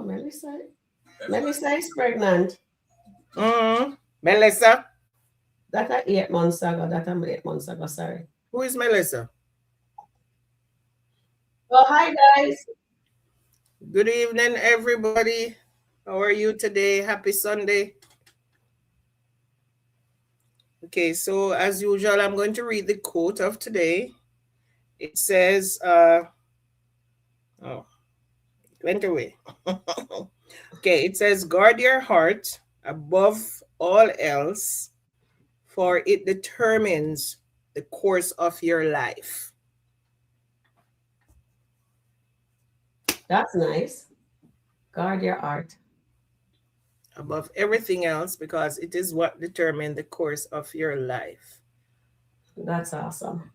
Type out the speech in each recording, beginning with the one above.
Melissa. Melissa is pregnant. Melissa? That's 8 months ago. That's 8 months ago, sorry. Who is Melissa? Oh, hi, guys. Good evening, everybody. How are you today? Happy Sunday. Okay, so as usual, I'm going to read the quote of today. It says, it went away. Okay, it says, guard your heart above all else, for it determines the course of your life. That's nice. Guard your heart. Above everything else, because it is what determines the course of your life. That's awesome.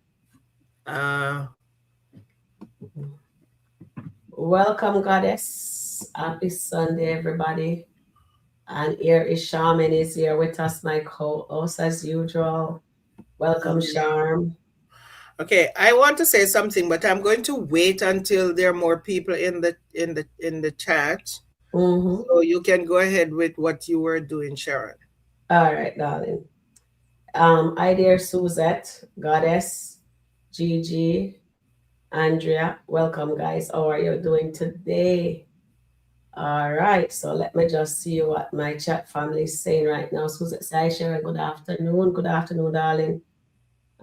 Welcome, Goddess. Happy Sunday, everybody. And here is Charmaine is here with us, my co-host as usual. Welcome, Charm. Okay, I want to say something, but I'm going to wait until there are more people in the chat. So you can go ahead with what you were doing, Sharon. All right, darling. Hi there, Suzette, Goddess, Gigi, Andrea. Welcome, guys. How are you doing today? All right, so let me just see what my chat family is saying right now. Suzette, hi, Sharon. Good afternoon. Good afternoon, darling.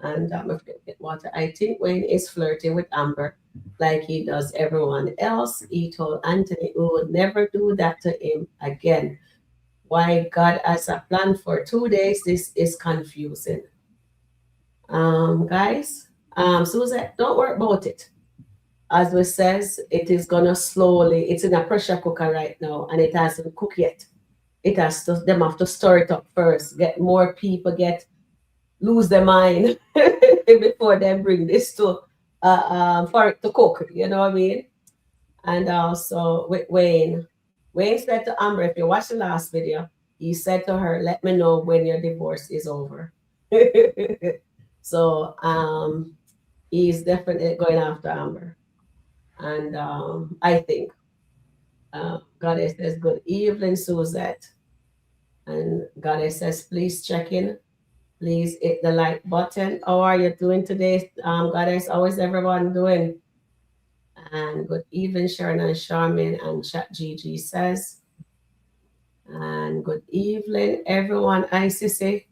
And I'm afraid to get water. I think Wayne is flirting with Amber like he does everyone else. He told Anthony we would never do that to him again. Why God has a plan for 2 days, this is confusing. Guys, Susan, don't worry about it. As we says, it is gonna slowly, it's in a pressure cooker right now and it hasn't cooked yet. It has to, them have to stir it up first, get more people, lose their mind before they bring this to for it to cook, you know what I mean? And also with Wayne said to Amber, if you watch the last video, he said to her, let me know when your divorce is over. So he's definitely going after Amber. And I think Goddess says, good evening, Suzette. And Goddess says, please check in. Please hit the like button. How are you doing today? Goddess, how is everyone doing? And good evening, Sharon and Charmaine and Chat Gigi says. And good evening, everyone. ICC.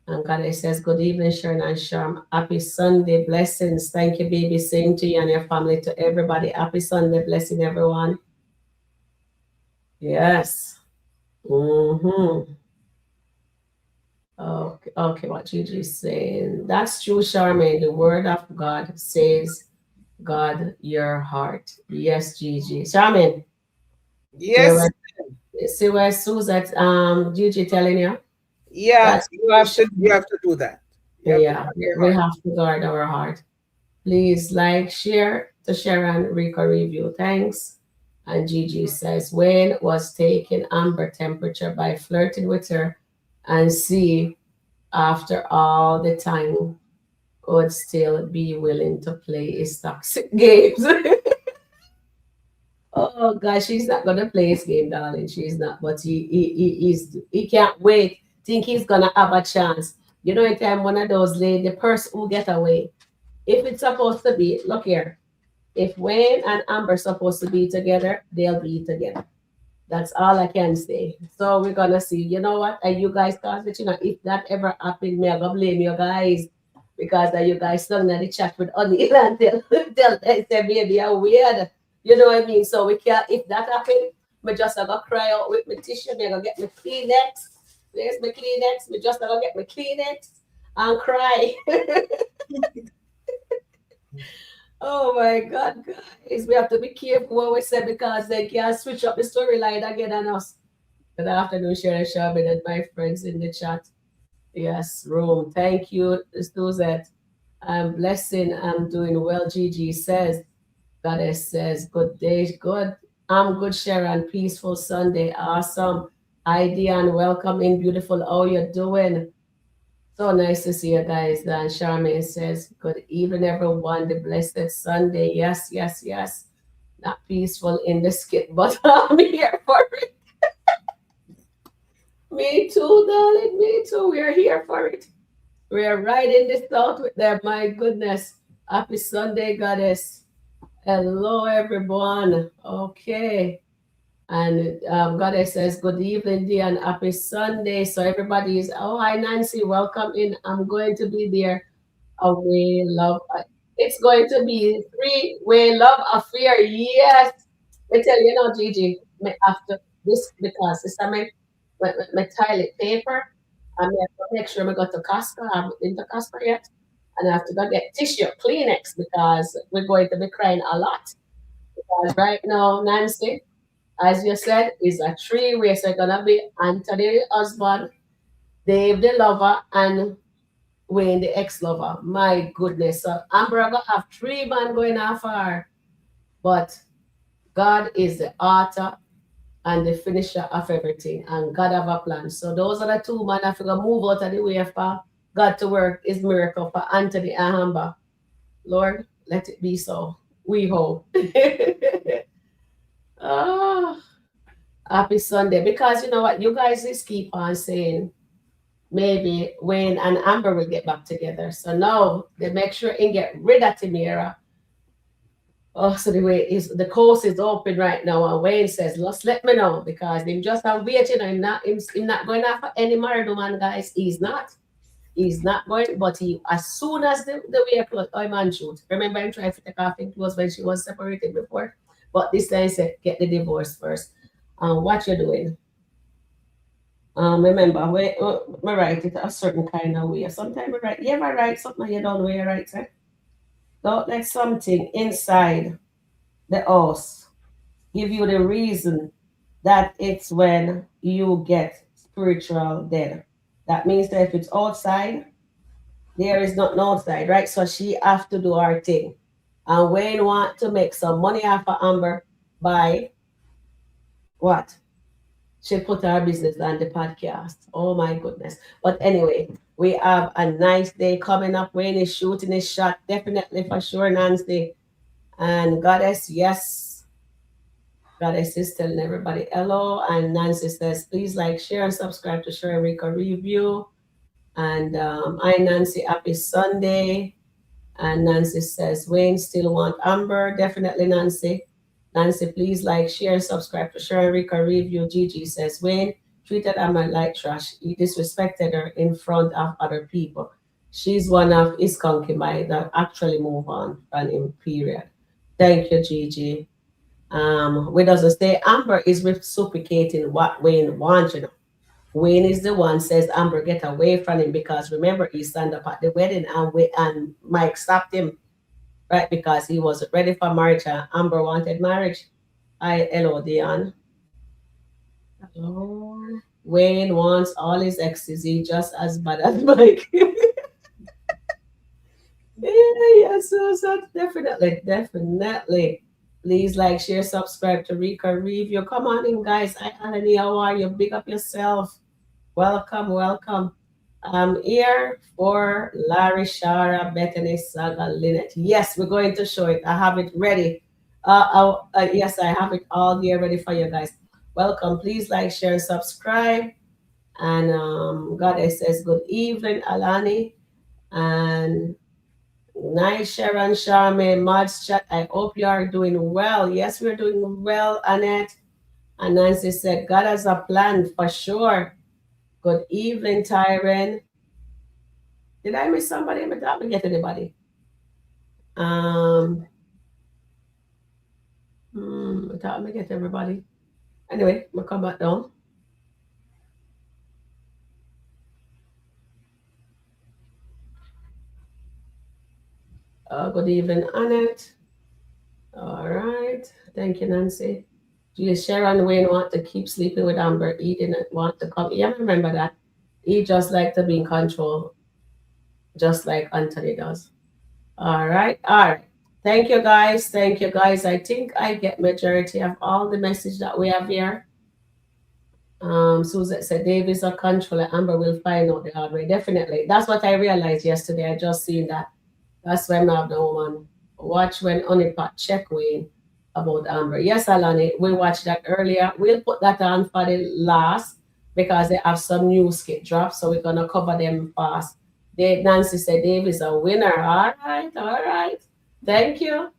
And Goddess says, good evening, Sharon and Charm. Happy Sunday. Blessings. Thank you, baby. Same to you and your family, to everybody. Happy Sunday. Blessing, everyone. Yes. Okay, what Gigi is saying. That's true, Charmaine. The word of God says, God your heart. Yes, Gigi. Charmaine. Yes. See where Suzette Gigi telling you? Yeah, you have to do that. We have to guard our heart. Please like, share to Sharon Rico review. Thanks. And Gigi says, Wayne was taking Amber temperature by flirting with her, and see, after all the time, would still be willing to play his toxic games. Oh gosh, she's not gonna play his game, darling. She's not, but he can't wait. Think he's gonna have a chance. You know, in time one of those lady, the person who get away. If it's supposed to be, look here. If Wayne and Amber supposed to be together, they'll be together. That's all I can say. So we're gonna see. You know what? And you guys thought that, you know, if that ever happened, me I gonna blame you guys, because you guys stung at the chat with O'Neill and tell say baby are weird. You know what I mean? So we can't, if that happened, me just gonna cry out with my tissue, me gonna get my Kleenex. There's my Kleenex, me just gonna get my Kleenex and cry. Oh my God, guys, we have to be careful what we say, because they can switch up the storyline again on us. Good afternoon, Sharon, Charmaine, and my friends in the chat. Yes, Rome. Thank you, Suzette. I'm blessing. I'm doing well. Gigi says, Goddess says, good day, good. I'm good, Sharon. Peaceful Sunday. Awesome. Hi, Diane. Welcome in. Beautiful. How you doing? So nice to see you guys. And Charmaine says, good evening, everyone. The blessed Sunday. Yes, yes, yes. not peaceful in the skit, but I'm here for it. Me too, darling. Me too. We're here for it. We're riding this out with them. My goodness. Happy Sunday, goddess. Hello, everyone. Okay. And Goddess says, good evening, dear, and happy Sunday. So everybody is, oh, hi, Nancy. Welcome in. I'm going to be there. Away, love. It's going to be three-way love affair. Yes. I tell you, Gigi, after this, because this time my toilet paper, I have to make sure I go to Costco. I haven't been to Costco yet. And I have to go get tissue, Kleenex, because we're going to be crying a lot. Because right now, Nancy, as you said, is a three-way. So it's going to be Anthony, the husband, Dave, the lover, and Wayne, the ex-lover. My goodness. So Amber gonna have three men going after her. But God is the author and the finisher of everything. And God have a plan. So those are the two men I figure move out of the way for God to work his miracle for Anthony and Amber. Lord, let it be so. We hope. Oh, happy Sunday. Because you know what? You guys just keep on saying maybe Wayne and Amber will get back together. So now they make sure and get rid of Tamira. Oh, so the coast is open right now, and Wayne says, "Just let me know because him just have waiting. Him not going after any married woman, guys. He's not. He's not going. But he, as soon as the way clothes, oh man, shoot. Remember him trying to take off his clothes when she was separated before, but this time he said, get the divorce first. What you doing? Remember, we write it a certain kind of way. Sometimes we write, you ever write something you don't know you write, eh? Don't let something inside the house give you the reason that it's when you get spiritual dead. That means that if it's outside, there is nothing outside, right? So she have to do her thing. And Wayne want to make some money off of Amber by what? She put her business on the podcast. Oh my goodness. But anyway, we have a nice day coming up. Wayne is shooting his shot, definitely for sure, Nancy. And Goddess, yes. Goddess is telling everybody hello. And Nancy says, please like, share, and subscribe to Sharon Rico Review. And hi, Nancy, happy Sunday. And Nancy says, Wayne still want Amber. Definitely, Nancy. Nancy, please like, share, and subscribe to Sharon Rico Review. Gigi says, Wayne treated Amber like trash. He disrespected her in front of other people. She's one of his concubines that actually move on from him, period. Thank you, Gigi. We doesn't say Amber is reciprocating what Wayne wants, you know. Wayne is the one says Amber get away from him because remember he stand up at the wedding and Mike stopped him, right? Because he wasn't ready for marriage and Amber wanted marriage. Hello, Dion. Hello. Wayne wants all his exes. He just as bad as Mike. Yeah, so definitely. Please like, share, subscribe to Rico Review. Come on in, guys. Hi, Annie. How are you? Big up yourself. Welcome. I'm here for Larry, Shara, Bethany, Saga, Lynette. Yes, we're going to show it. I have it ready. Yes, I have it all here ready for you guys. Welcome. Please like, share, and subscribe. And Goddess says, good evening, Alani. And nice, Sharon, Charmaine, Mods chat. I hope you are doing well. Yes, we're doing well, Annette. And Nancy said, God has a plan for sure. Good evening, Tyron. Did I miss somebody? I didn't get anybody. I thought I get everybody. Anyway, we'll come back down. Good evening, Annette. All right. Thank you, Nancy. Sharon Wayne want to keep sleeping with Amber. He didn't want to come. Yeah, remember that. He just like to be in control, just like Anthony does. All right. Thank you, guys. I think I get majority of all the message that we have here. Susan said, Dave is a controller. Amber will find out the hard way. Definitely. That's what I realized yesterday. I just seen that. That's why I'm not the woman. Watch when Honeypot check Wayne. about Amber. Yes, Alani, we watched that earlier. We'll put that on for the last because they have some new skit drops, so we're gonna cover them fast. Nancy said Dave is a winner. All right, all right. Thank you.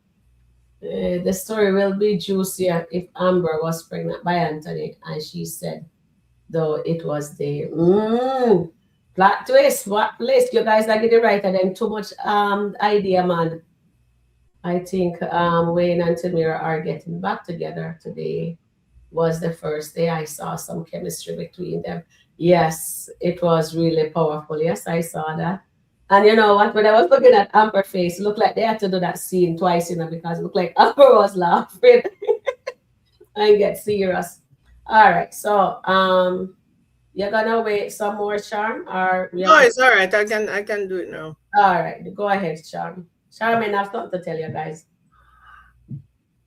The story will be juicier if Amber was pregnant by Anthony, and she said, though it was the plot twist. What place? You guys are getting right, and then too much idea, man. I think Wayne and Tamira are getting back together today. Was the first day I saw some chemistry between them. Yes, it was really powerful. Yes, I saw that. And you know what? When I was looking at Amber's face, it looked like they had to do that scene twice, because it looked like Amber was laughing and get serious. All right, so you're gonna wait some more, Charm, or we No, are. it's all right. I can do it now. All right, go ahead, Charm. Charmaine, I've got to tell you guys.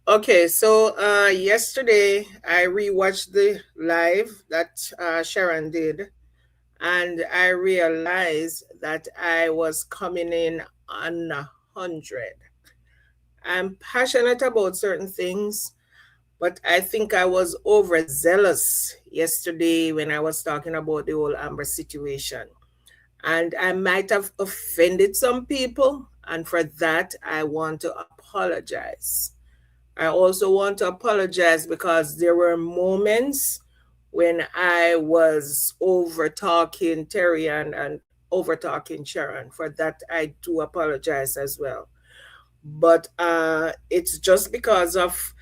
Okay, so yesterday I rewatched the live that Sharon did, and I realized that I was coming in on 100. I'm passionate about certain things, but I think I was overzealous yesterday when I was talking about the whole Amber situation. And I might have offended some people, and for that, I want to apologize. I also want to apologize because there were moments when I was over talking Terry and over talking Sharon. For that, I do apologize as well. But it's just because of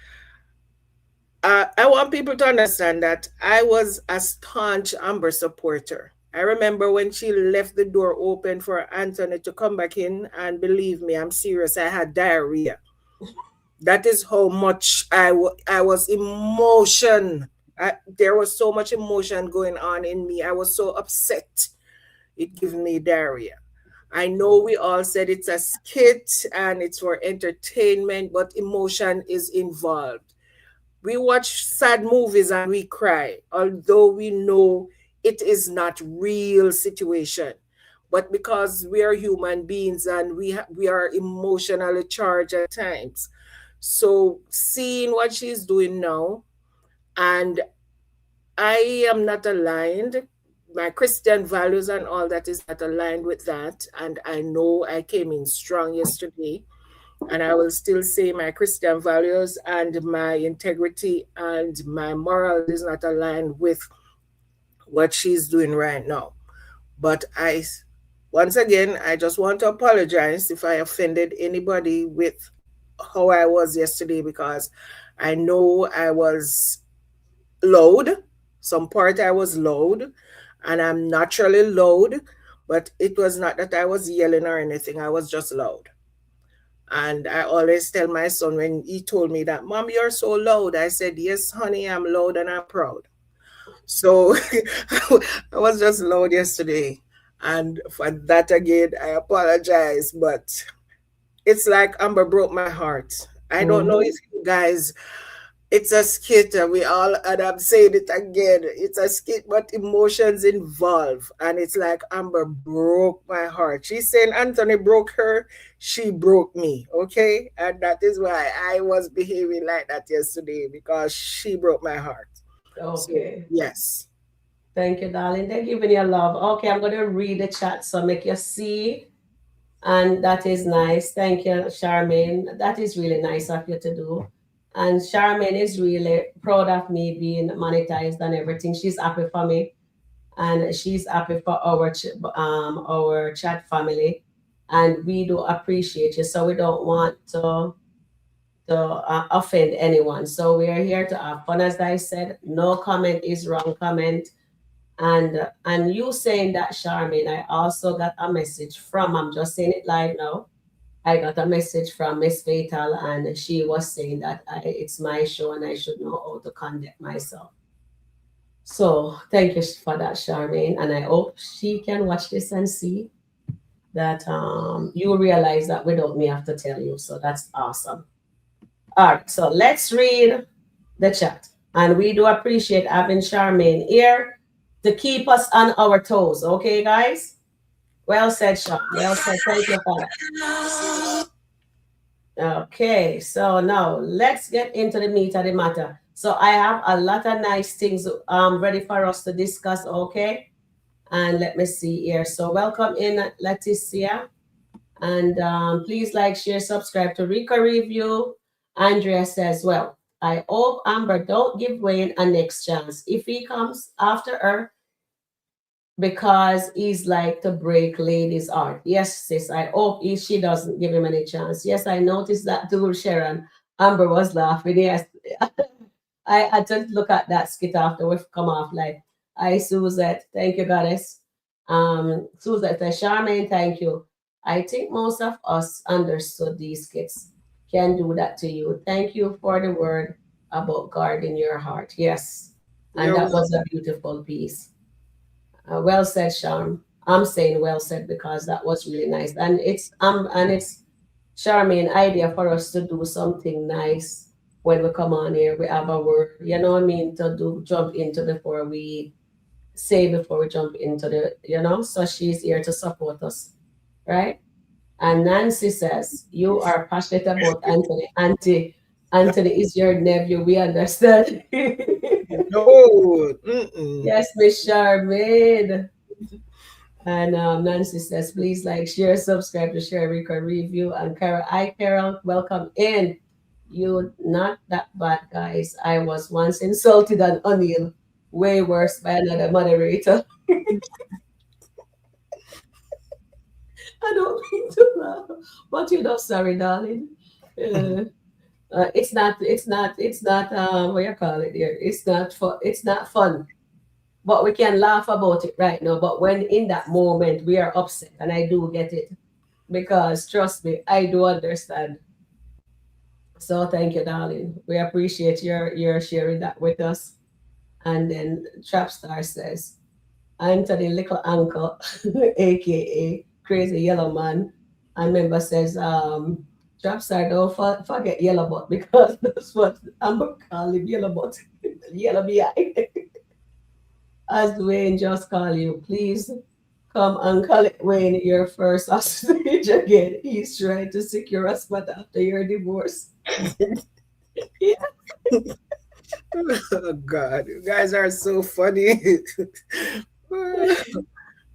I want people to understand that I was a staunch Amber supporter. I remember when she left the door open for Anthony to come back in, and believe me, I'm serious, I had diarrhea. That is how much I was emotion. There was so much emotion going on in me. I was so upset. It gave me diarrhea. I know we all said it's a skit and it's for entertainment, but emotion is involved. We watch sad movies and we cry, although we know it is not real situation. But because we are human beings and we are emotionally charged at times. So seeing what she's doing now, and I am not aligned. My Christian values and all that is not aligned with that. And I know I came in strong yesterday, and I will still say my Christian values and my integrity and my morals is not aligned with what she's doing right now. But once again, I just want to apologize if I offended anybody with how I was yesterday, because I know I was loud. Some part I was loud, and I'm naturally loud, but it was not that I was yelling or anything. I was just loud. And I always tell my son when he told me that, Mom, you're so loud. I said, Yes, honey, I'm loud and I'm proud. So I was just loud yesterday. And for that again, I apologize. But it's like Amber broke my heart. I don't know Mm-hmm. if you guys, it's a skit, and we all, and I'm saying it again, it's a skit, but emotions involved. And it's like Amber broke my heart. She's saying Anthony broke her, she broke me, okay? And that is why I was behaving like that yesterday, because she broke my heart. So, Okay. yes. Thank you, darling. They're giving you love. Okay, I'm going to read the chat so make you see. And that is nice. Thank you, Charmaine. That is really nice of you to do. And Charmaine is really proud of me being monetized and everything. She's happy for me, and she's happy for our chat family. And we do appreciate you. So we don't want to offend anyone. So we are here to have fun. As I said, no comment is wrong comment. And you saying that, Charmaine, I also got a message from, I'm just saying it live now. I got a message from Miss Fatal, and she was saying that it's my show and I should know how to conduct myself. So thank you for that, Charmaine, and I hope she can watch this and see that you realize that without me I have to tell you. So that's awesome. All right, so let's read the chat, and we do appreciate having Charmaine here to keep us on our toes. Okay, guys. Well said, Sean. Well said. Thank you for that. Okay, so now let's get into the meat of the matter. So I have a lot of nice things ready for us to discuss, okay? And let me see here. So welcome in, Leticia. And please like, share, subscribe to Rika Review. Andrea says, well, I hope Amber don't give Wayne a next chance. If he comes after her, because he's like to break ladies' heart. Yes, sis, I hope she doesn't give him any chance. Yes, I noticed that too, Sharon. Amber was laughing. Yes, I had to look at that skit after we've come off. Like, hi, Suzette. Thank you, goddess. Suzette says, Charmaine, thank you. I think most of us understood these skits can do that to you. Thank you for the word about guarding your heart. Yes, and You're that was a beautiful piece. Well said, Charm. I'm saying well said because that was really nice, and it's Charmaine idea for us to do something nice when we come on here. We have a word, you know what I mean, to do jump into before we say before we jump into the. So she's here to support us, right? And Nancy says you are passionate about Anthony. Anthony is your nephew. We understand. no. Mm-mm. Yes, Miss Charmaine. And Nancy says, please like, share, subscribe to share, record, review. And Carol, hi, Carol, welcome in. You not that bad, guys. I was once insulted and O'Neill, way worse by another moderator. I don't mean to laugh, but sorry, darling. Uh, it's not, what you call it here? It's not fun, but we can laugh about it right now. But when in that moment we are upset, and I do get it, because trust me, I do understand. So thank you, darling. We appreciate your sharing that with us. And then Trapstar says, Anthony Little Uncle, aka Crazy Yellow Man. And member says, Trapstar, don't forget Yellow Butt because that's what Amber call him, Yellow Butt. Yellow behind. As Dwayne just call you, please come and collect Wayne your first hostage again. He's trying to secure a spot after your divorce. Yeah. Oh God, you guys are so funny.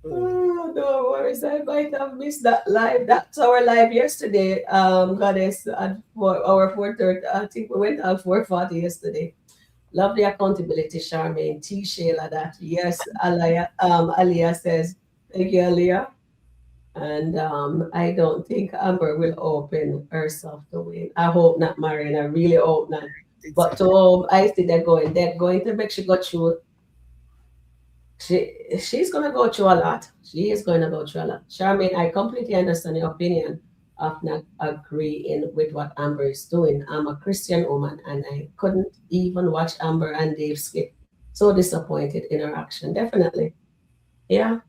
Oh, no worries. I might have missed that live. That's our live yesterday. Goddess at our 4:30. I think we went out 4:40 yesterday. Love the accountability, Charmaine. T Shayla that. Yes, Alia says, thank you, Alia. And I don't think Amber will open herself to win. I hope not, Marion. I really hope not. But Exactly. to I see they're going to make she go through. She's gonna go through a lot. She is going to go through a lot. Charmaine, I completely understand your opinion of not agreeing with what Amber is doing. I'm a Christian woman and I couldn't even watch Amber and Dave skip. So disappointed in her action. Definitely. Yeah.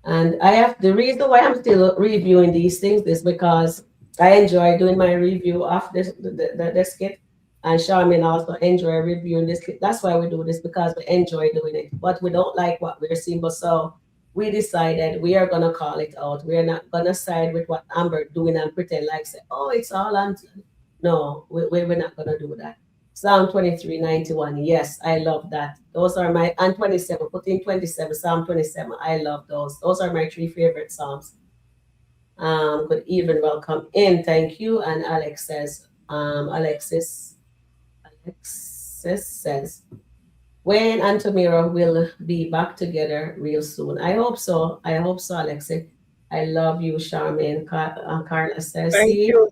And I have the reason why I'm still reviewing these things is because I enjoy doing my review of the skit. And Charmin also enjoy reviewing this skit. That's why we do this because we enjoy doing it. But we don't like what we're seeing. But so we decided we are gonna call it out. We are not gonna side with what Amber doing and pretend like say, oh, it's all on. No, we're not gonna do that. Psalm 23:91. Yes, I love that. Those are my, and 27, put in 27, Psalm 27. I love those. Those are my three favorite Psalms. Good evening, welcome in. Thank you. And Alexis says, Wayne and Tamira will be back together real soon. I hope so. I hope so, Alexis. I love you, Charmaine. Carla says, Thank see, you.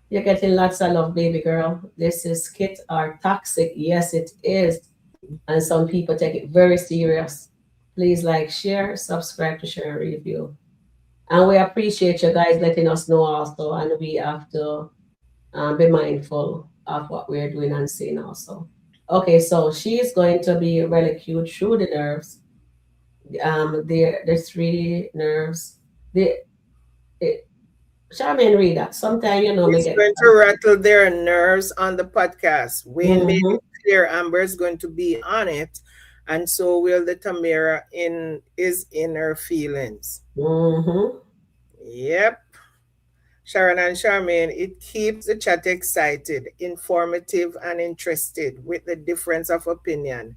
you're getting lots of love, baby girl. This is Skit are toxic. Yes, it is. And some people take it very serious. Please like, share, subscribe to share a review. And we appreciate you guys letting us know also. And we have to be mindful of what we're doing and saying also. Okay, so she's going to be really cute through the nerves. The three nerves. The it, Charmaine read that. Sometimes me It's get. going to rattle their nerves on the podcast. Wayne made Mm-hmm, it clear Amber is going to be on it, and so will the Tamara in his inner feelings. mm-hmm. Yep. Sharon and Charmaine, it keeps the chat excited, informative, and interested with the difference of opinion.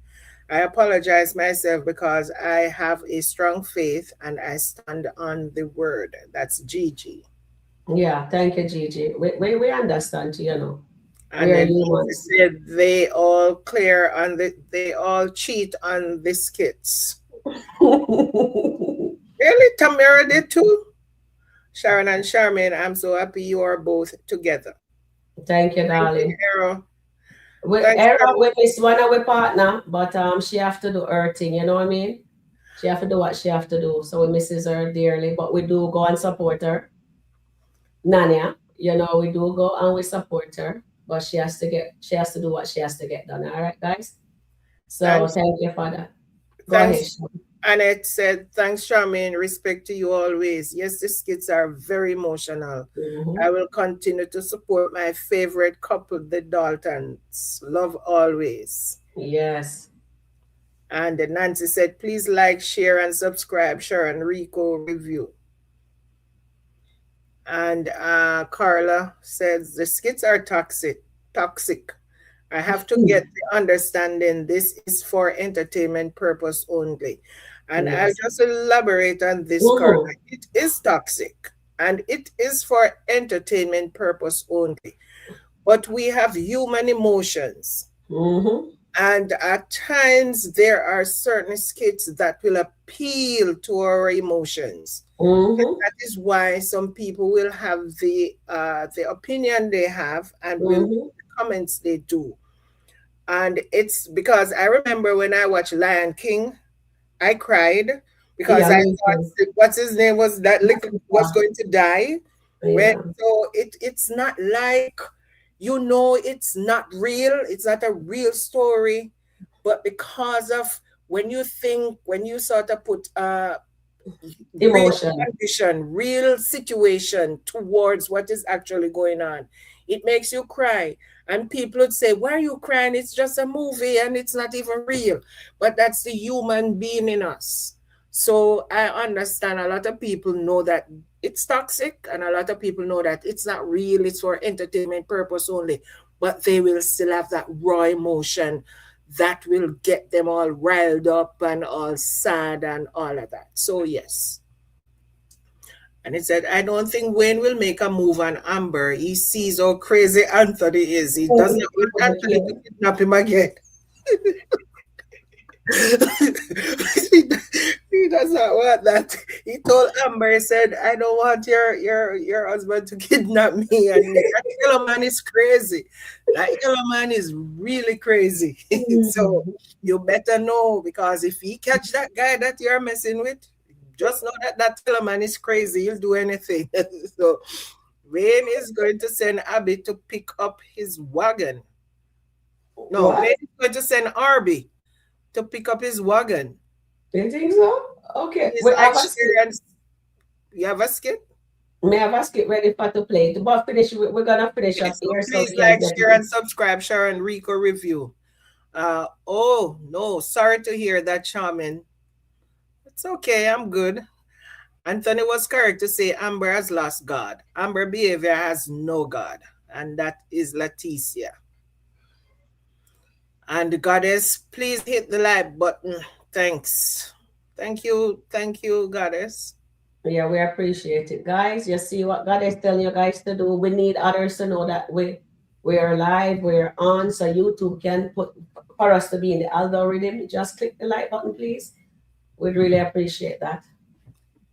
I apologize myself because I have a strong faith and I stand on the word. That's Gigi. Yeah, thank you, Gigi. We understand, you know. We And are then Nancy humans. said they all clear on they all cheat on the skits. Really, Tamara did too. Sharon and Charmaine, I'm so happy you are both together. Thank you, Thank you, darling. Arrow. We Thanks Era for with this one of our partner, but she have to do her thing, you know what I mean? She have to do what she have to do. So we misses her dearly, but we do go and support her. Nanya, you know, we do go and we support her, but she has to do what she has to get done. All right, guys. So and thank you for that. Go ahead, thanks. Sean. Annette said, thanks, Charmaine. Respect to you always. Yes, the skits are very emotional. Mm-hmm. I will continue to support my favorite couple, the Daltons. Love always. Yes. And Nancy said, please like, share, and subscribe. Sharon Rico review. And Carla says, the skits are toxic. Toxic. I have to get the understanding this is for entertainment purpose only. And I'll Yes. just elaborate on this, Carla. Mm-hmm. It is toxic and it is for entertainment purpose only. But we have human emotions. Mm-hmm. And at times there are certain skits that will appeal to our emotions. And Mm-hmm. that is why some people will have the opinion they have and will Mm-hmm. the comments they do. And it's because I remember when I watched Lion King, I cried because Yeah, I me too. thought what's his name was that little was Yeah. going to die. When Yeah. so it's not like it's not real, it's not a real story, but because of when you sort of put real Emotion. condition, real situation towards what is actually going on. It makes you cry. And people would say, why are you crying? It's just a movie and it's not even real. But that's the human being in us. So I understand a lot of people know that it's toxic, and a lot of people know that it's not real, it's for entertainment purpose only. But they will still have that raw emotion that will get them all riled up and all sad and all of that. So, yes. And he said, I don't think Wayne will make a move on Amber. He sees how crazy Anthony is. He does not He want don't Anthony to care. kidnap him again. He does not want that. He told Amber, he said, I don't want your husband to kidnap me. And that yellow man is crazy. That yellow man is really crazy. So you better know, because if he catch that guy that you're messing with, just know that that yellow man is crazy. He'll do anything. So Wayne is going to send Abby to pick up his wagon. No, What? Wayne is going to send Arby to pick up his wagon. You think so? Okay. He's We like have a skit. Sharon. You have a skit? May have a skit ready for to play. But finish. We're gonna finish Okay, up so here so please we can like, get share, it. and subscribe. Sharon Rico review. Oh no, sorry to hear that, Charmaine. It's okay, I'm good. Anthony was correct to say Amber has lost God. Amber behavior has no God, and that is Leticia. And the goddess, please hit the like button. Thanks. Thank you, goddess. Yeah, we appreciate it, guys. You see what God is telling you guys to do. We need others to know that we're live, we're on, so YouTube can put for us to be in the algorithm. Just click the like button, please. We'd really appreciate that.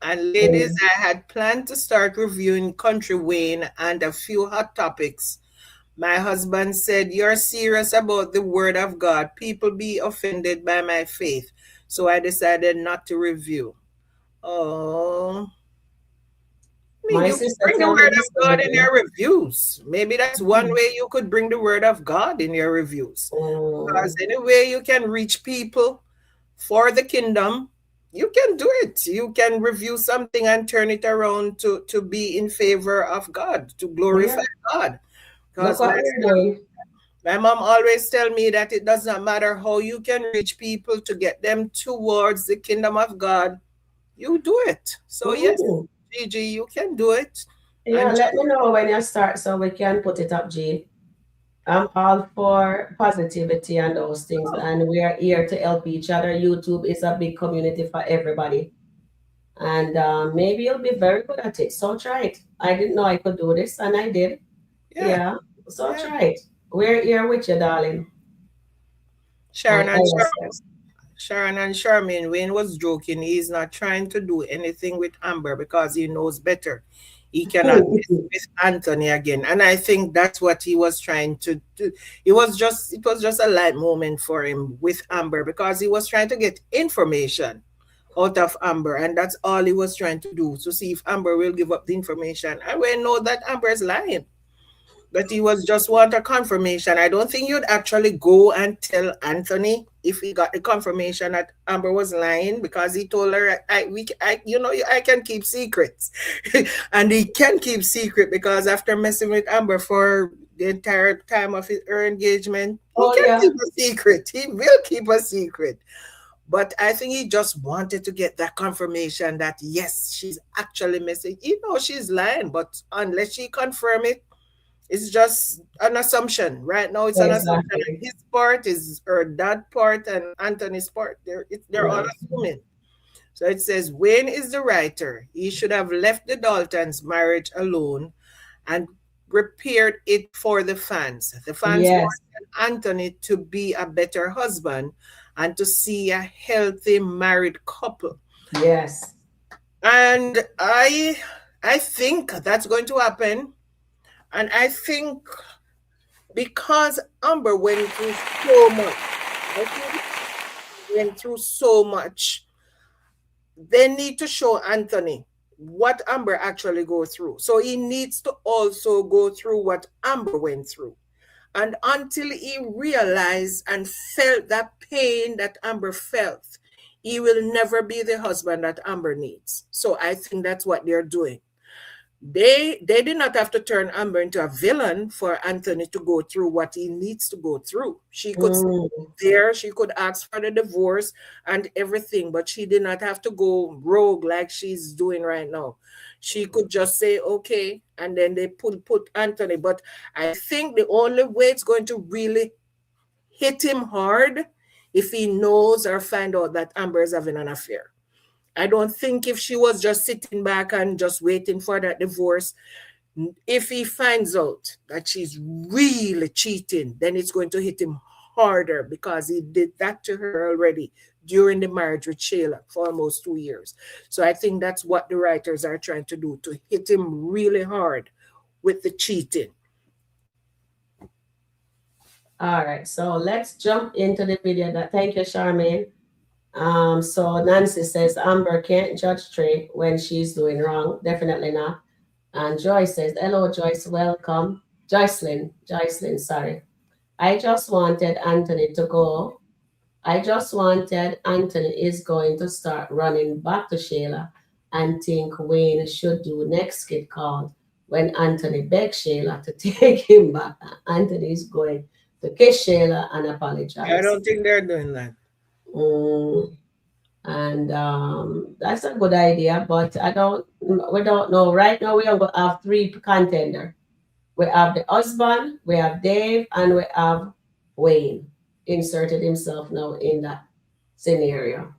And ladies, Mm. I had planned to start reviewing Kountry Wayne and a few hot topics. My husband said, you're serious about the word of God. People be offended by my faith. So I decided not to review. Oh, I mean, My you can sister bring the tell me word the of God same in thing. your reviews. Maybe that's one way you could bring the word of God in your reviews. Because Mm. any way you can reach people for the kingdom, you can do it. You can review something and turn it around to be in favor of God, to Yeah, glorify God. look Because what we're doing. my mom always tell me that it does not matter how you can reach people to get them towards the kingdom of God, you do it. So yes, Mm. Gigi, you can do it. Yeah, And let me know when you start so we can put it up, G. I'm all for positivity and those things, and we are here to help each other. YouTube is a big community for everybody, and maybe you'll be very good at it. So try it. I didn't know I could do this, and I did. yeah, Yeah, so yeah. try it. We're here with you, darling. Sharon And and Ella Sharon, says, Sharon and Charmaine, Wayne was joking. He's not trying to do anything with Amber because he knows better. He cannot mess with Anthony again. And I think that's what he was trying to do. It was just a light moment for him with Amber because he was trying to get information out of Amber. And that's all he was trying to do to see if Amber will give up the information. And we know that Amber is lying, but he was just want a confirmation. I don't think you'd actually go and tell Anthony if he got the confirmation that Amber was lying, because he told her, I can keep secrets," and he can keep secret because after messing with Amber for the entire time of her engagement, he oh can yeah, keep a secret. He will keep a secret. But I think he just wanted to get that confirmation that yes, she's actually messing. She's lying, but unless she confirm it, it's just an assumption. Right now, it's an assumption on exactly. his part, is her dad part, and Anthony's part. They're all Yeah. assuming. So it says Wayne is the writer. He should have left the Daltons' marriage alone and prepared it for the fans. The fans Yes. wanted Anthony to be a better husband and to see a healthy married couple. Yes. And I think that's going to happen. And I think because Amber went through so much, I think went through so much, they need to show Anthony what Amber actually go through. So he needs to also go through what Amber went through. And until he realized and felt that pain that Amber felt, he will never be the husband that Amber needs. So I think that's what they're doing. They did not have to turn Amber into a villain for Anthony to go through what he needs to go through. She could stay Mm, there, she could ask for the divorce and everything, but she did not have to go rogue like she's doing right now. She could just say okay, and then they put Anthony. But I think the only way it's going to really hit him hard if he knows or find out that Amber is having an affair. I don't think if she was just sitting back and just waiting for that divorce, if he finds out that she's really cheating, then it's going to hit him harder because he did that to her already during the marriage with Shayla for almost 2 years. So I think that's what the writers are trying to do, to hit him really hard with the cheating. all right. So let's jump into the video. Thank you, Charmaine. So Nancy says Amber can't judge Trey when she's doing wrong. Definitely not. And Joyce says, hello, Joyce, welcome. Joycelyn, sorry. I just wanted Anthony to go. I just wanted Anthony is going to start running back to Shayla and think Wayne should do next skit called when Anthony begs Shayla to take him back. Anthony is going to kiss Shayla and I apologize. don't think they're doing that. Mm, and that's a good idea, but we don't know. Right now, we are going to have three contender. We have the husband, we have Dave, and we have Wayne inserted himself now in that scenario.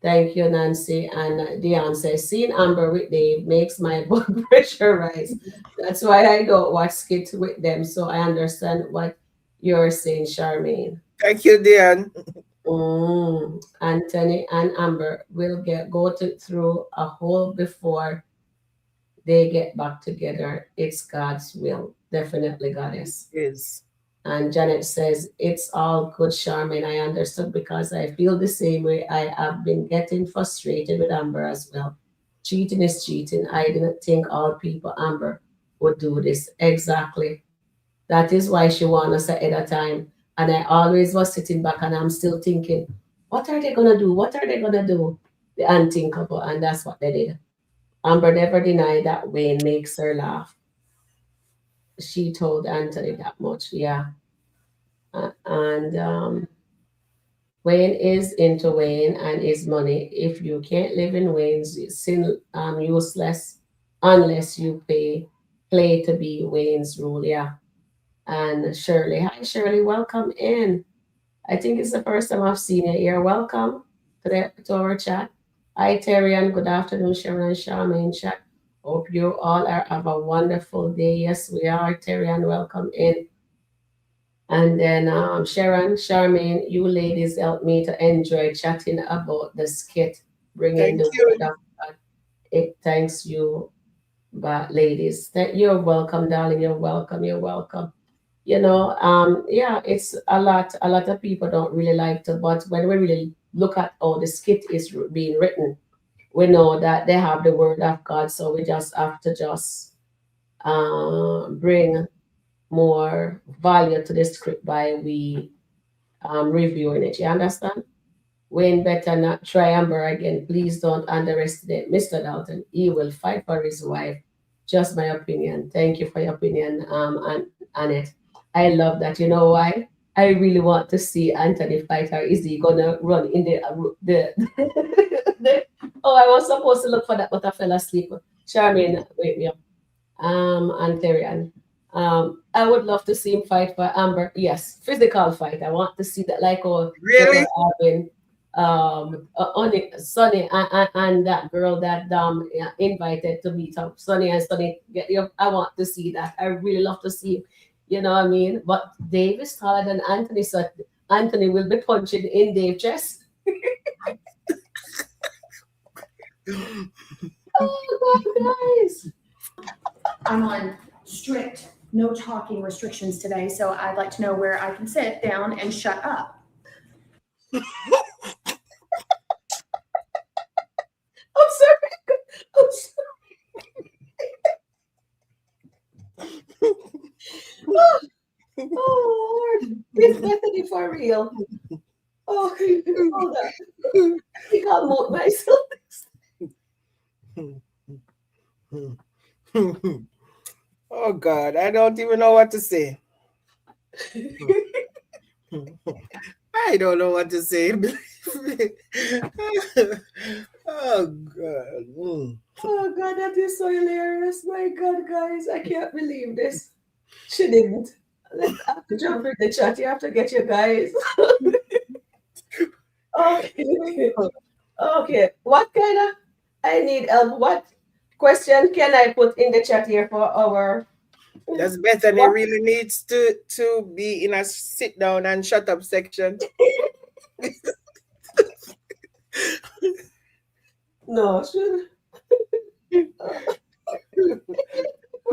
Thank you, Nancy. And Dion says, seeing Amber with Dave makes my blood pressure rise. That's why I don't watch skits with them. So I understand what you're saying, Charmaine. Thank you, Diane. Anthony and Amber will through a hole before they get back together. It's God's will. Definitely, Goddess. Is. And Janet says, it's all good, Charmaine. I understood because I feel the same way. I have been getting frustrated with Amber as well. Cheating is cheating. I didn't think all people Amber would do this. Exactly. That is why she won us ahead of time. And I always was sitting back and I'm still thinking, what are they gonna do? What are they gonna do? The unthinkable, and that's what they did. Amber never denied that Wayne makes her laugh. She told Anthony that much, yeah. And Wayne is into Wayne and his money. If you can't live in Wayne's, sin useless. unless you play to be Wayne's rule. Yeah. And Shirley, hi Shirley, welcome in. I think it's the first time I've seen you here. Welcome to our chat. Hi Terry, and good afternoon, Sharon and Charmaine chat. Hope you all are have a wonderful day. Yes, we are, Terry, and welcome in. And then Sharon, Charmaine, you ladies helped me to enjoy chatting about the skit, bringing Thank the you. word of God. It thanks you, but ladies, that you're welcome, darling. You're welcome. You're welcome. Yeah, it's a lot of people don't really like to, but when we really look at how the skit is being written, we know that they have the word of God, so we just have to just bring more value to the script by we reviewing it. You understand? Wayne better not try Amber again. Please don't underestimate Mr. Dalton. He will fight for his wife. Just my opinion. Thank you for your opinion, on it. I love that. You know why? I really want to see Anthony fight, or is he gonna run in the oh, I was supposed to look for that, but I fell asleep. Charmaine, wake me up. And Tyrion. I would love to see him fight for Amber. Yes, physical fight. I want to see that, like, oh, they Really? were having Sonny and that girl that invited to meet up. Sonny and Sonny get you. I want to see that. I really love to see. You know what I mean? But Dave is taller than Anthony, so Anthony will be punching in Dave's chest. Oh God, guys! I'm on strict no talking restrictions today, so I'd like to know where I can sit down and shut up. I'm sorry. I'm sorry. Oh Lord, it's Bethany for real. Oh, hold on. I think I'll mute myself. Oh God, I don't even know what to say. I don't know what to say. Believe me. Oh God. Oh God, that is so hilarious. My God, guys, I can't believe this. She didn't. Let's have to jump in the chat. You have to get your guys. Okay. Okay. What kind of I need what question can I put in the chat here for our Does Bethany what? really needs to be in a sit down and shut up section? No, should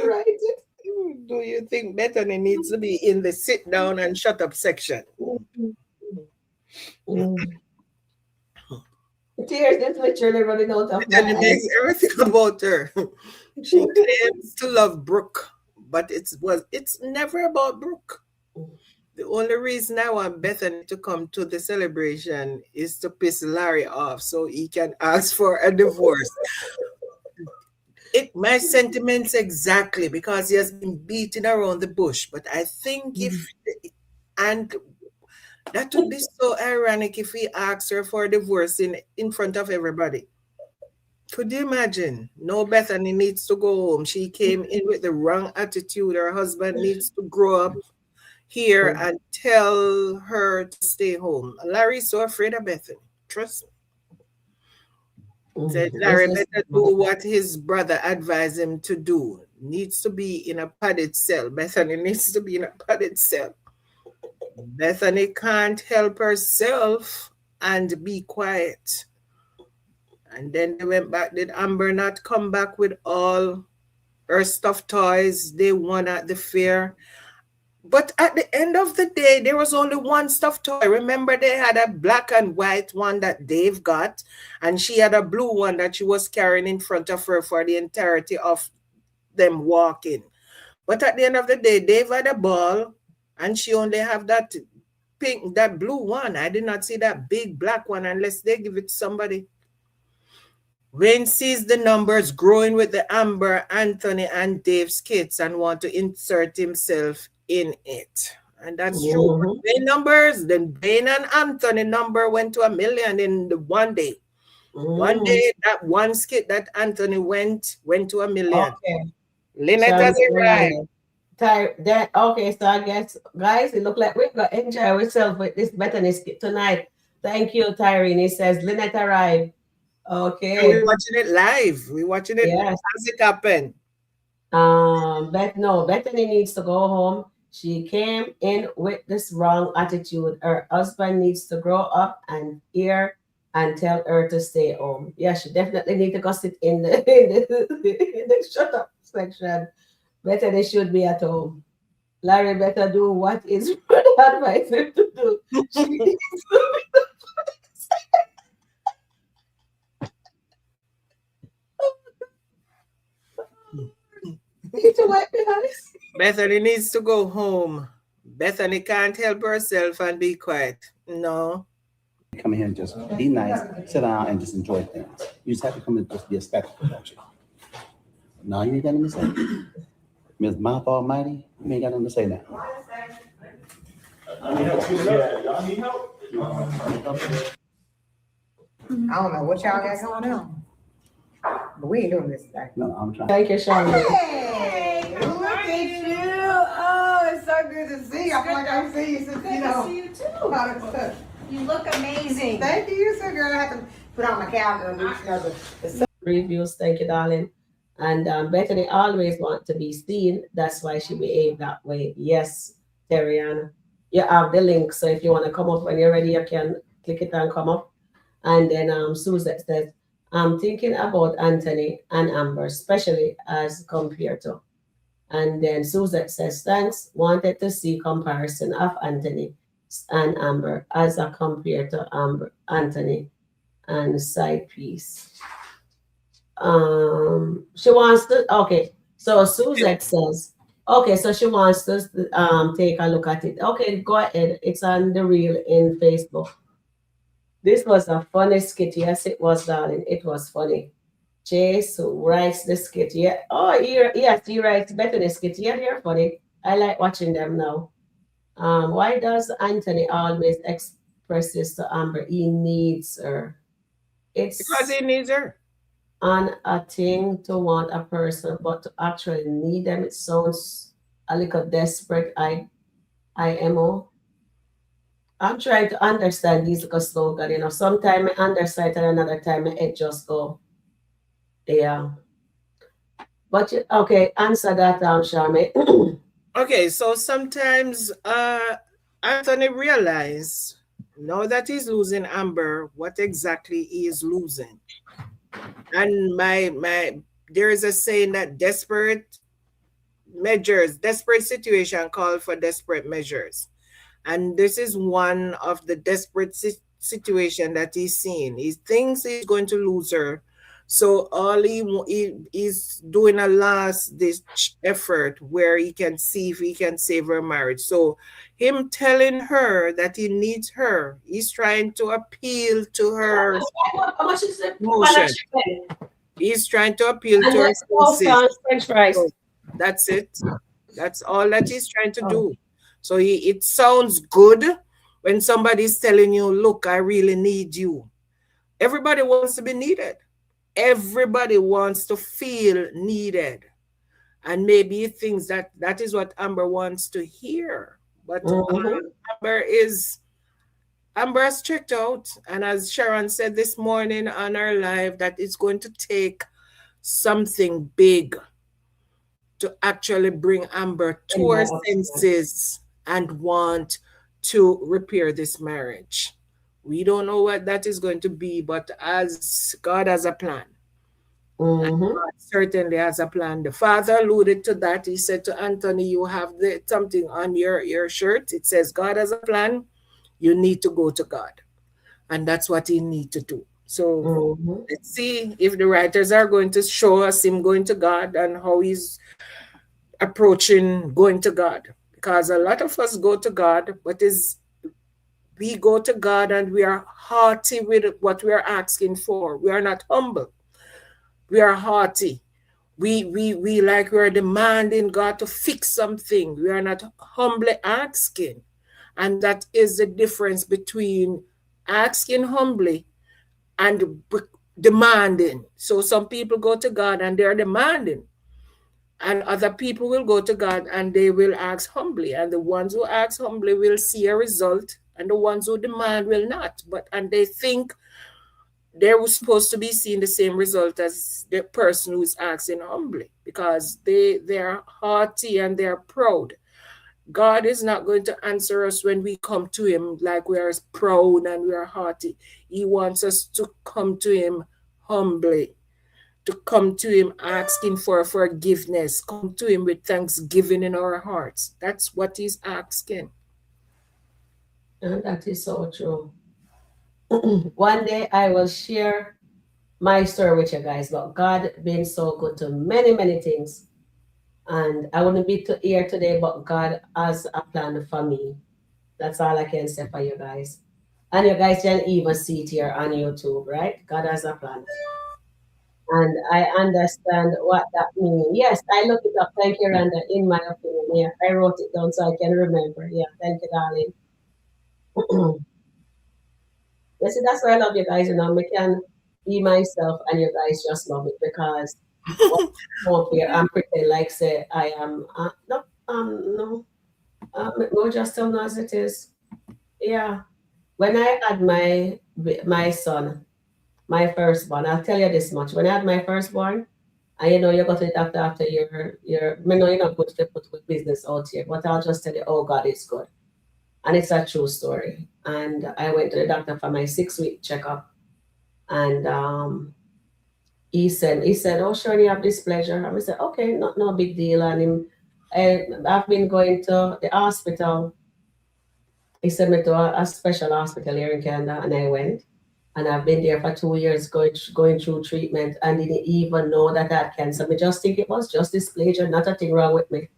right. Do you think Bethany needs to be in the sit down and shut up section? Tears is literally running out of my Bethany eyes. makes everything about her. She claims to love Brooke, but it's never about Brooke. The only reason I want Bethany to come to the celebration is to piss Larry off so he can ask for a divorce. My sentiments exactly, because he has been beating around the bush. But I think and that would be so ironic if he asks her for a divorce in front of everybody. Could you imagine? No, Bethany needs to go home. She came in with the wrong attitude. Her husband needs to grow up here and tell her to stay home. Larry's so afraid of Bethany. Trust me. Said Larry better do what his brother advised him to do. Needs to be in a padded cell. Bethany needs to be in a padded cell. Bethany can't help herself and be quiet. And then they went back. Did Amber not come back with all her stuffed toys they won at the fair? But at the end of the day, there was only one stuffed toy. Remember, they had a black and white one that Dave got, and she had a blue one that she was carrying in front of her for the entirety of them walking. But at the end of the day, Dave had a ball, and she only have that blue one. I did not see that big black one unless they give it to somebody. Wayne sees the numbers growing with the Amber, Anthony, and Dave skits and want to insert himself in it. And that's true. Wayne numbers, then Wayne and Anthony number went to 1 million in the one day. One day, that one skit that Anthony went to $1 million. Okay. Lynette Sharon has arrived. Okay, so I guess, guys, it look like we're going to enjoy ourselves with this Bethany skit tonight. Thank you, Tyrene. He says, Lynette arrived. Okay. We're watching it live. We're watching it Yes. as it happened. Bethany needs to go home. She came in with this wrong attitude. Her husband needs to grow up and hear and tell her to stay home. Yeah, she definitely need to go sit in the in the shut up section. Bethany should be at home. Larry better do what is advised him to do. She needs to need to wipe the eyes. Bethany needs to go home. Bethany can't help herself and be quiet. No. Come in here and just be nice, sit down, and just enjoy things. You just have to come and just be a spectacle, don't you? No, you ain't got nothing to say. Miss Mouth Almighty, you ain't got nothing to say now. I don't know what y'all got going on, but we ain't doing this today. No, I'm trying. Thank you, Sharon. Hey, look at you. Oh, it's so good to see you. I feel like I've seen you since, Good to see you too. You look amazing. Thank you, so girl. I have to put on my calendar and do Reviews, thank you, darling. And Bethany always want to be seen. That's why she behaved that way. Yes, Terriana. You have the link, so if you want to come up when you're ready, you can click it and come up. And then Suzette says, I'm thinking about Anthony and Amber, especially as compared to. And then Suzette says, thanks, wanted to see comparison of Anthony and Amber as a compared to Anthony and side piece. She wants to, okay, so Suzette says, okay, so she wants to take a look at it. Okay, go ahead. It's on the reel in Facebook. This was a funny skit. Yes, it was, darling. It was funny. Chase who writes the skit. Yeah. Oh, yes, he writes Bethany skit. Yeah, they're funny. I like watching them now. Why does Anthony always express this to Amber? He needs her. It's Because he needs her. on a thing to want a person, but to actually need them, it sounds a little desperate. IMO. I'm trying to understand these little slogan, you know. Sometimes I understand and another time it just go. Yeah. But okay, answer that, Charmaine. Okay, so sometimes Anthony realized now that he's losing Amber, what exactly he is losing. And there is a saying that desperate situation call for desperate measures. And this is one of the desperate situation that he's seeing. He thinks he's going to lose her. So all he's doing a last-ditch effort where he can see if he can save her marriage. So him telling her that he needs her, he's trying to appeal to her emotion. He's trying to appeal to her French fries. So that's it. That's all that he's trying to do. So it sounds good when somebody's telling you, look, I really need you. Everybody wants to be needed. Everybody wants to feel needed. And maybe he thinks that is what Amber wants to hear. But Amber is tricked out. And as Sharon said this morning on our live, that it's going to take something big to actually bring Amber to her senses and want to repair this marriage. We don't know what that is going to be, but as God has a plan. And God certainly has a plan. The father alluded to that. He said to Anthony, you have something on your shirt. It says, God has a plan. You need to go to God. And that's what he needs to do. So let's see if the writers are going to show us him going to God and how he's approaching going to God. Because a lot of us go to God, but we go to God and we are haughty with what we are asking for. We are not humble. We are haughty. We like we are demanding God to fix something. We are not humbly asking. And that is the difference between asking humbly and demanding. So some people go to God and they're demanding. And other people will go to God and they will ask humbly. And the ones who ask humbly will see a result, and the ones who demand will not. And they think they're supposed to be seeing the same result as the person who's asking humbly, because they're haughty and they're proud. God is not going to answer us when we come to him like we are proud and we are haughty. He wants us to come to him humbly, to come to him asking for forgiveness, come to him with thanksgiving in our hearts. That's what he's asking. And that is so true. One day I will share my story with you guys, but God been so good to many, many things. And I wouldn't be here today, but God has a plan for me. That's all I can say for you guys. And you guys can even see it here on YouTube, right? God has a plan. And I understand what that means. Yes, I look it up. Thank you, Randa, in my opinion. Yeah, I wrote it down so I can remember. Yeah, thank you, darling. You see, that's why I love you guys. I can be myself and you guys just love it because up here and pretend like say I am no no just tell me as it is. Yeah. When I had my son, my firstborn, I'll tell you this much. When I had my firstborn, and you go to the doctor after your I know you're not good to put with business out here, but I'll just tell you, oh God is good. And it's a true story. And I went to the doctor for my 6-week checkup. And he said, oh, Sharon, you have displeasure. And I said, okay, no big deal. And I've been going to the hospital. He sent me to a special hospital here in Canada, and I went. And I've been there for 2 years going through treatment and didn't even know that I had cancer. I just think it was just dysplasia, not a thing wrong with me.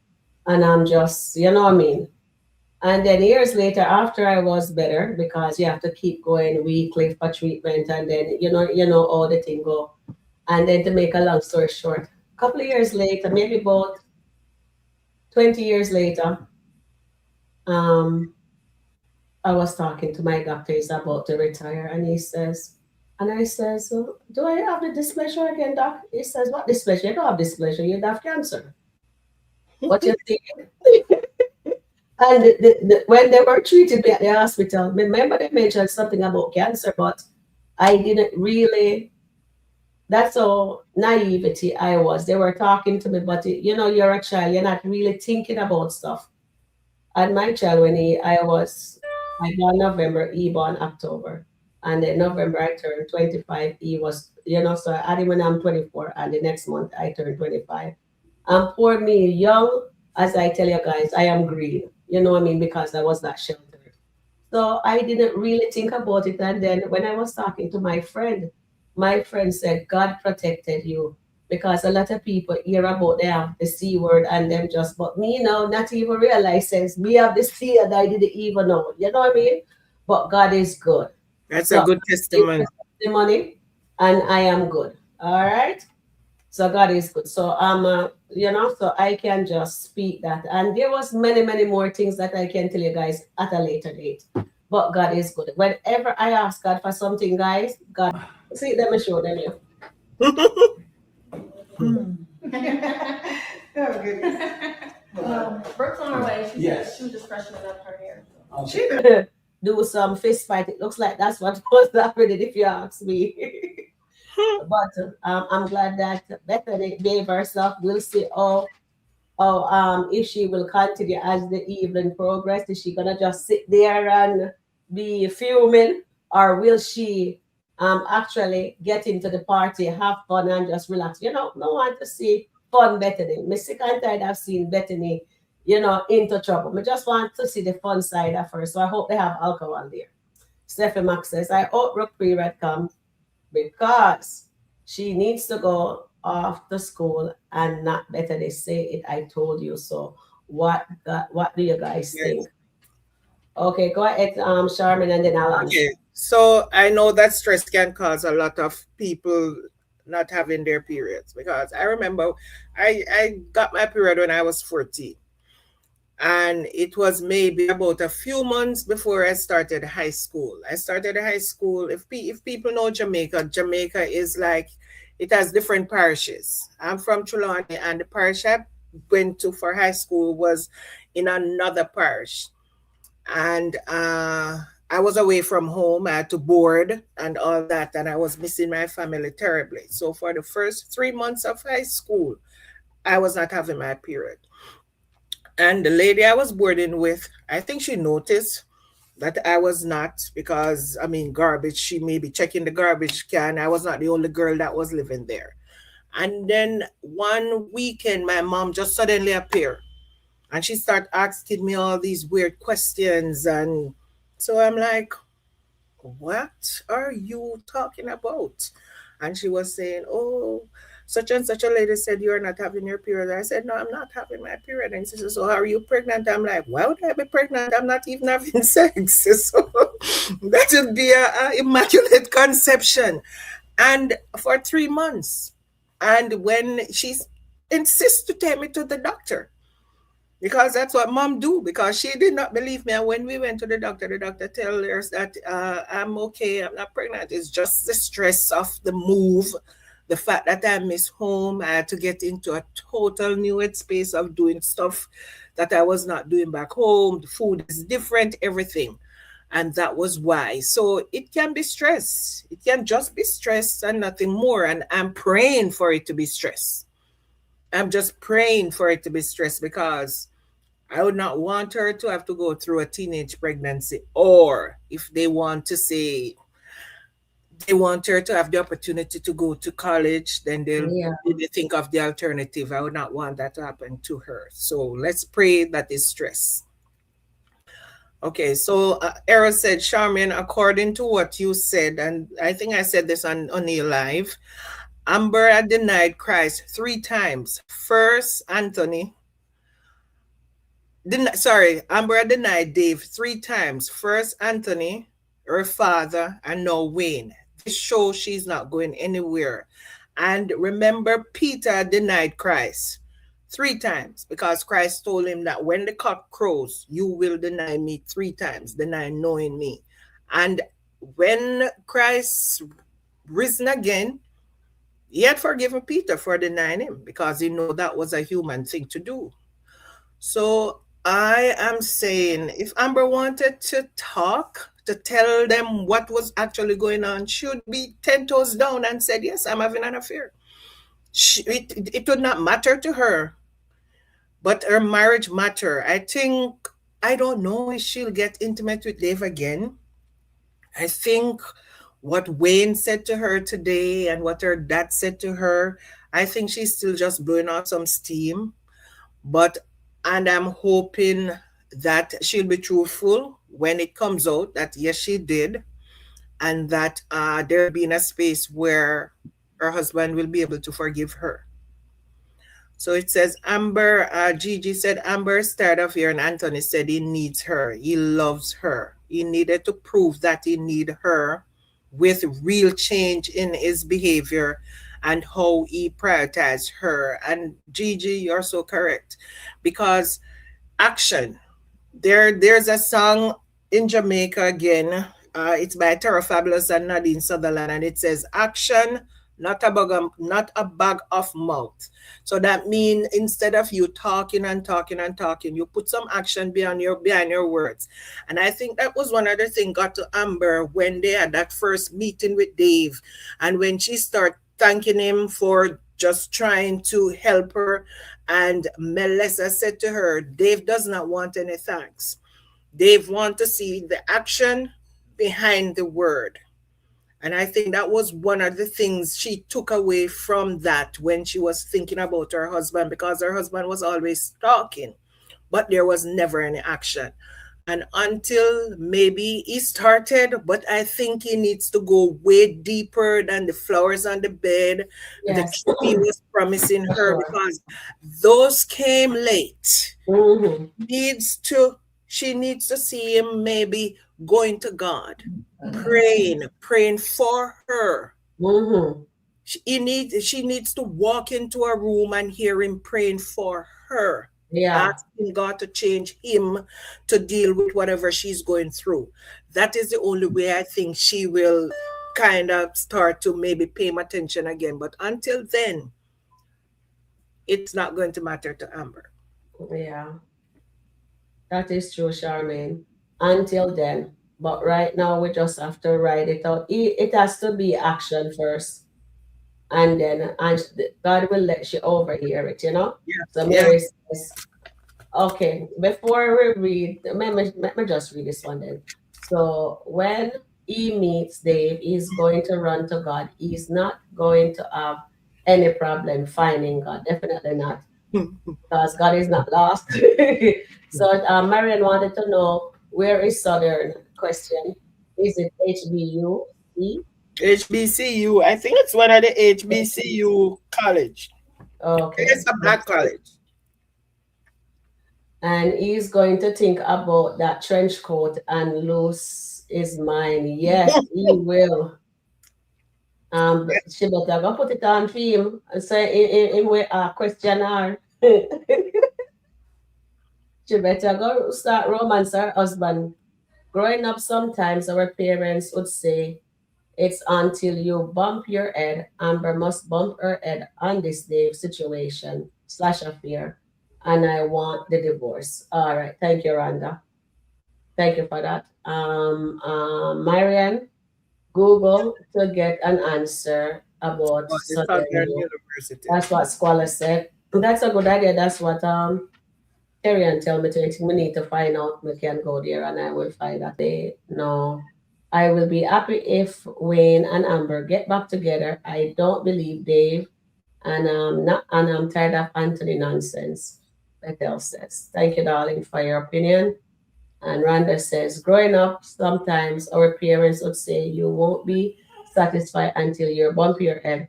And I'm just, you know what I mean? And then years later, after I was better, because you have to keep going weekly for treatment, and then you know all the thing go. And then to make a long story short, a couple of years later, maybe about 20 years later, I was talking to my doctor. He's about to retire, and he says, and I says, do I have the dysplasia again, doc? He says, what dysplasia? You don't have dysplasia, you have cancer. What you think? And when they were treating me at the hospital, remember they mentioned something about cancer, but I didn't really, that's how naivety I was. They were talking to me, but you're a child, you're not really thinking about stuff. And my child, I born November, he born October. And in November, I turned 25. He was, so I had him when I'm 24. And the next month, I turned 25. And for me, young, as I tell you guys, I am green. You know what I mean? Because I was not sheltered. So I didn't really think about it. And then when I was talking to my friend said, God protected you. Because a lot of people hear about the C word and them but me now not even realizes me have the C and I didn't even know. You know what I mean? But God is good. That's a good testimony. And I am good. All right. So God is good. So so I can just speak that. And there was many, many more things that I can tell you guys at a later date. But God is good. Whenever I ask God for something, guys, God, see, let me show them you. Oh, goodness. Brooke's on her way. Yes. She was just freshening up her hair. She done Do some fist fight. It looks like that's what was happening if you ask me. But I'm glad that Bethany gave herself. We'll see how if she will continue as the evening progress. Is she gonna just sit there and be fuming, or will she actually get into the party, have fun, and just relax? No one to see fun Bethany. Me sick and tired of seeing Bethany, into trouble. I just want to see the fun side of her. So I hope they have alcohol there. Stephanie Max says, I hope Brooke Pre-Red comes because she needs to go off to school and not Bethany say it. I told you so. What do you guys think? Okay, go ahead, Charmaine, and then I'll answer. Okay. So I know that stress can cause a lot of people not having their periods, because I remember I got my period when I was 14. And it was maybe about a few months before I started high school. I started high school. If people know Jamaica, Jamaica is like, it has different parishes. I'm from Trelawney, and the parish I went to for high school was in another parish. And I was away from home. I had to board and all that, and I was missing my family terribly. So for the first 3 months of high school, I was not having my period. And the lady I was boarding with, I think she noticed that I was not, because I mean, garbage, she may be checking the garbage can. I was not the only girl that was living there. And then one weekend, my mom just suddenly appeared and she started asking me all these weird questions. And so I'm like, what are you talking about? And she was saying, oh, such and such a lady said you're not having your period. I said, no, I'm not having my period. And she said, so are you pregnant? I'm like, why would I be pregnant? I'm not even having sex. So that would be a immaculate conception. And for 3 months. And when she insists to take me to the doctor, because that's what mom do, because she did not believe me. And when we went to the doctor told us that I'm okay, I'm not pregnant. It's just the stress of the move, the fact that I miss home. I had to get into a total new headspace of doing stuff that I was not doing back home. The food is different, everything. And that was why. So it can be stress. It can just be stress and nothing more. And I'm praying for it to be stress. I'm just praying for it to be stress, because I would not want her to have to go through a teenage pregnancy, or if they want to say they want her to have the opportunity to go to college, then they'll Yeah. maybe think of the alternative. I would not want that to happen to her. So let's pray that is stress. Okay, so Errol said, Charmaine, according to what you said, and I think I said this on your live, Amber had denied Christ 3 times. First, Anthony. Amber denied Dave 3 times. First, Anthony, her father, and now Wayne. This shows she's not going anywhere. And remember, Peter denied Christ 3 times, because Christ told him that when the cock crows, you will deny me 3 times, deny knowing me. And when Christ risen again, he had forgiven Peter for denying him, because he knew that was a human thing to do. So I am saying, if Amber wanted to talk, to tell them what was actually going on, she would be 10 toes down and said, yes, I'm having an affair. It would not matter to her, but her marriage matter. I don't know if she'll get intimate with Dave again. I think what Wayne said to her today and what her dad said to her, I think she's still just blowing out some steam. And I'm hoping that she'll be truthful when it comes out that yes, she did, and that there'll be in a space where her husband will be able to forgive her. So it says, Amber, Gigi said, Amber started off here, and Anthony said he needs her. He loves her. He needed to prove that he needed her with real change in his behavior and how he prioritized her. And Gigi, you're so correct, because action. There's a song in Jamaica again. It's by Terra Fabulous and Nadine Sutherland, and it says, action, not a bag of mouth. So that means instead of you talking and talking and talking, you put some action behind your words. And I think that was one of the things got to Amber when they had that first meeting with Dave, and when she started thanking him for just trying to help her. And Melissa said to her, Dave does not want any thanks. Dave wants to see the action behind the word. And I think that was one of the things she took away from that when she was thinking about her husband, because her husband was always talking, but there was never any action. And until maybe he started, but I think he needs to go way deeper than the flowers on the bed that he was promising her, because those came late. Mm-hmm. She needs to see him maybe going to God, praying for her. Mm-hmm. She needs to walk into a room and hear him praying for her. Yeah. asking God to change him to deal with whatever she's going through. That is the only way I think she will kind of start to maybe pay him attention again. But until then, it's not going to matter to Amber. Yeah. That is true, Charmaine. Until then. But right now, we just have to write it out. It has to be action first. And then God will let you overhear it, you know? Yeah. So Yeah. Mary says, okay, before we read, let me just read this one then. So when he meets Dave, he's going to run to God. He's not going to have any problem finding God. Definitely not. Because God is not lost. So Marian wanted to know, where is Southern? Question. Is it HBU? HBCU. I think it's one of the HBCU college. Okay. It's a black college. And he's going to think about that trench coat and lose his mind. Yes, he will. She better go put it on film and say in way a questionnaire. She better go start romance her husband. Growing up, sometimes our parents would say, it's until you bump your head. Amber must bump her head on this Dave situation / affair. And I want the divorce. All right. Thank you, Rhonda. Thank you for that. Marianne, Google to get an answer about Southern Southern U. University. That's what Squalor said. That's a good idea. That's what Terry tell me to. I think we need to find out. We can go there and I will find out. They no. I will be happy if Wayne and Amber get back together. I don't believe Dave, and I'm tired of Anthony nonsense. Bethel says, "Thank you, darling, for your opinion." And Rhonda says, "Growing up, sometimes our parents would say you won't be satisfied until you bump your head.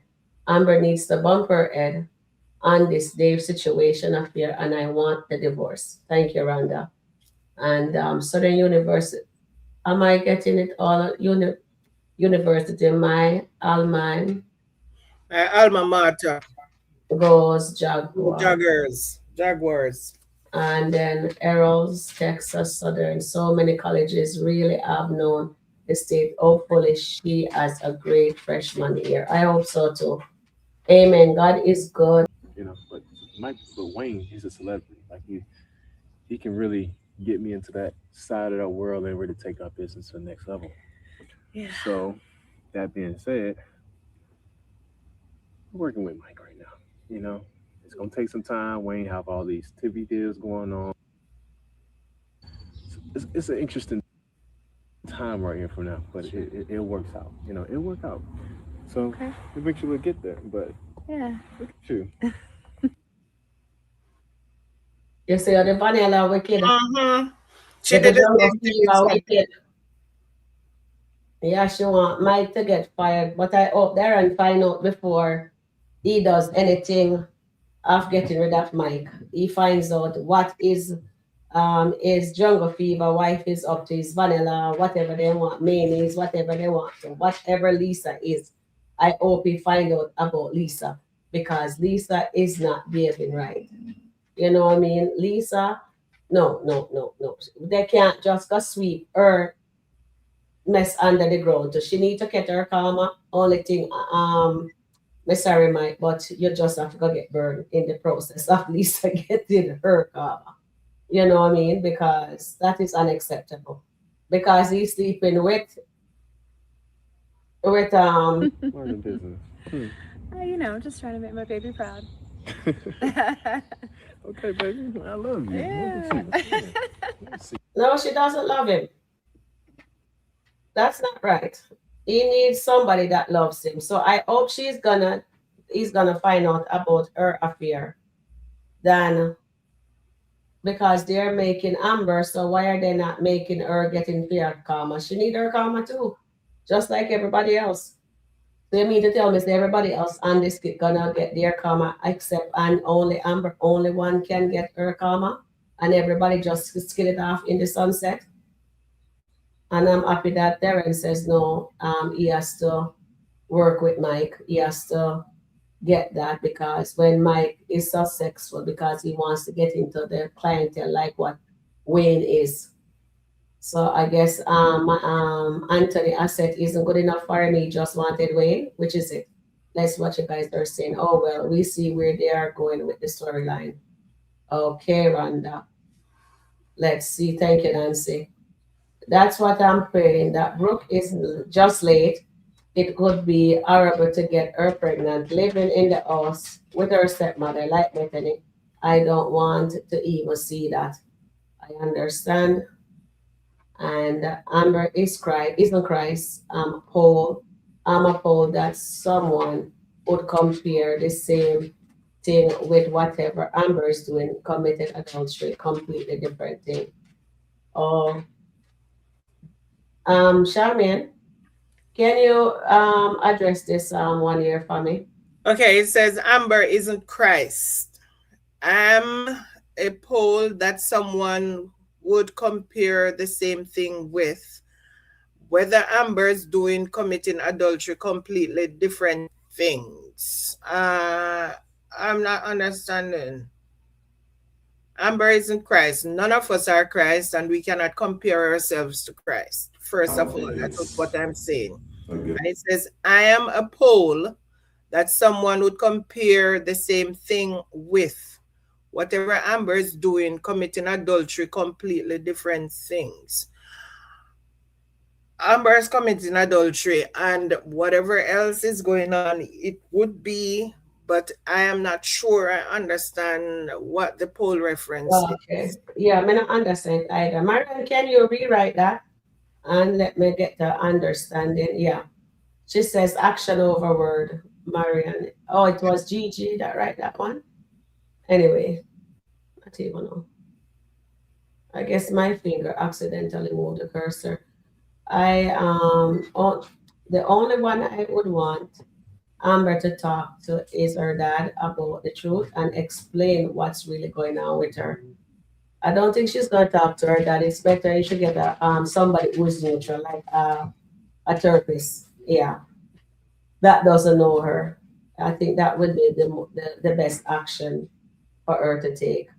Amber needs to bump her head on this Dave situation affair, and I want the divorce." Thank you, Rhonda. And Southern University. Am I getting it all? University, my alma Alma mater. goes Jaguar. Jaguars. And then Errol's, Texas Southern. So many colleges really have known the state. Hopefully, she has a great freshman year. I hope so too. Amen. God is good. You know, but Wayne, he's a celebrity. Like he can really get me into that side of the world and really take our business to the next level. Yeah. So that being said, I'm working with Mike right now. You know, it's gonna take some time. Wayne have all these TV deals going on. It's an interesting time right here for now, but it works out. You know, it'll work out. So eventually we'll get there. But Yeah. look at you. You see, the vanilla wicked. She The did the jungle same thing fever with wicked. Yeah, she want Mike to get fired, but I hope Darren find out before he does anything of getting rid of Mike. He finds out what is jungle fever wife is up to, his vanilla, whatever they want, mayonnaise, whatever they want, so whatever Lisa is. I hope he find out about Lisa, because Lisa is not behaving right. You know what I mean? Lisa, no. They can't just go sweep her mess under the ground. So she need to get her karma. Only thing, me sorry, Mike, but you just have to go get burned in the process of Lisa getting her karma. You know what I mean? Because that is unacceptable. Because he's sleeping with Learning business. You know, just trying to make my baby proud. Okay, baby, I love you. Yeah. Let's see. no, she doesn't love him. That's not right. He needs somebody that loves him. So I hope he's gonna find out about her affair. Then because they're making Amber, so why are they not making her getting fair karma? She need her karma too, just like everybody else. So you mean to tell me that everybody else on this Skit gonna get their karma except and only Amber, only one can get her karma, and everybody just skid it off in the sunset? And I'm happy that Darren says no, he has to work with Mike. He has to get that because when Mike is successful because he wants to get into the clientele like what Wayne is. So I guess Anthony asset isn't good enough for him. He just wanted Wayne, which is it. That's what you guys are saying. Oh well, we see where they are going with the storyline. Okay, Rhonda. Let's see. Thank you, Nancy. That's what I'm praying. That Brooke is just late. It could be horrible to get her pregnant, living in the house with her stepmother like Bethany. I don't want to even see that. I understand. And Amber is Christ, isn't Christ. I'm appalled that someone would compare the same thing with whatever Amber is doing, committed adultery, completely different thing. Oh, Charmaine, can you address this one here for me? Okay, it says Amber isn't Christ. I'm appalled that someone would compare the same thing with whether Amber's doing committing adultery, completely different things. I'm not understanding. Amber isn't Christ. None of us are Christ, and we cannot compare ourselves to Christ. First of all, that's what I'm saying. Okay. And it says, I am appalled that someone would compare the same thing with whatever Amber is doing, committing adultery, completely different things. Amber is committing adultery, and whatever else is going on, it would be, but I am not sure I understand what the poll reference Okay. is. Yeah, I mean, I understand either. Marian, can you rewrite that and let me get the understanding? Yeah. She says action over word, Marian. Oh, it was Gigi that write that one. Anyway, I don't even know. I guess my finger accidentally moved the cursor. The only one I would want Amber to talk to is her dad about the truth and explain what's really going on with her. I don't think she's gonna talk to her dad. It's better you should get somebody who's neutral, like a therapist. Yeah, that doesn't know her. I think that would be the best action for her to take.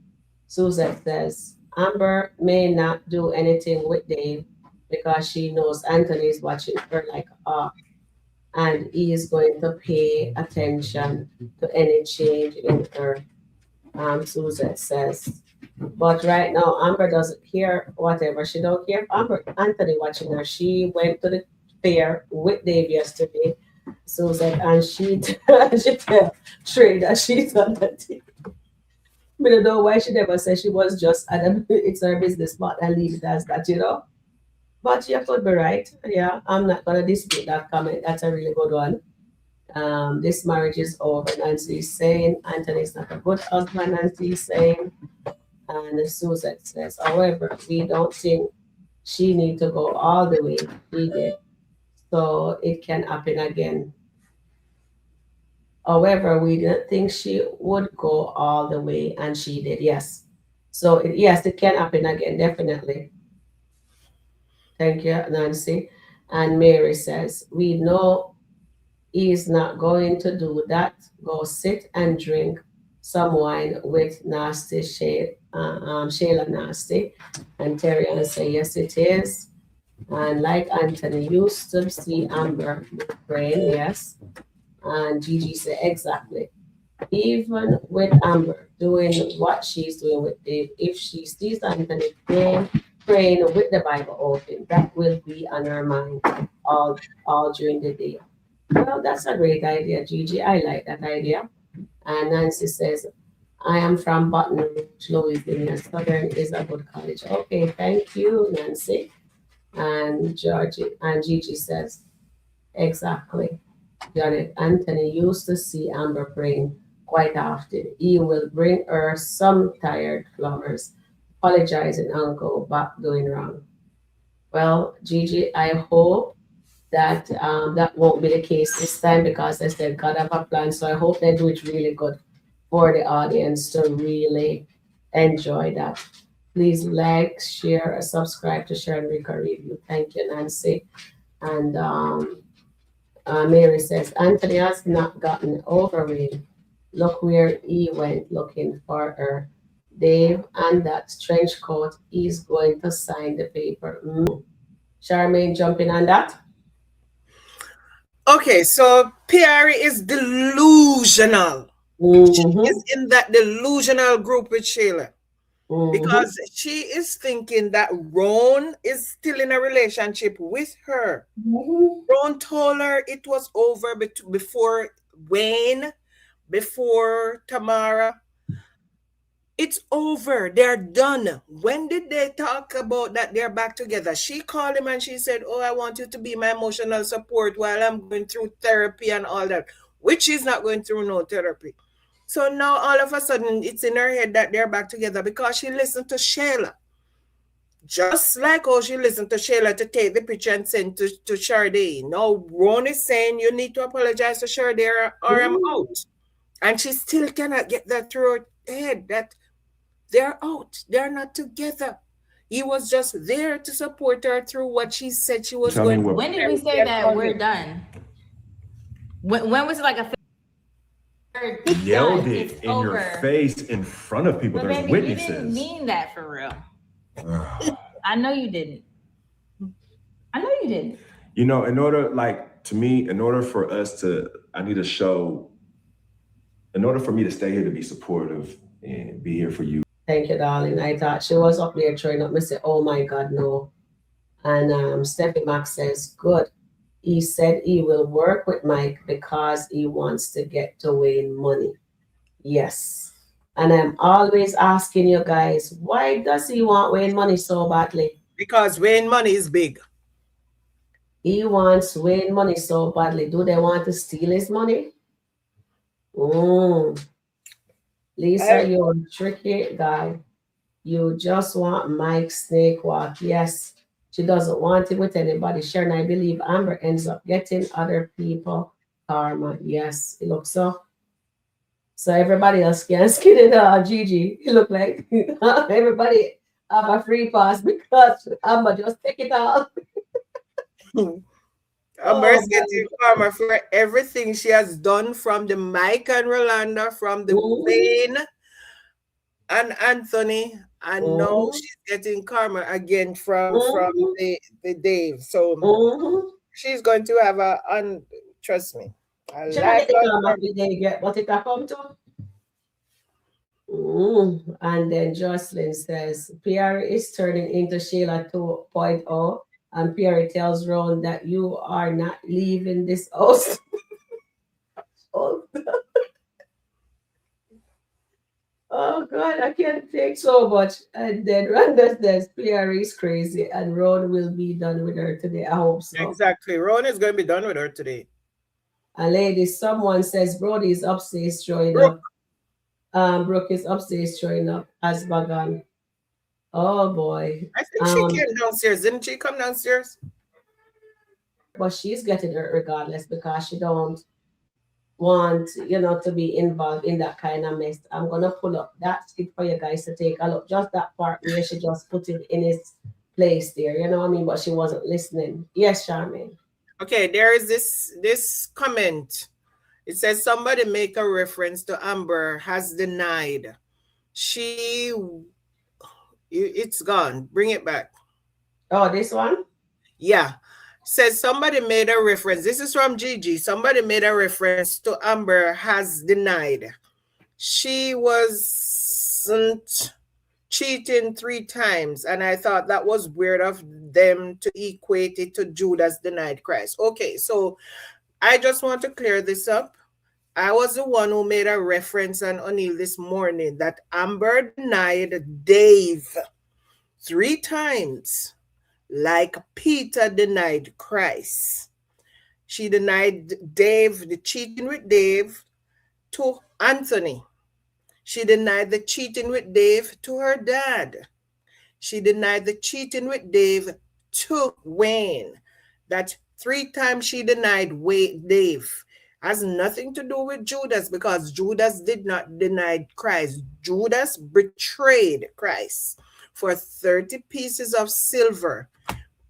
Suzette says Amber may not do anything with Dave because she knows Anthony is watching her like a hawk and he is going to pay attention to any change in her. Suzette says. But right now, Amber doesn't care whatever. She don't care if Amber Anthony watching her. She went to the fair with Dave yesterday, Suzette, and she she tell Trey that she's on the team. I don't know why she never said she was just it's her business part and leave it as that. But you could be right. Yeah, I'm not gonna dispute that comment. That's a really good one. This marriage is over, Nancy is saying. Anthony's not a good husband, Nancy is saying. And Suzette says, however, we don't think she need to go all the way he did. So it can happen again. However, we didn't think she would go all the way, and she did, yes. So, yes, it can happen again, definitely. Thank you, Nancy. And Mary says, we know he's not going to do that. Go sit and drink some wine with Nasty Shayla Nasty. And Terry and say, yes, it is. And like Anthony used to see Amber praying, yes. And Gigi said, exactly. Even with Amber doing what she's doing with Dave, if she sees Anthony praying with the Bible open, that will be on her mind all during the day. Well, that's a great idea, Gigi. I like that idea. And Nancy says, I am from Baton Rouge, Louisiana. Southern is a good college. Okay, thank you, Nancy. And Gigi says, exactly. Janet, Anthony used to see Amber praying quite often. He will bring her some tired flowers, apologizing and go back doing wrong. Well, Gigi, I hope that that won't be the case this time because I said God have a plan. So I hope they do it really good for the audience to really enjoy that. Please like, share, subscribe to Sharon Rika Review. Thank you, Nancy. And Mary says, Anthony has not gotten over Wayne. Look where he went looking for her. Dave and that trench coat, he's going to sign the paper. Charmaine jumping on that? Okay, so Pirry is delusional. She is in that delusional group with Sheila. Because she is thinking that Rone is still in a relationship with her. Rone told her it was over before Wayne, before Tamara. It's over. They're done. When did they talk about that they're back together? She called him and she said, oh, I want you to be my emotional support while I'm going through therapy and all that, which she's not going through no therapy. So now all of a sudden it's in her head that they're back together because she listened to Sheila. Just like how she listened to Sheila to take the picture and send to Shardae. Now Rone is saying you need to apologize to Shardae or I'm out. And she still cannot get that through her head that they're out. They're not together. He was just there to support her through what she said she was going to. When did we say that we're done? When was it like a yelled it in your face in front of people? But There's baby, witnesses. you didn't mean that for real. I know you didn't. You know, in order for us to, in order for me to stay here to be supportive and be here for you. Thank you, darling. I thought she was up there throwing up. I said, oh my God, no. And Steffi Max says, good. He said he will work with Mike because he wants to get to Wayne money. Yes. And I'm always asking you guys, why does he want Wayne money so badly? Because Wayne money is big. He wants Wayne money so badly. Do they want to steal his money? Lisa, you're a tricky guy. You just want Mike's snake walk. Yes. She doesn't want it with anybody. Sharon, I believe Amber ends up getting other people karma. Yes, it looks so. So everybody else can skin it. Gigi, it look like everybody have a free pass because Amber just take it out. Amber's getting karma for everything she has done from the Mike and Rolanda, from the Wayne and Anthony. And now she's getting karma again from the Dave. So she's going to have trust me. What it come to? And then Jocelyn says, Pirry is turning into Sheila 2.0. And Pirry tells Rone that you are not leaving this house. Oh God, I can't take so much. And then Randa says Pirry is crazy and Rone will be done with her today. I hope so. Exactly. Rone is going to be done with her today. And ladies, someone says Brody is upstairs showing up. Brooke is upstairs showing up as Bagan. Oh boy. I think she came downstairs. Didn't she come downstairs? But she's getting hurt regardless because she don't want, to be involved in that kind of mess. I'm going to pull up that skit for you guys to take a look. Just that part where she just put it in its place there. You know what I mean? But she wasn't listening. Yes, Charmaine. Okay, there is this comment. It says somebody make a reference to Amber has denied. It's gone. Bring it back. Oh, this one? Yeah. Says somebody made a reference. This is from Gigi. Somebody made a reference to Amber has denied. She wasn't cheating 3 times. And I thought that was weird of them to equate it to Judas denied Christ. Okay, so I just want to clear this up. I was the one who made a reference on O'Neill this morning that Amber denied Dave 3 times. Like Peter denied Christ. She denied Dave, the cheating with Dave, to Anthony. She denied the cheating with Dave to her dad. She denied the cheating with Dave to Wayne. That 3 times she denied Dave. Has nothing to do with Judas because Judas did not deny Christ. Judas betrayed Christ for 30 pieces of silver.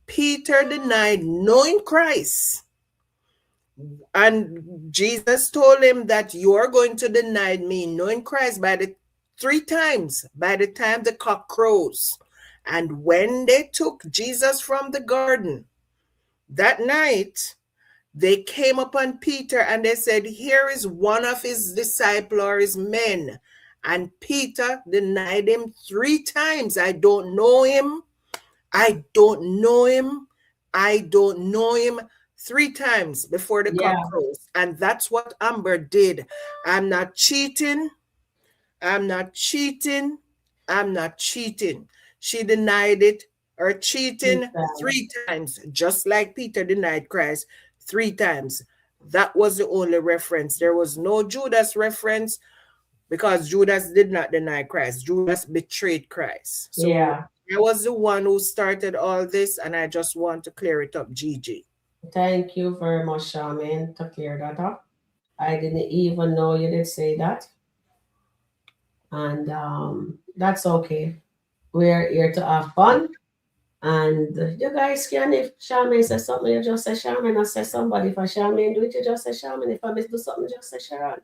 Peter denied knowing Christ. And Jesus told him that you are going to deny me, knowing Christ, by the 3 times by the time the cock crows. And when they took Jesus from the garden that night, they came upon Peter and they said, here is one of his disciples or his men. And Peter denied him 3 times. I don't know him. I don't know him. I don't know him. 3 times before the cock crows. And that's what Amber did. I'm not cheating. I'm not cheating. I'm not cheating. She denied it or cheating 3 times, just like Peter denied Christ 3 times. That was the only reference. There was no Judas reference because Judas did not deny Christ. Judas betrayed Christ. So I was the one who started all this, and I just want to clear it up, Gigi. Thank you very much, Charmaine, to clear that up. I didn't even know you did say that. And that's okay. We're here to have fun. And you guys can, if Charmaine says something, you just say Charmaine, or say somebody. If Charmaine do it, you just say Charmaine. If I miss do something, just say Sharon.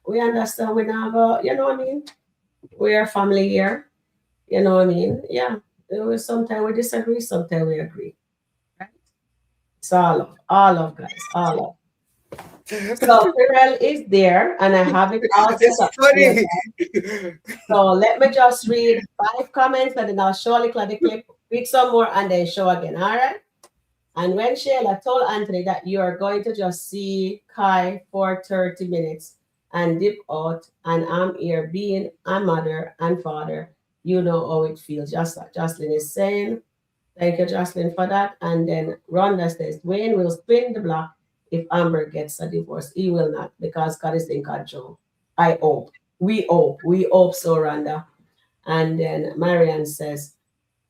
We understand we now go, you know what I mean? We are family here. You know what I mean? Yeah. Sometimes we disagree, sometimes we agree. Right? It's all of guys, all of. So Pirel is there, and I have it all set up. Funny. So let me just read 5 comments, and then I'll surely click the clip, read some more, and then show again. All right. And when Shayla told Anthony that you are going to just see Kai for 30 minutes and dip out, and I'm here being a mother and father, you know how it feels. Just like Jocelyn is saying. Thank you, Jocelyn, for that. And then Rhonda says, Wayne will spin the block if Amber gets a divorce. He will not, because God is in control. I hope. We hope. We hope so, Rhonda. And then Marianne says,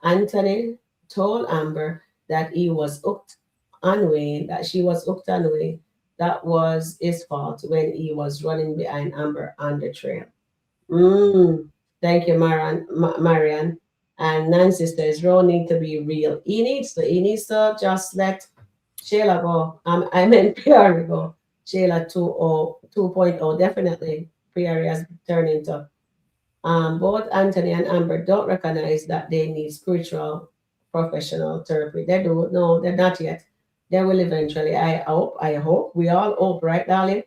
Anthony told Amber that he was hooked on Wayne, that she was hooked on Wayne. That was his fault when he was running behind Amber on the trail. Thank you, Marianne. And Nancy says, Rone need to be real. He needs to just let Shayla go. I meant Pirry go. Shayla 2.0, definitely. Pirry has turned into. Both Anthony and Amber don't recognize that they need spiritual professional therapy. They do. No, they're not yet. They will eventually. I hope. We all hope, right, darling?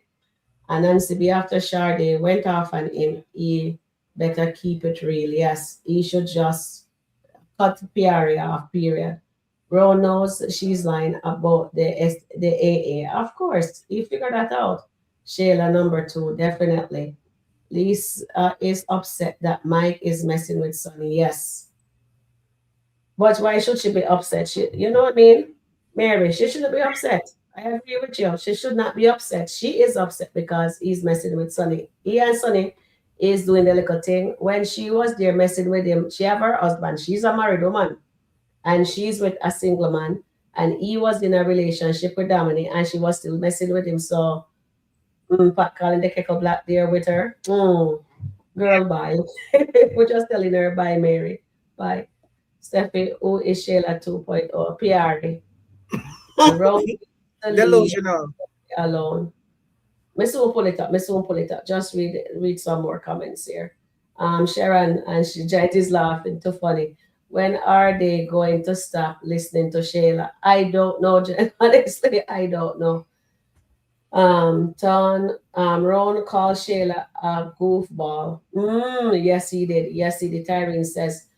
And Nancy B after Shardae went off on him. He better keep it real. Yes, he should just cut Pirry off, period. Rone knows she's lying about the AA. Of course, he figured that out. Shayla number 2, definitely. Lise is upset that Mike is messing with Sonny. Yes. But why should she be upset? You know what I mean? Mary, she shouldn't be upset. I agree with you. She should not be upset. She is upset because he's messing with Sonny. He and Sonny is doing the little thing. When she was there messing with him, she have her husband. She's a married woman. And she's with a single man. And he was in a relationship with Dominic, and she was still messing with him. So, Pat calling the Keckle Black there with her. Girl, bye. We're just telling her bye, Mary. Bye. Steffi, who is Shayla 2.0? Pirry. Delusional. Alone. Me soon pull it up. Just read some more comments here. Sharon and Jet is laughing. Too funny. When are they going to stop listening to Shayla? I don't know, Jen. Honestly, I don't know. Ron called Shayla a goofball. Yes, he did. Tyrene says,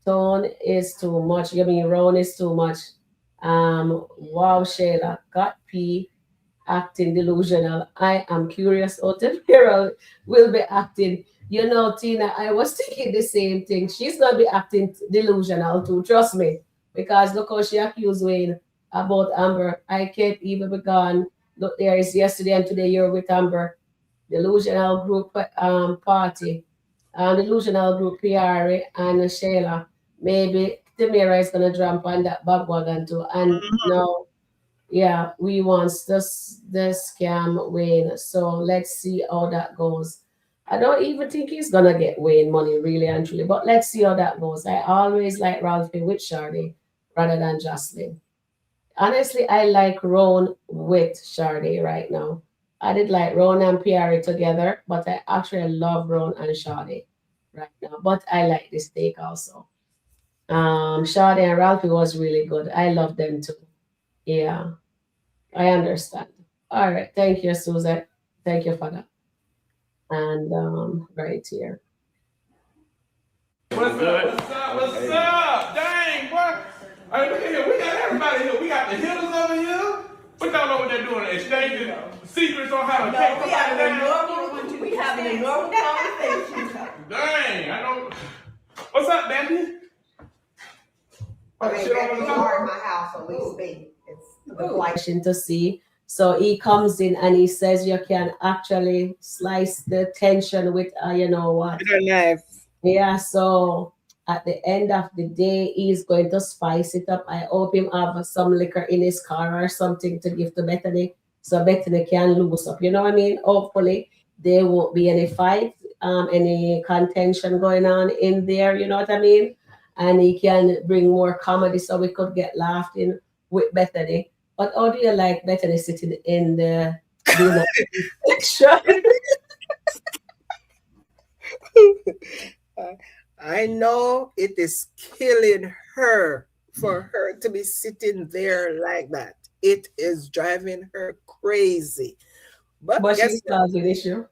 Tone is too much. You mean Ron is too much. Wow, Shayla. Got P acting delusional. I am curious how the Pirel will be acting. You know, Tina, I was thinking the same thing. She's going to be acting delusional too, trust me. Because look how she accused Wayne about Amber. I can't even be gone. Look, there is yesterday and today you're with Amber. Delusional group party. Delusional group Pirry and Shayla. Maybe Tamira is going to jump on that bandwagon too. And now, yeah, we want this scam Wayne. So let's see how that goes. I don't even think he's gonna get Wayne money, really and truly. But let's see how that goes. I always like Ralphie with Shardae rather than Jocelyn. honestly, I like Rone with Shardae right now. I did like Rone and Pirry together, but I actually love Rone and Shardae right now. But I like this steak also. Shardae and Ralphie was really good. I love them too. Yeah, I understand. All right, thank you, Suzette. Thank you for that. And right here. What's up? What's up? What's up? Dang, boy. Hey, look at here. We got everybody here. We got the hitters over here. We don't know what they're doing. Exchanging secrets on how to take somebody down. We having a normal conversation. Dang, I don't. What's up, Bethany? I mean, we are in my house, so we speak. It's the flight. To see. So he comes in and he says you can actually slice the tension with, you know what? With a knife. Yeah, so at the end of the day, he's going to spice it up. I hope him have some liquor in his car or something to give to Bethany so Bethany can lose up. You know what I mean? Hopefully there won't be any fight, any contention going on in there. You know what I mean? And he can bring more comedy so we could get laughing with Bethany. But how do you like Bethany sitting in the dinner section? I know it is killing her for her to be sitting there like that. It is driving her crazy. But She's causing issue.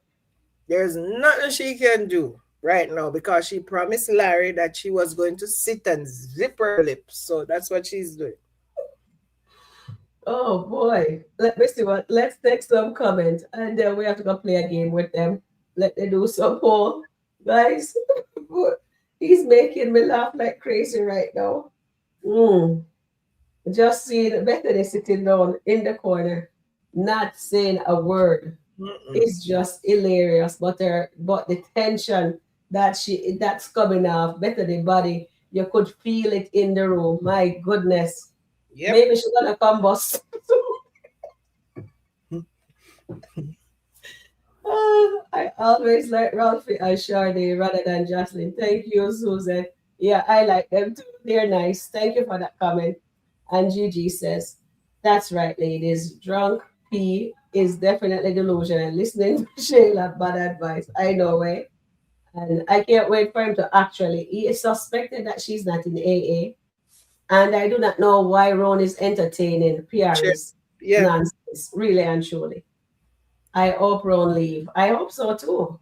There's nothing she can do right now because she promised Larry that she was going to sit and zip her lips. So that's what she's doing. Oh boy. Let me see what. Let's take some comments and then we have to go play a game with them. Let them do some poll. Guys, he's making me laugh like crazy right now. Just seeing Bethany sitting down in the corner, not saying a word. It's just hilarious. But the tension that's coming off Bethany body, you could feel it in the room. My goodness. Yep. Maybe she's gonna come bust. I always like Ralphie and Shardae rather than Jocelyn. Thank you, Susan. Yeah, I like them too. They're nice. Thank you for that comment. And Gigi says, that's right, ladies. Drunk P is definitely delusional. Listening to Shayla, bad advice. I know, right? And I can't wait for him to he is suspected that she's not in AA. And I do not know why Rone is entertaining Pirry's nonsense, really and truly. I hope Rone leave. I hope so too.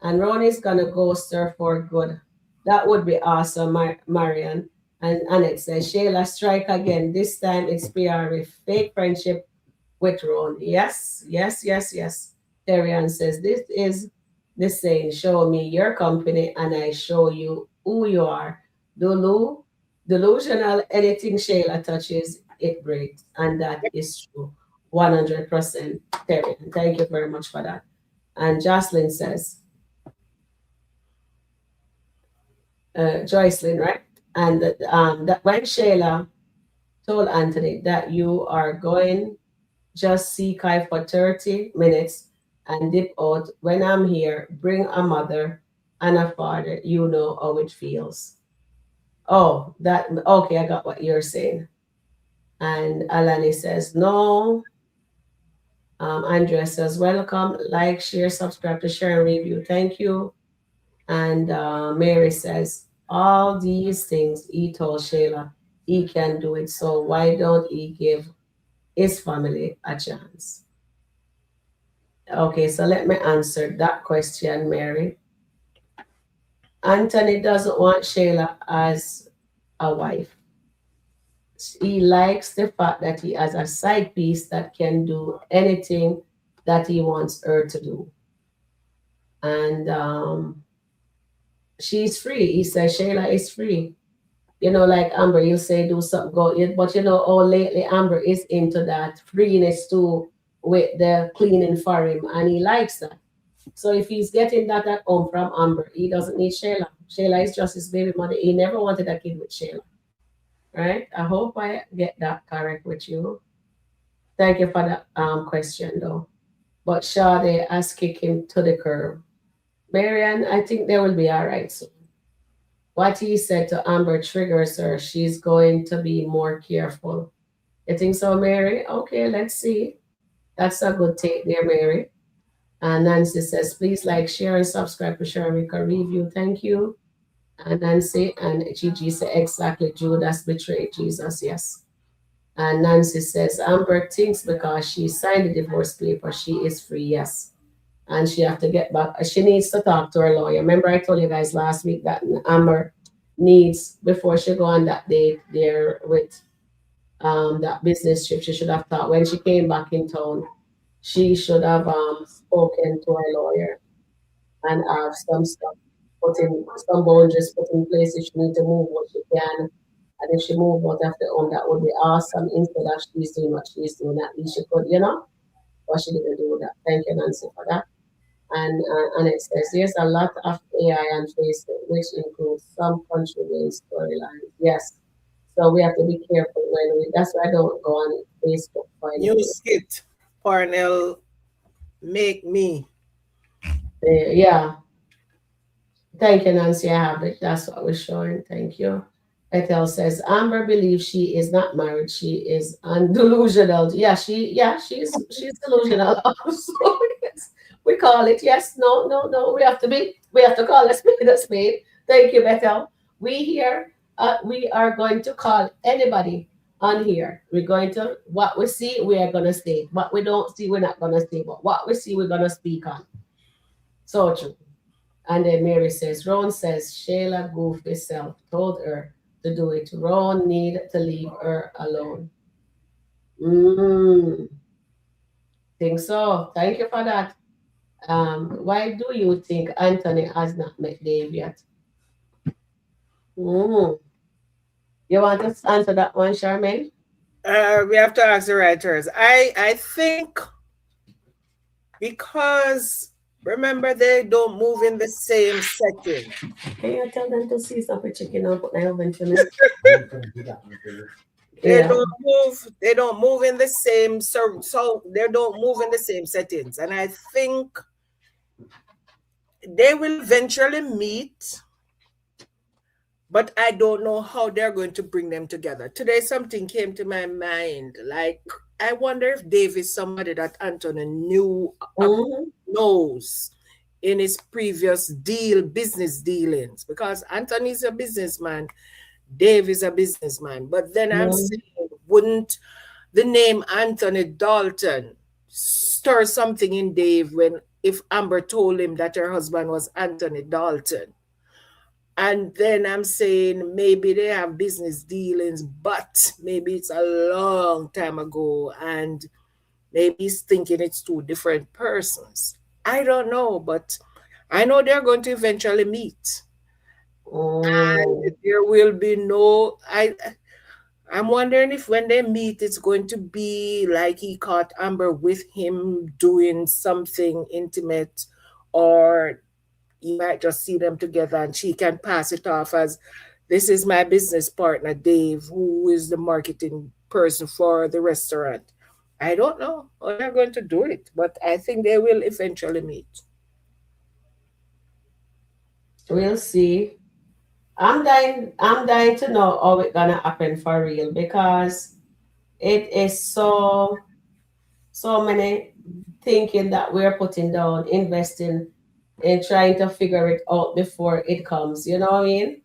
And Rone is gonna ghost her for good. That would be awesome, Marian. And Annette says, Shayla, strike again. This time it's Pirry. Fake friendship with Rone. Yes, yes, yes, yes. Terrian says, this is the saying, show me your company and I show you who you are. Delusional, anything Shayla touches, it breaks. And that is true. 100%. Terry, thank you very much for that. And Jocelyn says, Joycelyn, right? And that when Shayla told Anthony that you are going, just see Kai for 30 minutes and dip out. When I'm here, bring a mother and a father. You know how it feels. Oh, okay, I got what you're saying. And Alani says, no. Andrea says, welcome, like, share, subscribe to Sharon Review. Thank you. And Mary says, all these things he told Shayla, he can do it. So why don't he give his family a chance? Okay, so let me answer that question, Mary. Anthony doesn't want Shayla as a wife. He likes the fact that he has a side piece that can do anything that he wants her to do. And she's free. He says Shayla is free. You know, like Amber, you say do something, go. But you know, lately Amber is into that freeness too with the cleaning for him, and he likes that. So if he's getting that at home from Amber, he doesn't need Shayla. Shayla is just his baby mother. He never wanted a kid with Shayla. Right? I hope I get that correct with you. Thank you for that question, though. But Sade has kicked him to the curb. Marianne, I think they will be all right soon. What he said to Amber triggers her. She's going to be more careful. You think so, Mary? Okay, let's see. That's a good take there, Mary. And Nancy says, please like, share, and subscribe to Sharon review. Thank you. And Nancy and Gigi say, exactly, Judas betrayed Jesus. Yes. And Nancy says, Amber thinks because she signed the divorce paper, she is free. Yes. And she have to get back. She needs to talk to her lawyer. Remember, I told you guys last week that Amber needs, before she go on that date there with that business trip, she should have thought when she came back in town, she should have spoken to her lawyer and have some stuff put in, some boundaries put in place. If she need to move what she can, and if she move out of the home, that would be awesome. Instead of she's doing what she's doing, at least she could, but she didn't do that. Thank you, Nancy, for that. And it says there's a lot of AI on Facebook, which includes some Kountry Wayne storylines. Yes. So we have to be careful that's why I don't go on Facebook for New anything. skit, Parnell, make me. Yeah. Thank you, Nancy. I have it. That's what we're showing. Thank you. Ethel says Amber believes she is not married. She is delusional. Yeah, she's delusional. Also, yes. We call it. Yes, no. We have to call a spade. Thank you, Bethel. We are going to call anybody on here. We're going to, what we see, we are gonna say. What we don't see, we're not gonna say. But what we see, we're gonna speak on. So true. And then Mary says, Rone says Shayla goofy self told her to do it. Rone need to leave her alone. Think so. Thank you for that. Why do you think Anthony has not met Dave yet? You want to answer that one, Charmaine? We have to ask the writers. I think because remember they don't move in the same setting. Can you tell them to see some chicken and put my oven to me? They don't move in the same so they don't move in the same settings. And I think they will eventually meet, but I don't know how they're going to bring them together. Today something came to my mind, like I wonder if Dave is somebody that Anthony knows in his previous business dealings, because Anthony's a businessman, Dave is a businessman. But then I'm saying, wouldn't the name Anthony Dalton stir something in Dave if Amber told him that her husband was Anthony Dalton? And then I'm saying maybe they have business dealings, but maybe it's a long time ago and maybe he's thinking it's two different persons. I don't know, but I know they're going to eventually meet. And there will be I'm wondering if when they meet, it's going to be like he caught Amber with him doing something intimate, or you might just see them together and she can pass it off as, this is my business partner, Dave, who is the marketing person for the restaurant. I don't know how they're going to do it, but I think they will eventually meet. We'll see. I'm dying to know how it's gonna happen for real, because it is so many thinking that we're putting down, investing in trying to figure it out before it comes. You know what I mean?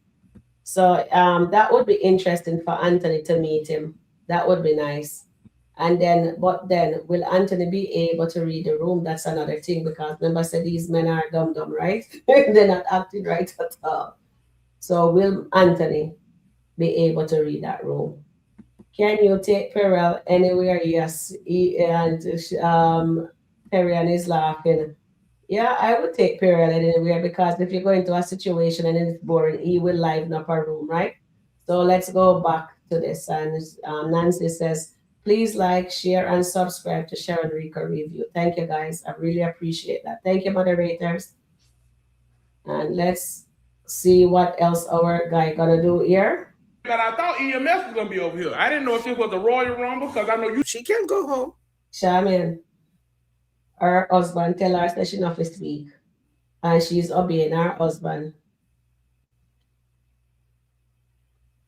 So that would be interesting for Anthony to meet him. That would be nice. And then, but then, will Anthony be able to read the room? That's another thing, because remember I said these men are dumb, right? They're not acting right at all. So will Anthony be able to read that room? Can you take Pirry anywhere? Yes. Pirry is laughing. Yeah, I would take Pirry anywhere, because if you go into a situation and it's boring, he will liven up a room, right? So let's go back to this. And Nancy says, please like, share, and subscribe to Sharon review. Thank you, guys. I really appreciate that. Thank you, moderators. And let's see what else our guy gonna do here. But I thought EMS was gonna be over here. I didn't know if this was a Royal Rumble, because I know you. She can go home. Charmaine, her husband tell her that she not to speak, and she's obeying her husband.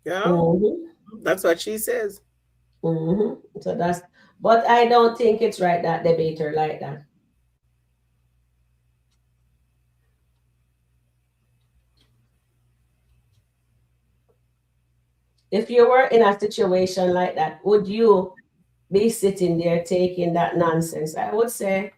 Yeah, that's what she says. So that's, but I don't think it's right that they beat her like that. If you were in a situation like that, would you be sitting there taking that nonsense? I would say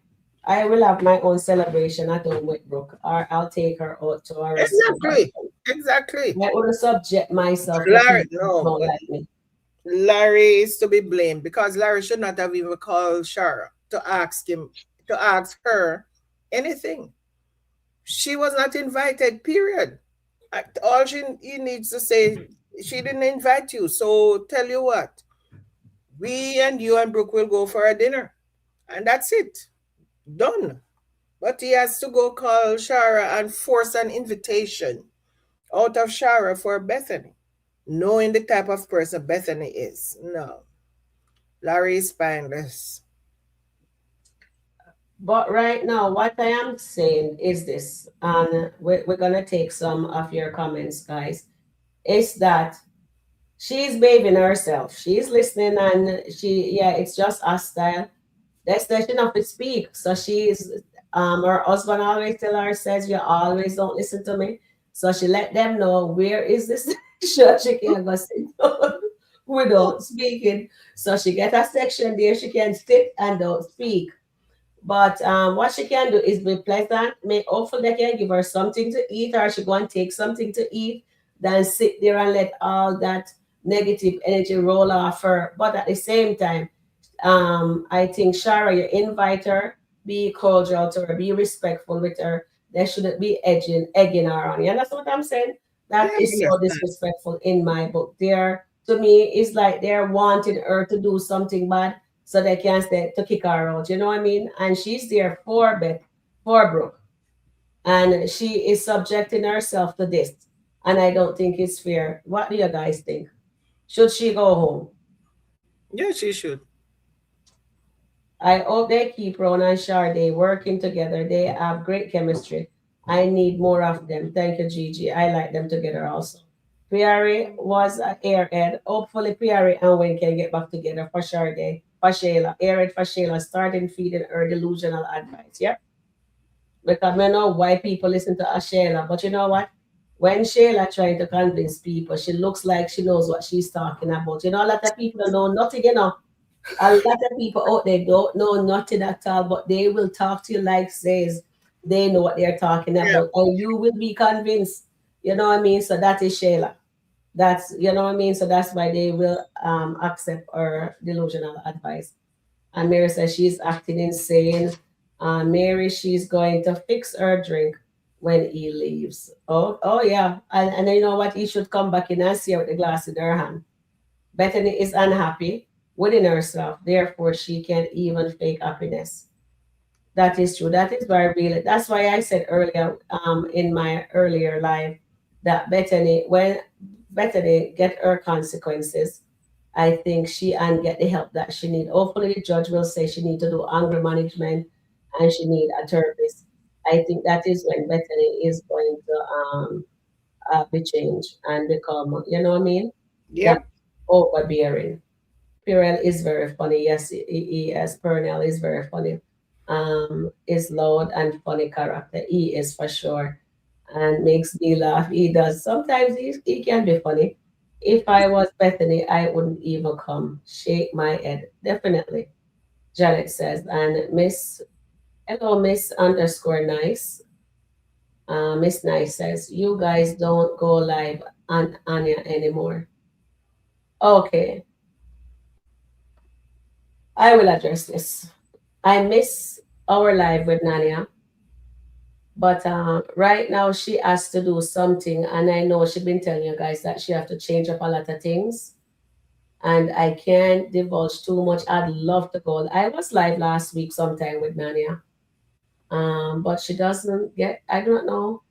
I will have my own celebration at home with Brooke, or I'll take her out to a restaurant. Exactly. I wouldn't subject myself to Larry, people who don't like me. Larry is to be blamed because Larry should not have even called Sharon to ask her anything. She was not invited, period. All he needs to say, she didn't invite you. So tell you what, we and you and Brooke will go for a dinner. And that's it. Done. But he has to go call Shara and force an invitation out of Shara for Bethany, knowing the type of person Bethany is. No. Larry is spineless. But right now, what I am saying is this, and we're going to take some of your comments, guys, is that she's behaving herself. She's listening, and it's just hostile. That's that she not to speak. So she's, her husband always tell her, says, you always don't listen to me. So she let them know, where is this church? She can't go sit down without speaking. So she get a section there, she can sit and don't speak. But what she can do is be pleasant. Hopefully they can give her something to eat, or she go and take something to eat, than sit there and let all that negative energy roll off her. But at the same time, I think Shara, you invite her, be cordial to her, be respectful with her. They shouldn't be egging her on. You understand what I'm saying? That is so disrespectful in my book. To me, it's like they're wanting her to do something bad so they can stay to kick her out. You know what I mean? And she's there for Brooke. And she is subjecting herself to this. And I don't think it's fair. What do you guys think? Should she go home? Yeah, she should. I hope they keep Rone and Shardae working together. They have great chemistry. I need more of them. Thank you, Gigi. I like them together also. Pirry was an airhead. Hopefully, Pirry and Wayne can get back together for Shardae. For Shayla. Airhead for Shayla. Starting feeding her delusional advice. Yeah? Because I know why people listen to Shayla. But you know what? When Shayla trying to convince people, she looks like she knows what she's talking about. You know, a lot of people don't know nothing, you know. A lot of people out there don't know nothing at all, but they will talk to you like says they know what they're talking about, and you will be convinced. You know what I mean? So that is Shayla. That's, you know what I mean? So that's why they will accept her delusional advice. And Mary says she's acting insane. Mary, she's going to fix her drink when he leaves. Oh yeah. And you know what? He should come back in and see her with the glass in her hand. Bethany is unhappy within herself, therefore she can't even fake happiness. That is true. That is why really. That's why I said earlier, in my earlier life, that Bethany, when Bethany get her consequences, I think she and get the help that she need. Hopefully, the judge will say she need to do anger management and she need a therapist. I think that is when Bethany is going to be changed and become, you know what I mean? Yeah. Overbearing. Pirel is very funny. Yes, he is. Pernell is very funny. Is loud and funny character. He is for sure, and makes me laugh. He does. Sometimes he can be funny. If I was Bethany, I wouldn't even come. Shake my head. Definitely. Janet says, and hello, Miss underscore nice. Miss Nice says, you guys don't go live on Anya anymore. Okay. I will address this. I miss our live with Nania, but right now she has to do something, and I know she's been telling you guys that she have to change up a lot of things, and I can't divulge too much. I'd love to go. I was live last week sometime with Nania, but she doesn't get. I don't know.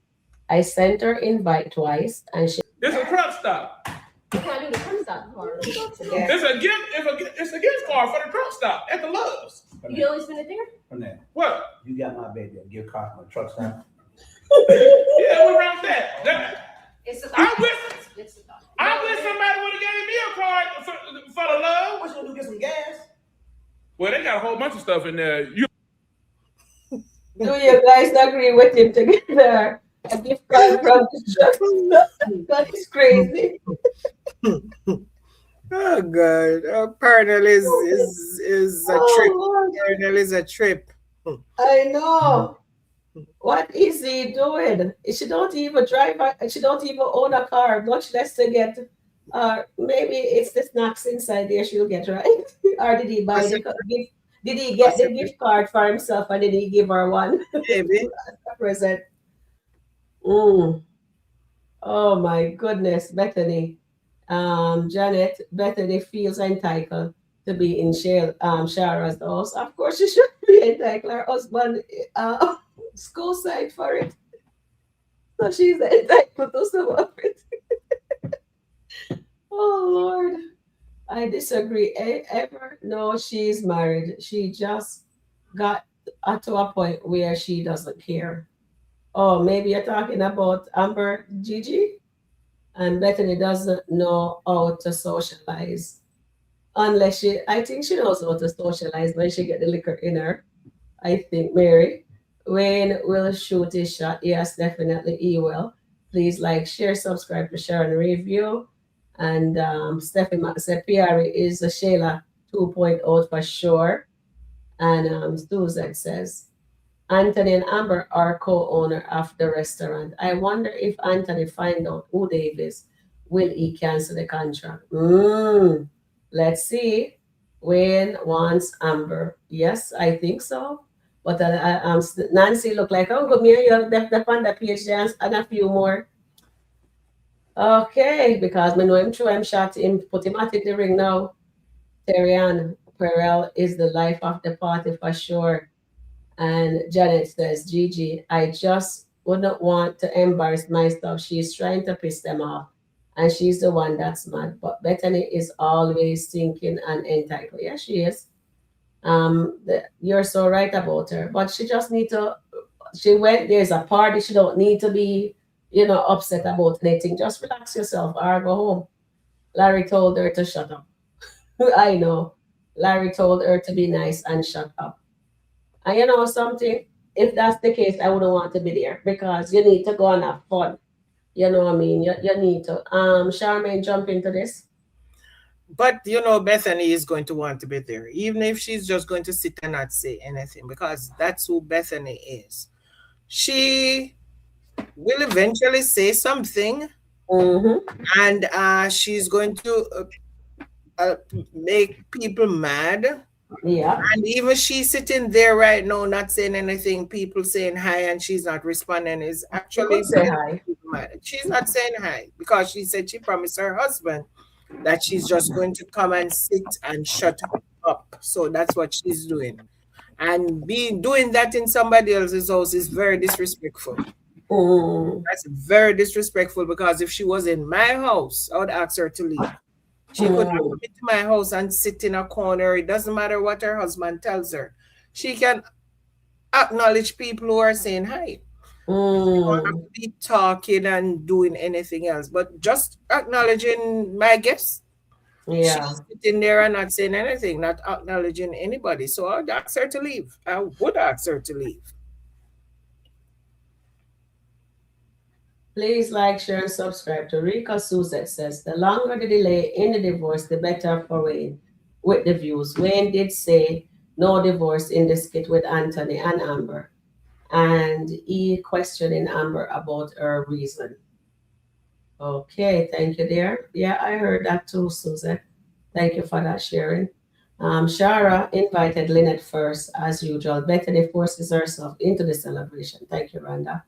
I sent her invite twice, and she. It's a truck stop. You can't do the truck stop part. It's a gift card for the truck stop at the Loves. You always been there? From there. What? You got my baby a gift card from a truck stop. Yeah, what's wrong with that? I wish somebody would have gave me a card for the Love. What you gonna do got a whole bunch of stuff in there. You Do you guys agree with him together? A gift card from the that is crazy. Oh God, Parnell is a trip. Oh Lord, Parnell is a trip. I know. What is he doing? She don't even drive. She don't even own a car, much less to get. Maybe it's the snacks inside there she'll get, right? Or did he buy the gift? Did he get the gift card for himself and did he give her one Maybe. as a present? Mm. Oh my goodness, Bethany. Janet, Bethany feels entitled to be in Shara's house. Of course, she should be entitled. Her husband school side for it. So she's entitled to some of it. Oh Lord. I disagree. Ever? No, she's married. She just got to a point where she doesn't care. Oh, maybe you're talking about Amber Gigi? And Bethany doesn't know how to socialize. Unless I think she knows how to socialize when she get the liquor in her. I think, Mary. Wayne will shoot his shot. Yes, definitely he will. Please like, share, subscribe to Sharon Review. And Stephanie Mack said Pirry is a Shayla 2.0 for sure. And Susan says, Anthony and Amber are co-owner of the restaurant. I wonder if Anthony find out who Dave is, will he cancel the contract? Let's see. Wayne wants Amber. Yes, I think so. But Nancy look like, oh, good, me, you're the on the page dance and a few more. Okay, because I know him true, I'm shot him, put him at the ring now. Terrian Perel is the life of the party for sure. And Janet says, Gigi, I just wouldn't want to embarrass myself. She's trying to piss them off. And she's the one that's mad. But Bethany is always thinking and entitled. Yeah, she is. You're so right about her. But she just need to, there's a party. She don't need to be, upset about anything. Just relax yourself or go home. Larry told her to shut up. I know. Larry told her to be nice and shut up. And you know something? If that's the case, I wouldn't want to be there because you need to go and have fun. You know what I mean? You need to. Charmaine, jump into this. But Bethany is going to want to be there, even if she's just going to sit and not say anything, because that's who Bethany is. She will eventually say something, and she's going to make people mad. Yeah. And even she's sitting there right now, not saying anything, people saying hi, and she's not responding, is actually say hi. Mad. She's not saying hi because she said she promised her husband that she's just going to come and sit and shut up. So that's what she's doing. And doing that in somebody else's house is very disrespectful. That's very disrespectful, because if she was in my house, I would ask her to leave. She could come into my house and sit in a corner. It doesn't matter what her husband tells her. She can acknowledge people who are saying hi. She don't have to be talking and doing anything else, but just acknowledging my guests. Yeah. She's sitting there and not saying anything, not acknowledging anybody. So I'd ask her to leave. I would ask her to leave. Please like, share, and subscribe to Rika Suzette says, the longer the delay in the divorce, the better for Wayne with the views. Wayne did say no divorce in the skit with Anthony and Amber. And he questioning Amber about her reason. Okay, thank you there. Yeah, I heard that too, Suzette. Thank you for that sharing. Shara invited Lynette first, as usual. Bethany forces herself into the celebration. Thank you, Rhonda.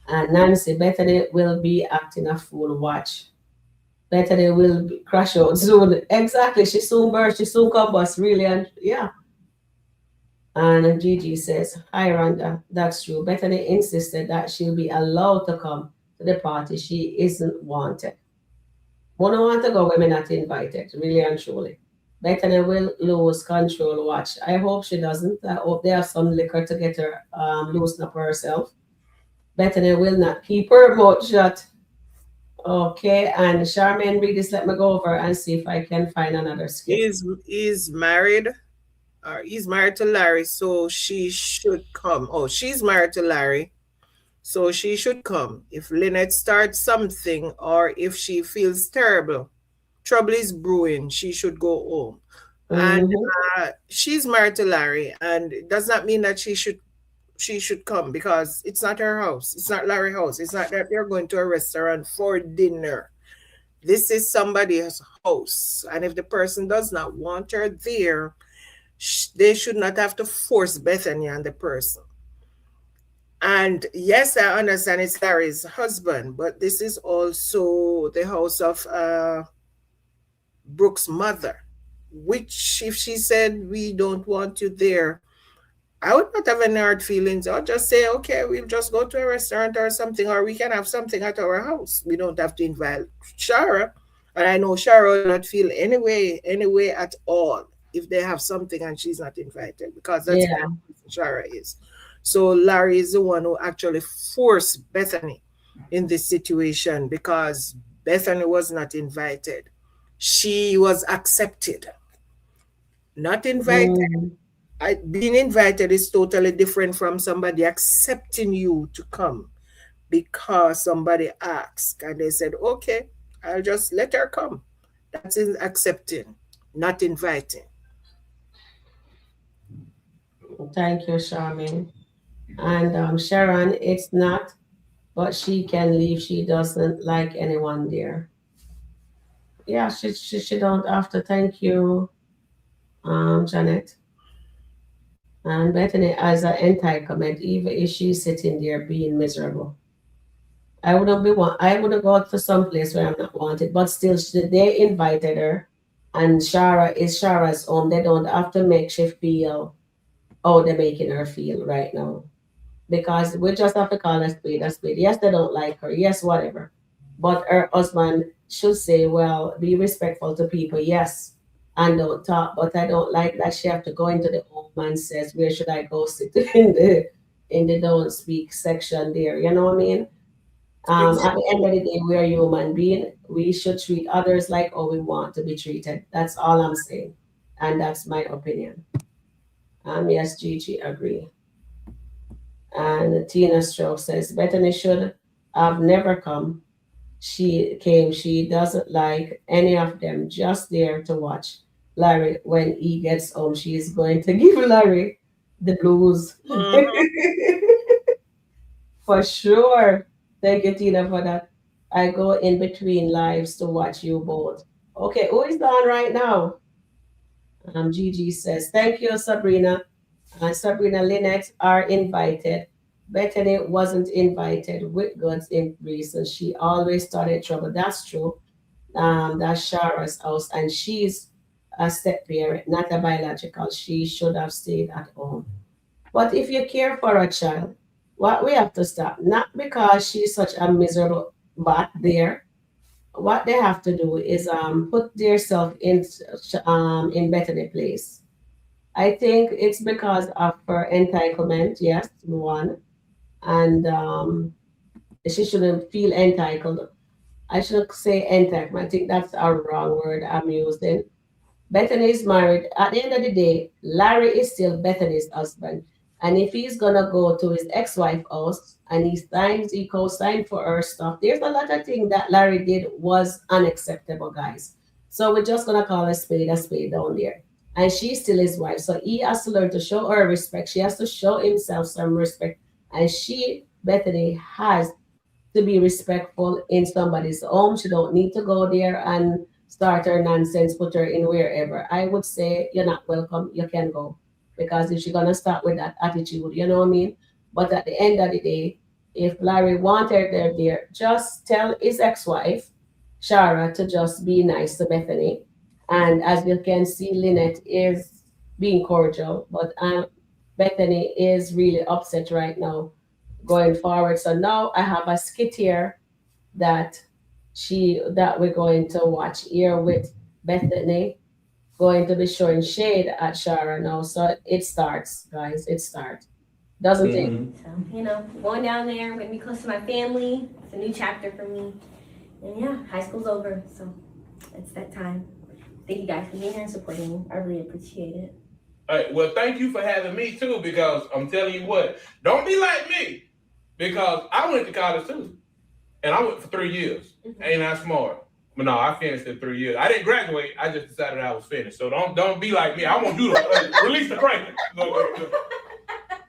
And Nancy, Bethany will be acting a fool. Watch. Bethany will crash out soon. Exactly. She soon burst. She soon come bust. Really. And yeah. And Gigi says, hi, Rhonda. That's true. Bethany insisted that she'll be allowed to come to the party. She isn't wanted. Won't want to go, women not invited. Really and truly. Bethany will lose control. Watch. I hope she doesn't. I hope they have some liquor to get her loosen up herself. Bethany will not keep her mouth shut. Okay, and Charmaine, read this. Let me go over and see if I can find another skit. He's married. he's married to Larry, so she should come. Oh, she's married to Larry, so she should come. If Lynette starts something or if she feels terrible, trouble is brewing, she should go home. And she's married to Larry, and it does not mean that she should come, because it's not her house. It's not Larry's house. It's not that they're going to a restaurant for dinner. This is somebody's house. And if the person does not want her there, they should not have to force Bethany on the person. And yes, I understand it's Larry's husband, but this is also the house of Brooke's mother, which if she said, we don't want you there, I would not have any hard feelings. I'll just say, okay, we'll just go to a restaurant or something, or we can have something at our house. We don't have to invite Shara. And I know Shara will not feel any way at all if they have something and she's not invited, because that's how Shara is. So Larry is the one who actually forced Bethany in this situation, because Bethany was not invited. She was accepted, not invited. Being invited is totally different from somebody accepting you to come because somebody asked and they said, okay, I'll just let her come. That's accepting, not inviting. Thank you, Charmaine. And Sharon, it's not, but she can leave. She doesn't like anyone there. Yeah, she don't have to. Thank you, Janet. And Bethany has an entitlement, even if she's sitting there being miserable. I wouldn't go to some place where I'm not wanted, but still, they invited her, and Shara is Shara's home. They don't have to make she feel how they're making her feel right now, because we just have to call a spade a spade. Yes, they don't like her. Yes, whatever, but her husband should say, well, be respectful to people. Yes. And don't talk, but I don't like that she have to go into the home and says, where should I go sit in the don't speak section there? You know what I mean? At the end of the day, we're human being. We should treat others like how we want to be treated. That's all I'm saying. And that's my opinion. Yes, Gigi, agree. And Tina Stroke says, Bethany should have never come. She came. She doesn't like any of them, just there to watch Larry when he gets home. She is going to give Larry the blues. For sure. Thank you, Tina, for that. I go in between lives to watch you both. Okay, who is on right now? Gigi says, thank you, Sabrina. Sabrina, Lynette are invited. Bethany wasn't invited with God's reason. She always started trouble. That's true. That's Shara's house, and she's a step parent, not a biological. She should have stayed at home. But if you care for a child, what we have to stop, not because she's such a miserable bat there. What they have to do is put themselves in Bethany's place. I think it's because of her entitlement, yes, one. And she shouldn't feel entitled. I shouldn't say entitlement. I think that's a wrong word I'm using. Bethany is married. At the end of the day, Larry is still Bethany's husband. And if he's gonna go to his ex-wife house and he co-signed for her stuff, there's a lot of things that Larry did was unacceptable, guys. So we're just gonna call a spade down there. And she's still his wife. So he has to learn to show her respect. She has to show himself some respect. And Bethany, has to be respectful in somebody's home. She don't need to go there and start her nonsense, put her in wherever. I would say, you're not welcome, you can go. Because if she's going to start with that attitude, you know what I mean? But at the end of the day, if Larry wanted her there, just tell his ex-wife, Shara, to just be nice to Bethany. And as you can see, Lynette is being cordial, but Bethany is really upset right now going forward. So now I have a skit here that we're going to watch here with Bethany, going to be showing shade at Sharon now. So it starts, guys. It starts. Doesn't it? So, going down there, I'm going to be close to my family. It's a new chapter for me. And yeah, high school's over. So it's that time. Thank you guys for being here and supporting me. I really appreciate it. Well, thank you for having me too, because I'm telling you what, don't be like me, because I went to college too, and I went for 3 years. Ain't I smart? But no, I finished in 3 years. I didn't graduate. I just decided I was finished. So don't be like me. I won't do the release the Kraken.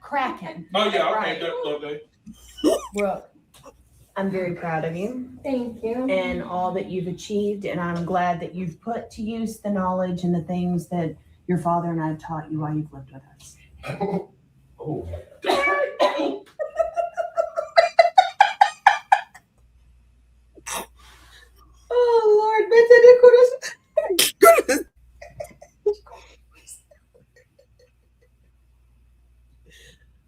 Kraken. Oh yeah, okay, Right. okay. Brooke, I'm very proud of you. Thank you. And all that you've achieved, and I'm glad that you've put to use the knowledge and the things that your father and I have taught you while you've lived with us. Oh. Oh Lord, Bethany could have.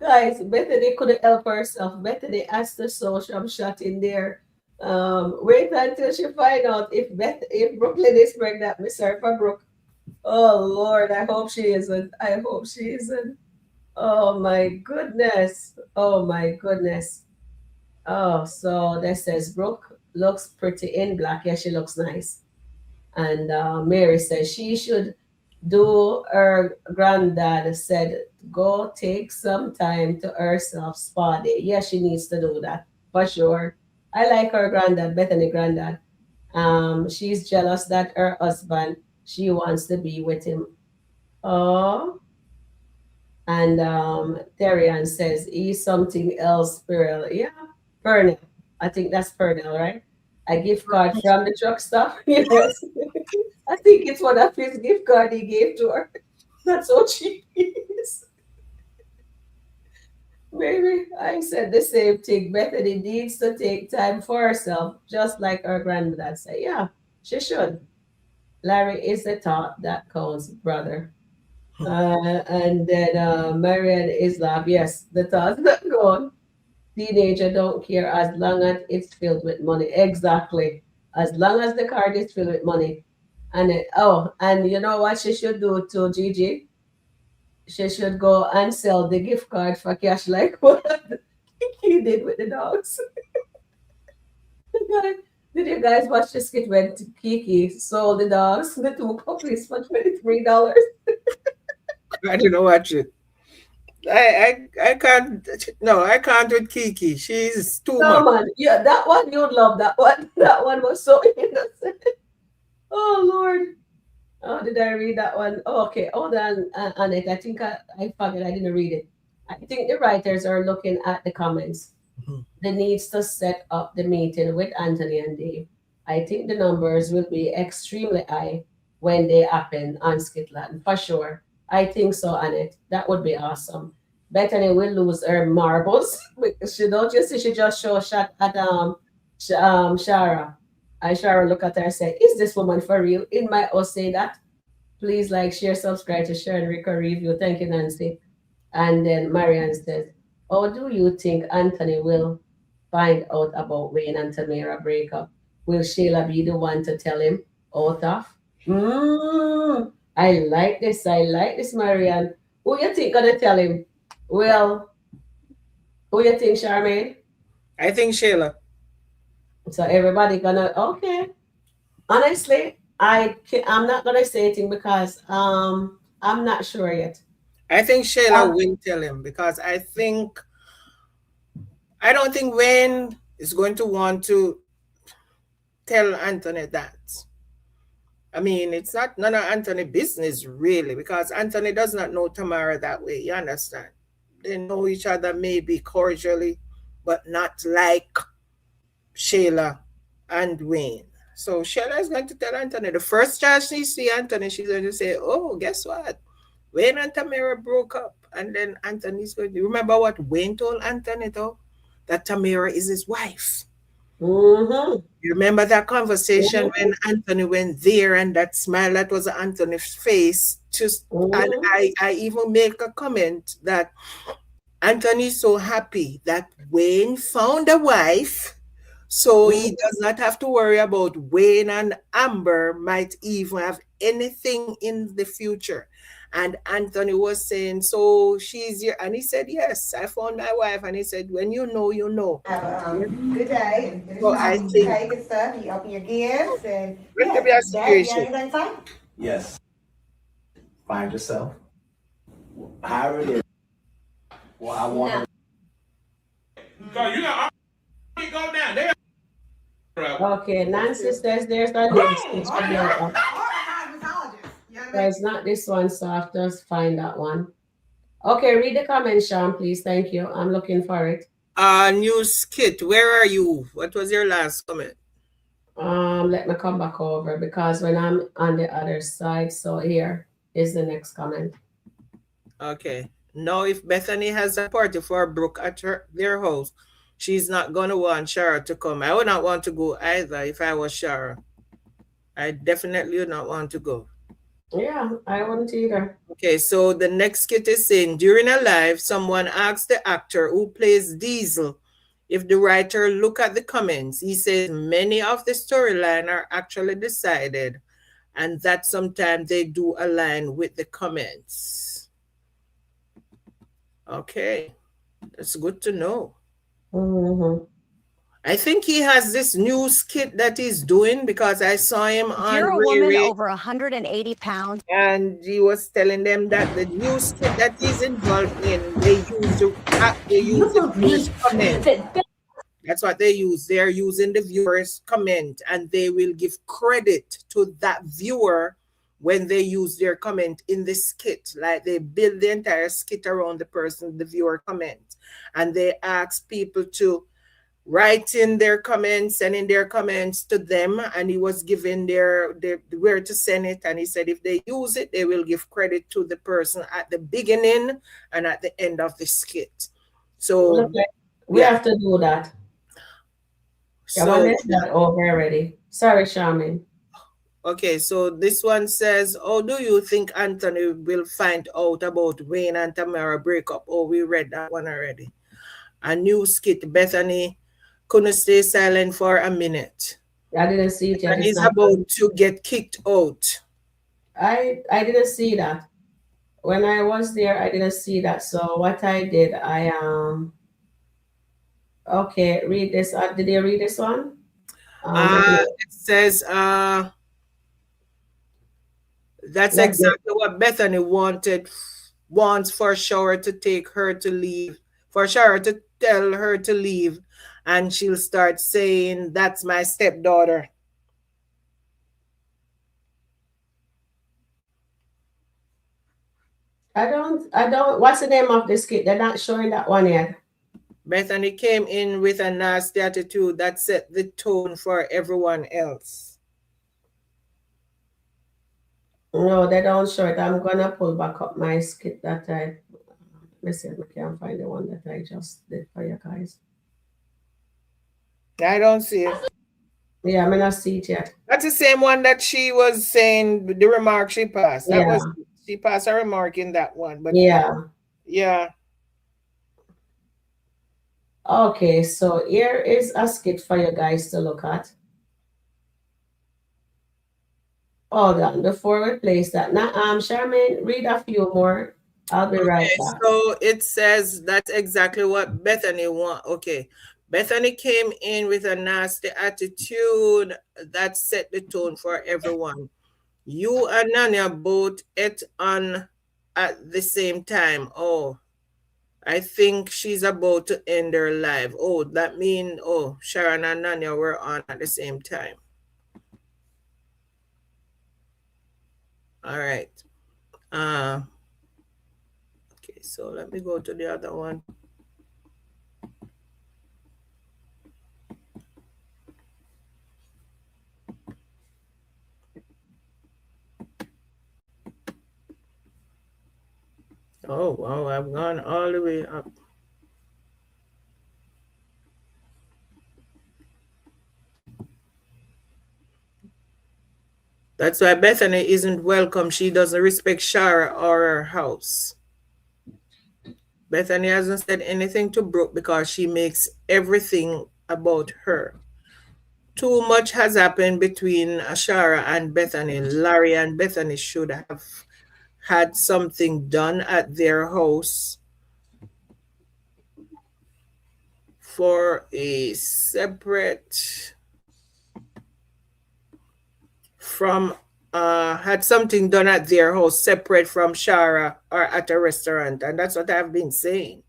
Guys, Bethany couldn't help herself. Bethany asked the social shot in there. Wait until she find out if Brooklyn is pregnant. Me sorry for Brooke. Oh Lord, I hope she isn't. I hope she isn't. Oh my goodness. Oh my goodness. Oh, so that says Brooke looks pretty in black. Yeah, she looks nice. And Mary says she should do her granddad said go take some time to herself spa day. Yeah, she needs to do that for sure. I like her granddad, Bethany granddad. She's jealous that her husband, she wants to be with him. Oh, and Terrian says he's something else, Pearl. Yeah, Pernell. I think that's Pernell, right? A gift card from the truck stop. Yes. I think it's one of his gift card he gave to her. That's so cheap he is. Maybe I said the same thing. Bethany needs to take time for herself, just like her granddad said. Yeah, she should. Larry is the thought that counts, brother. And then Marian is laugh. Yes, the thought that go. Teenager don't care as long as it's filled with money. Exactly. As long as the card is filled with money. And and you know what she should do to Gigi? She should go and sell the gift card for cash like what he did with the dogs. Did you guys watch the skit when Kiki sold the dogs, the 2 puppies for $23? I didn't watch it. I can't. No, I can't with Kiki. She's too No much. man, yeah, that one you'd love that one. That one was so innocent. Oh Lord. Oh, did I read that one? Oh, okay, hold on, Annette. I think I forgot I didn't read it. I think the writers are looking at the comments. They needs to set up the meeting with Anthony and Dave. I think the numbers will be extremely high when they happen on SkitLanta, for sure. I think so, Annette. That would be awesome. Bethany will lose her marbles. She don't you see she just show a shot at Shara. And Sharon look at her and say, is this woman for real? In my house say that. Please like, share, subscribe to Sharon Rico Review. Thank you, Nancy. And then Marianne says, how do you think Anthony will find out about Wayne and Tamara breakup? Will Sheila be the one to tell him out of? I like this. I like this, Marianne. Who you think gonna tell him? Well, who you think, Charmaine? I think Sheila. So everybody gonna okay. Honestly, I'm not gonna say anything because I'm not sure yet. I think Sheila will tell him because I don't think Wayne is going to want to tell Anthony that. I mean, it's not none of Anthony's business really because Anthony does not know Tamara that way. You understand? They know each other maybe cordially, but not like Sheila and Wayne. So Sheila is going to tell Anthony. The first chance she see Anthony, she's going to say, oh, guess what? Wayne and Tamara broke up. And then Anthony's going to remember what Wayne told Anthony though? That Tamara is his wife. You remember that conversation when Anthony went there and that smile that was on Anthony's face? And I even make a comment that Anthony's so happy that Wayne found a wife. So he does not have to worry about Wayne and Amber might even have anything in the future. And Anthony was saying, so she's here. And he said, yes, I found my wife. And he said, when you know, you know. Good day. So I think good stuff. You open your gifts and to be a situation. Dad, Yes. Find yourself. However it is. Well, I want her. Cause you know, I go down there. Okay, Nancy says there's a new skit video. So it's not this one, so I have to find that one. Okay, read the comment, Sean, please. Thank you. I'm looking for it. New skit. Where are you? What was your last comment? Let me come back over because when I'm on the other side, so here is the next comment. Okay. Now, if Bethany has a party for Brooke at their house, she's not gonna want Sharon to come. I would not want to go either if I was Sharon. I definitely would not want to go. Yeah, I wouldn't either. Okay, so the next skit is saying, during a live, someone asked the actor who plays Diesel if the writer look at the comments. He says many of the storyline are actually decided and that sometimes they do align with the comments. Okay, that's good to know. Mm-hmm. I think he has this new skit that he's doing because I saw him on You're a Ray woman Ray, over 180 pounds. and he was telling them that the new skit that he's involved in, they use the viewers' comment. That's what they use. They're using the viewers' comment, and they will give credit to that viewer when they use their comment in the skit. Like they build the entire skit around the person, the viewer comment, and they ask people to write in their comments, sending their comments to them, and he was given their where to send it, and he said if they use it, they will give credit to the person at the beginning and at the end of the skit. So okay. We have to do that. So I missed that over already. Sorry, Charmaine. okay, so this one says, "Oh, do you think Anthony will find out about Wayne and Tamara breakup?" Oh, we read that one already. A new skit, Bethany couldn't stay silent for a minute. I didn't see it yet. And he's about to get kicked out. I didn't see that. When I was there, I didn't see that. So what I did, okay, read this. Did you read this one? It says that's exactly what Bethany wants for Sharon to take her to leave, for Sharon to tell her to leave, and she'll start saying, "That's my stepdaughter." I don't, what's the name of this skit? They're not showing that one yet. Bethany came in with a nasty attitude that set the tone for everyone else. No, they don't show it. I'm gonna pull back up my skit that I, let's see if I can find the one that I just did for you guys. I don't see it. Yeah, I'm not see it yet. That's the same one that she was saying, the remark she passed. That was, she passed a remark in that one. But yeah. Okay, so here is a skit for you guys to look at. Hold on, before we place that. Now, Charmaine, read a few more. I'll be right back. So it says that's exactly what Bethany want. Okay. Bethany came in with a nasty attitude that set the tone for everyone. You and Nanya both ate on at the same time. Oh, I think she's about to end her life. Oh, that means, oh, Sharon and Nanya were on at the same time. All right. Okay, so let me go to the other one. Oh, wow, I've gone all the way up. That's why Bethany isn't welcome. She doesn't respect Shara or her house. Bethany hasn't said anything to Brooke because she makes everything about her. Too much has happened between Shara and Bethany. Larry and Bethany should have had something done at their house for a separate from had something done at their house separate from Shara or at a restaurant, and that's what I've been saying.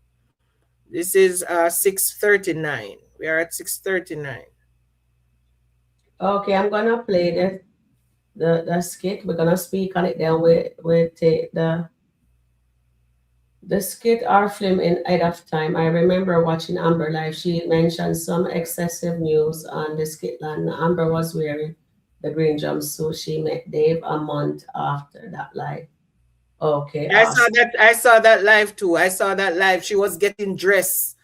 This is 6:39. We are at 6:39. Okay, I'm gonna play the skit. We're gonna speak on it. Then we take the skit or film in ahead of time. I remember watching Amber live. She mentioned some excessive news on the SkitLanta. Amber was wearing the green jumpsuit. She met Dave a month after that live. Okay, I awesome. saw that. I saw that live too. I saw that live. She was getting dressed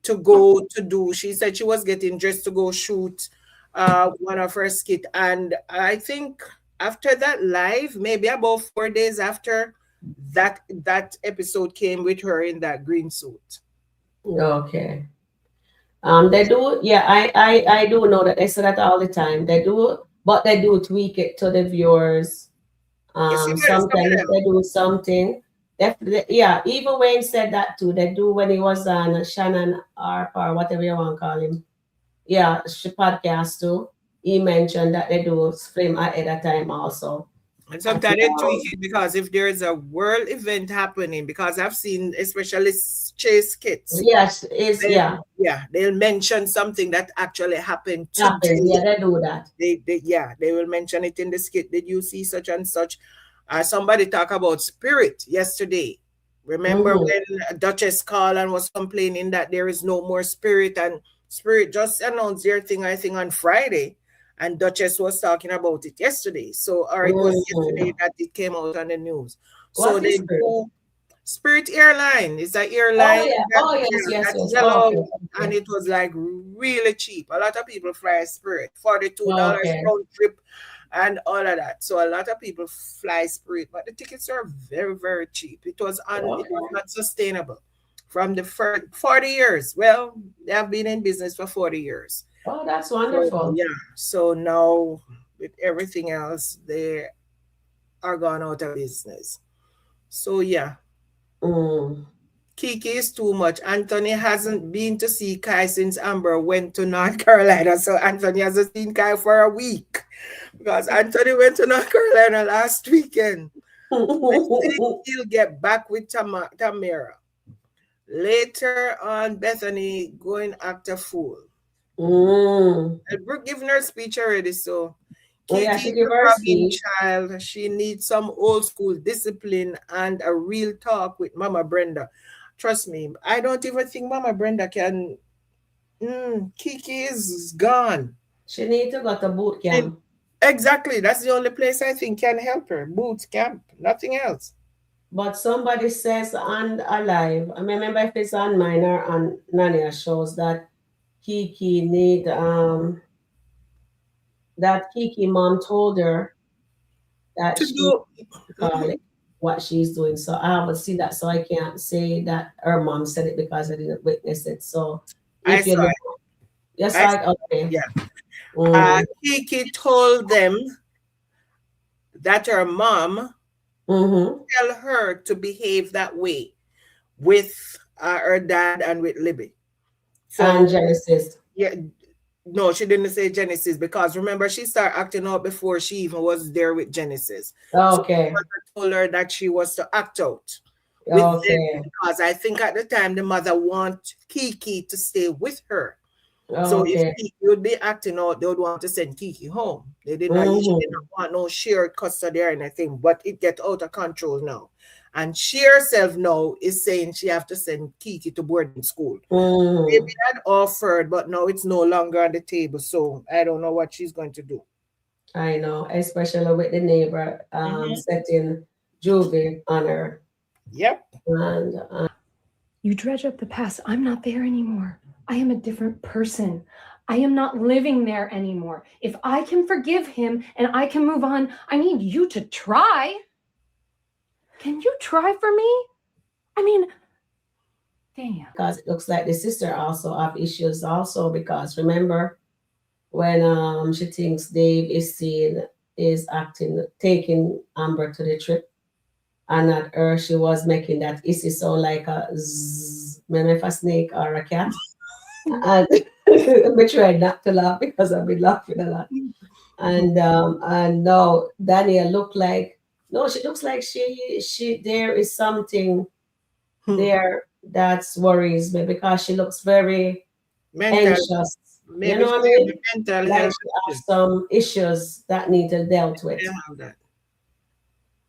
to go to do. She said she was getting dressed to go shoot one of her skit, and I think after that live, maybe about 4 days after that episode came with her in that green suit. Okay. They do, yeah, I do know that they say that all the time. They do, but they do tweak it to the viewers. Sometimes if they do something, yeah, even Wayne said that too. They do when he was on Shannon or whatever you want to call him. Yeah, podcast too. He mentioned that they do film ahead of time also. And sometimes they tweak it because if there is a world event happening, because I've seen especially chase skits. Yes, yeah, they'll mention something that actually happened today. Yeah, they do that. They will mention it in the skit. Did you see such and such? Somebody talk about spirit yesterday. Remember when Duchess called and was complaining that there is no more spirit, and spirit just announced their thing, I think, on Friday. And Duchess was talking about it yesterday. So, or it was yesterday that it came out on the news. So they do Spirit Airline. It's an airline. Yes. Yellow, and it was like really cheap. A lot of people fly Spirit, $42 round trip, and all of that. So a lot of people fly Spirit, but the tickets are very, very cheap. It was not sustainable. From the first 40 years. Well, they have been in business for 40 years. Oh, that's wonderful. So, so now with everything else, they are gone out of business. So Kiki is too much. Anthony hasn't been to see Kai since Amber went to North Carolina. So Anthony hasn't seen Kai for a week because Anthony went to North Carolina last weekend. He'll get back with Tamara. Later on, Bethany going act a fool. Brooke giving her speech already, so Kiki is a child. She needs some old school discipline and a real talk with Mama Brenda. Trust me, I don't even think Mama Brenda can. Kiki is gone. She needs to go to boot camp. Exactly, that's the only place I think can help her. Boot camp, nothing else. But somebody says on Alive, I remember if it's on mine or on Nania shows that Kiki need that Kiki mom told her that what she's doing. So I haven't seen that, so I can't say that her mom said it because I didn't witness it. So if you know, Kiki told them that her mom tell her to behave that way with her dad and with Libby. So, and Genesis. Yeah, no, she didn't say Genesis because remember she started acting out before she even was there with Genesis. Okay. So I told her that she was to act out with them because I think at the time the mother want Kiki to stay with her. So if Kiki would be acting out, they would want to send Kiki home. They did not want no shared custody or anything, but it get out of control now. And she herself now is saying she have to send Kiki to boarding school. Maybe that offered, but now it's no longer on the table. So I don't know what she's going to do. I know, especially with the neighbor setting juvie on her. Yep. And you dredge up the past. I'm not there anymore. I am a different person. I am not living there anymore. If I can forgive him and I can move on, I need you to try. Can you try for me? I mean, damn. Because it looks like the sister also have issues also because remember when she thinks Dave is taking Amber to the trip and at her she was making that issy sound like a zzz, maybe a snake or a cat. And I tried not to laugh because I've been laughing a lot. And now Danielle look like no, she looks like she there is something there that's worries me because she looks very Mental, anxious. You maybe know what I she have mean? a mental Like health she has issue. some issues that need to dealt with. They have that.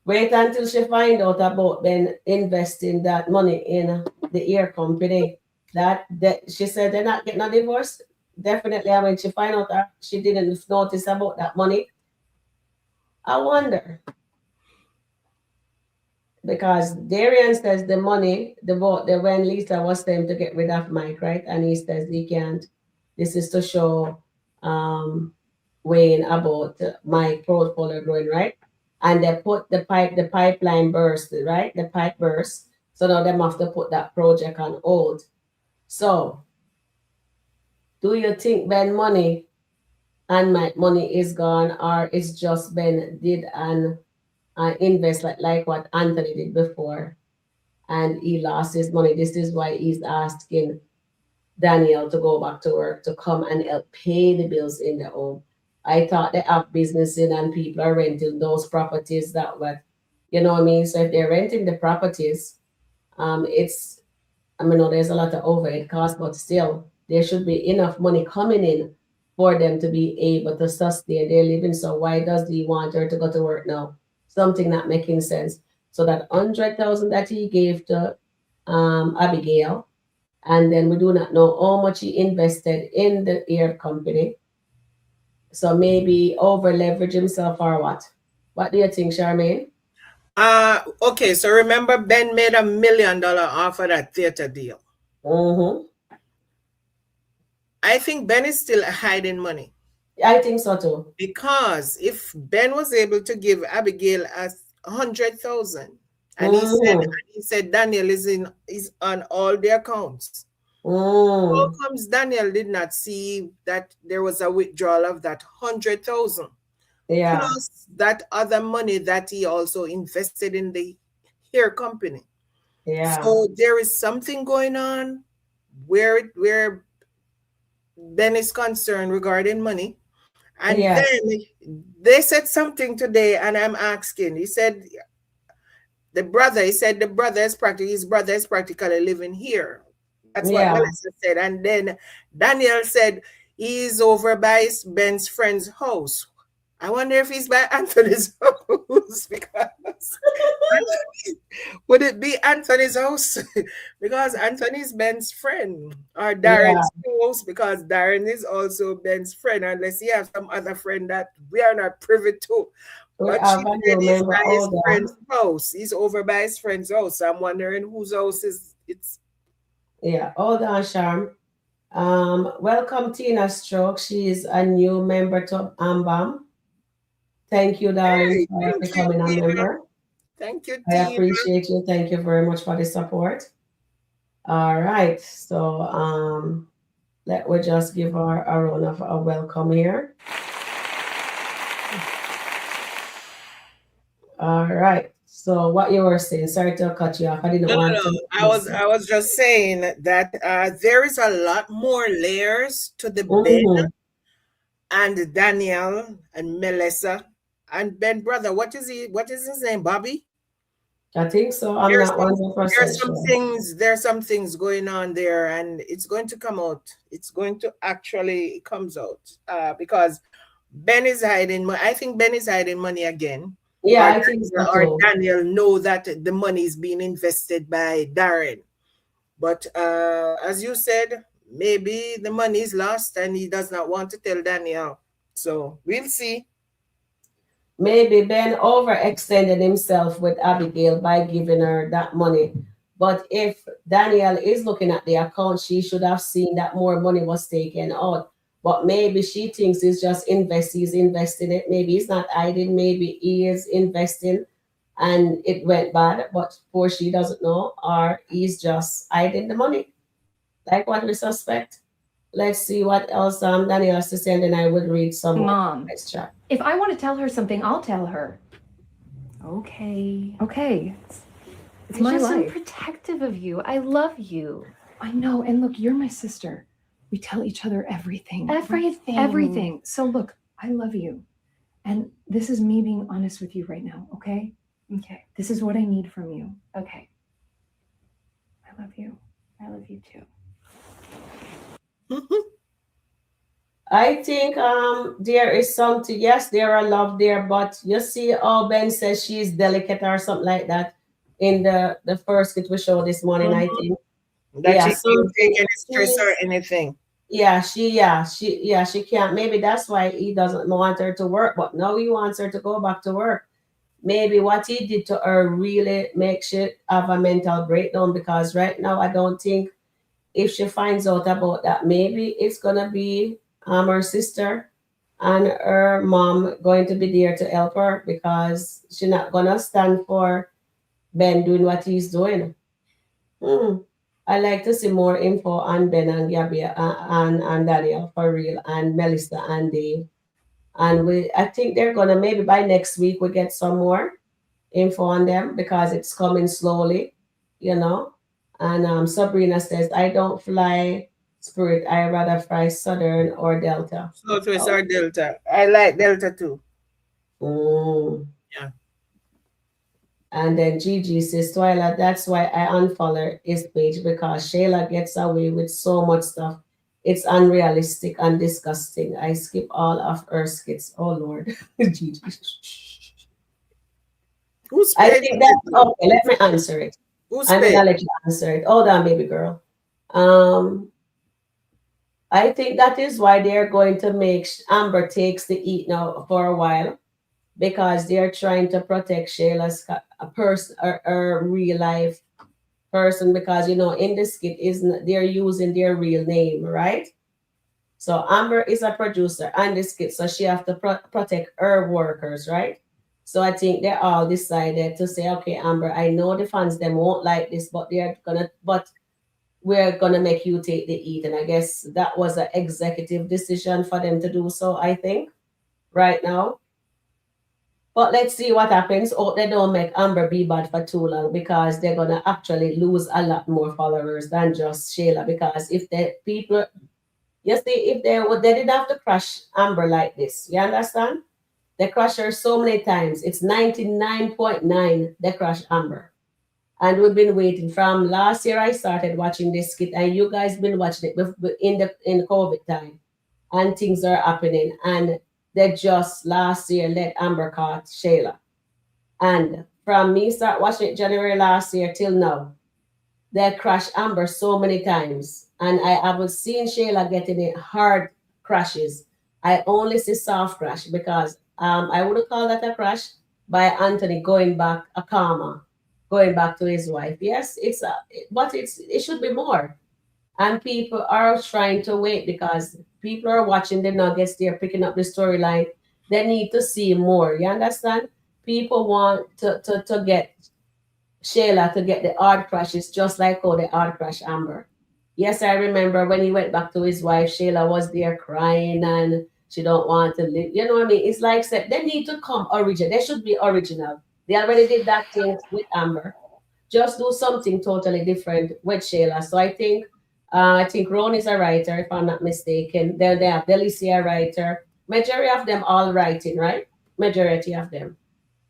Wait until she find out about then investing that money in the ear company. That she said they're not getting a divorce. Definitely, and when she find out that she didn't notice about that money, I wonder because Darian says the money, the vote, the when Lisa was telling to get rid of Mike, right? And he says he can't. This is to show Wayne about Mike portfolio growing, right? And they put the pipeline burst, right? The pipe burst. So now they have to put that project on hold. So do you think Ben money and Mike money is gone, or it's just Ben did an invest like what Anthony did before, and he lost his money? This is why he's asking Danielle to go back to work to come and help pay the bills in the home. I thought they have business in and people are renting those properties that way. You know what I mean? So if they're renting the properties, it's I mean, no, there's a lot of overhead costs, but still there should be enough money coming in for them to be able to sustain their living. So why does he want her to go to work now? Something not making sense. So that 100,000 that he gave to Abigail, and then we do not know how much he invested in the air company. So maybe over leverage himself or what? What do you think, Charmaine? Okay, so remember Ben made $1 million off of that theater deal. Mm-hmm. I think Ben is still hiding money. I think so too. Because if Ben was able to give Abigail 100,000, and he said Daniel is on all the accounts. How comes Daniel did not see that there was a withdrawal of that 100,000? Yeah. Plus that other money that he also invested in the hair company. Yeah. So there is something going on where Ben is concerned regarding money. And Yes. then they said something today, and I'm asking. He said his brother is practically living here. That's what Melissa said. And then Daniel said he's over by Ben's friend's house. I wonder if he's by Anthony's house, because would it be Anthony's house? Because Anthony's Ben's friend, or Darren's house, because Darren is also Ben's friend, unless he has some other friend that we are not privy to. But she said he's by his friend's house. He's over by his friend's house. So I'm wondering whose house it's. Yeah, hold on, Charm. Welcome Tina Stroke. She's a new member to AMBAM. Thank you, darling, for becoming a member. Thank you, I appreciate you. Thank you very much for the support. All right. So let me just give her a round of a welcome here. All right. So what you were saying, sorry to cut you off. I didn't want to. I was just saying that there is a lot more layers to the Ben and Danielle and Melissa and Ben brother. What is his name? Bobby? I think so. I'm not 100% sure. There are some things going on there, and it's going to come out. It's going to actually comes out because Ben is hiding money. I think Ben is hiding money again. Yeah, I think so. Or Daniel know that the money is being invested by Darren. But as you said, maybe the money is lost and he does not want to tell Daniel. So we'll see. Maybe Ben overextended himself with Abigail by giving her that money. But if Danielle is looking at the account, she should have seen that more money was taken out. But maybe she thinks he's just he's investing it. Maybe he's not hiding. Maybe he is investing and it went bad, but poor she doesn't know, or he's just hiding the money. Like what we suspect. Let's see what else Danielle has to say, and then I would read some Mom, more. if I want to tell her something, I'll tell her. Okay. It's my life. I'm protective of you. I love you. I know. And look, you're my sister. We tell each other everything. Everything. Everything. So look, I love you. And this is me being honest with you right now, okay? Okay. This is what I need from you. Okay. I love you. I love you too. I think there is something, yes, there are love there, but you see how Ben says she's delicate or something like that in the first skit we showed this morning, I think. That Yeah, she so can't take any stress or she's anything. she can't. Maybe that's why he doesn't want her to work, but now he wants her to go back to work. Maybe what he did to her really makes she have a mental breakdown, because right now I don't think if she finds out about that, maybe it's gonna be her sister and her mom going to be there to help her, because she's not gonna stand for Ben doing what he's doing. Hmm. I like to see more info on Ben and Gabby and Daniel for real, and Melissa and Dave. And I think they're gonna, maybe by next week we get some more info on them, because it's coming slowly, you know. And Sabrina says, I don't fly Spirit, I rather fly Southern or Delta. Southwest or Delta. I like Delta too. Yeah. And then Gigi says, Twyla, that's why I unfollow his page, because Shayla gets away with so much stuff. It's unrealistic and disgusting. I skip all of her skits. Oh Lord. Gigi. Who's I paid think for that, it? okay, let me answer it. Who's And then paid? I'll let you answer it. Hold on, baby girl. I think that is why they're going to make Amber takes the heat now for a while, because they're trying to protect Shayla's a person, or real life person, because you know in the skit isn't they're using their real name, right? So Amber is a producer on the skit, so she have to protect her workers, right? So I think they all decided to say, okay, Amber, I know the fans them won't like this, but we're gonna make you take the heat. And I guess that was an executive decision for them to do so, I think, right now. But let's see what happens. Oh, they don't make Amber be bad for too long, because they're gonna actually lose a lot more followers than just Shayla. Because if the people, yes, if they didn't have to crush Amber like this, you understand? They crush her so many times. It's 99.9 they crush Amber. And we've been waiting from last year. I started watching this skit, and you guys been watching it in COVID time, and things are happening. And they just last year let Amber caught Shayla, and from me start watching it January last year till now, they crashed Amber so many times, and I haven't seen Shayla getting it hard crashes. I only see soft crash, because I wouldn't call that a crash by Anthony going back a karma, going back to his wife. Yes, but it should be more. And people are trying to wait, because people are watching the Nuggets. They're picking up the storyline. They need to see more. You understand? People want to get Shayla to get the hard crashes, just like how the hard crash Amber. Yes, I remember when he went back to his wife, Shayla was there crying and she don't want to live. You know what I mean? It's like they need to come original. They should be original. They already did that thing with Amber. Just do something totally different with Shayla. So I think Rone is a writer, if I'm not mistaken. Then they have Delicia a writer. Majority of them all writing, right? Majority of them.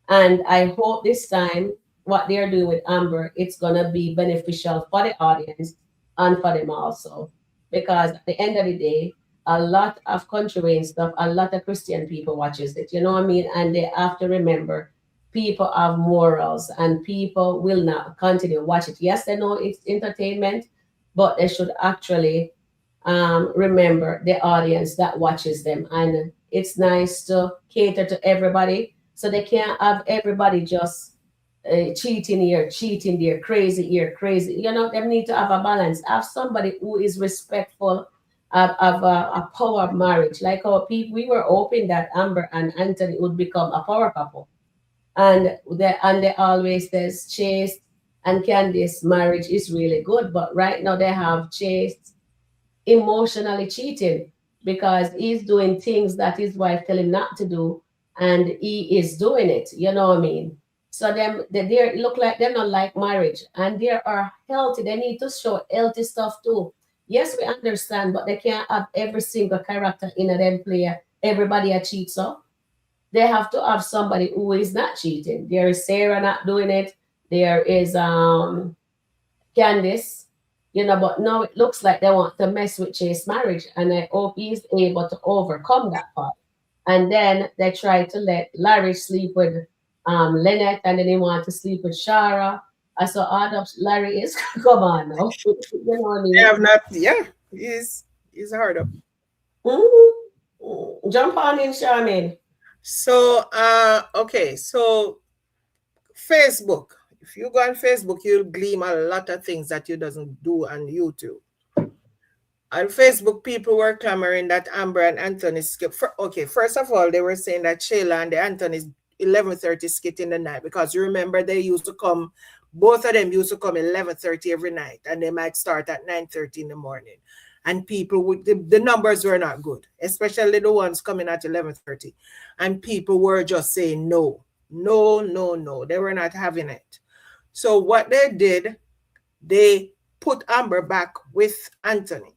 And I hope this time what they're doing with Amber, it's gonna be beneficial for the audience and for them also. Because at the end of the day, a lot of Kountry Wayne stuff, a lot of Christian people watches it, you know what I mean? And they have to remember people have morals, and people will not continue watch it. Yes, they know it's entertainment, but they should actually remember the audience that watches them. And it's nice to cater to everybody, so they can't have everybody just cheating here, cheating there, crazy here, crazy. You know, they need to have a balance. Have somebody who is respectful of a power marriage. Like our people, we were hoping that Amber and Anthony would become a power couple. And they always says Chase and Candice marriage is really good, but right now they have Chase emotionally cheating, because he's doing things that his wife tell him not to do, and he is doing it. You know what I mean? So they look like they're not like marriage, and they are healthy. They need to show healthy stuff too. Yes, we understand, but they can't have every single character in a them player. Everybody a cheat, so they have to have somebody who is not cheating. There is Sarah not doing it. There is Candice, but now it looks like they want to mess with Chase marriage, and I hope he's able to overcome that part. And then they try to let Larry sleep with Lynette, and then they want to sleep with Shara. I saw all of Larry is come on now. You know what I They mean? have not, yeah, he's hard up. Jump on in, Charmaine. So, okay, so Facebook. If you go on Facebook, you'll glean a lot of things that you doesn't do on YouTube. On Facebook, people were clamoring that Amber and Anthony skip. Okay, first of all, they were saying that Shayla and the Anthony's 11:30 skit in the night, because you remember they used to come, both of them used to come 11:30 every night, and they might start at 9:30 in the morning. And people would, the numbers were not good, especially the ones coming at 11:30. And people were just saying no. They were not having it. So what they did, they put Amber back with Anthony.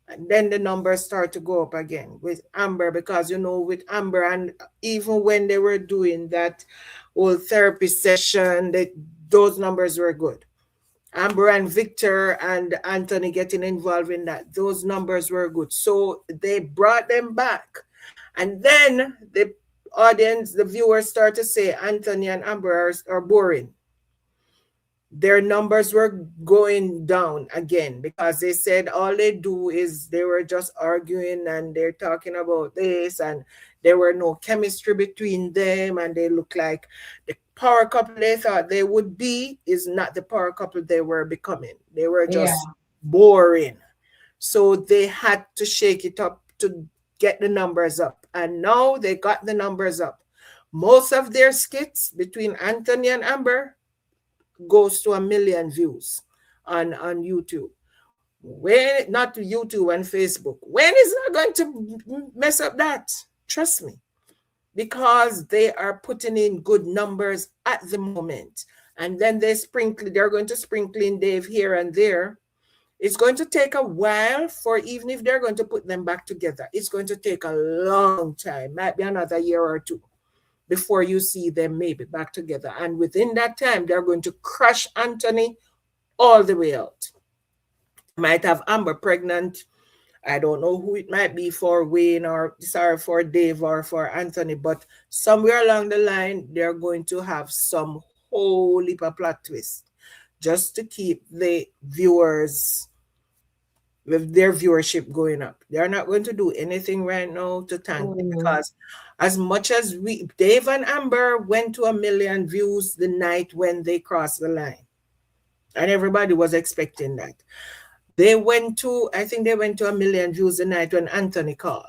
And then the numbers start to go up again with Amber, because, with Amber, and even when they were doing that whole therapy session, those numbers were good. Amber and Victor and Anthony getting involved in that, those numbers were good. So they brought them back. And then the audience, the viewers start to say Anthony and Amber are boring. Their numbers were going down again, because they said all they do is they were just arguing and they're talking about this, and there were no chemistry between them, and they look like the power couple they thought they would be is not the power couple they were becoming. They were just boring. So they had to shake it up to get the numbers up. And now they got the numbers up. Most of their skits between Anthony and Amber goes to 1 million views on YouTube. When not to YouTube and Facebook. When is not going to mess up that? Trust me. Because they are putting in good numbers at the moment. And then they're going to sprinkle in Dave here and there. It's going to take a while for, even if they're going to put them back together, it's going to take a long time, might be another year or two, before you see them maybe back together. And within that time, they're going to crush Anthony all the way out. Might have Amber pregnant. I don't know who it might be for Wayne or for Dave or for Anthony, but somewhere along the line, they're going to have some whole heap of plot twist just to keep the viewers with their viewership going up. They're not going to do anything right now to tank it, because as much as Dave and Amber went to 1 million views the night when they crossed the line, and everybody was expecting that. I think they went to 1 million views the night when Anthony called.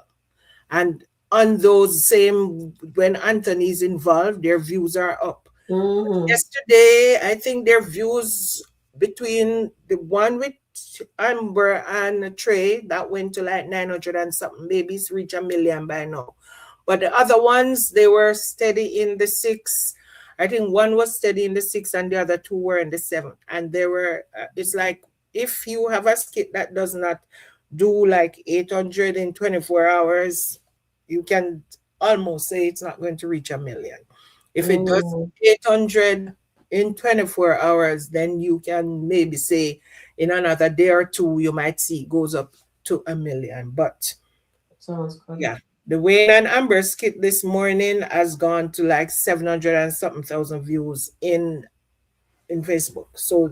And on those same, when Anthony's involved, their views are up. Yesterday, I think their views between the one with Amber and Trey, that went to like 900 and something, maybe it's reached 1 million by now. But the other ones, they were steady in the 6. I think one was steady in the 6 and the other 2 were in the 7. And they were, it's like, if you have a skit that does not do like 800 in 24 hours, you can almost say it's not going to reach 1 million. If it does 800 in 24 hours, then you can maybe say in another day or two, you might see it goes up to 1 million. But yeah, the Wayne and Amber skit this morning has gone to like 700 and something thousand views in Facebook. So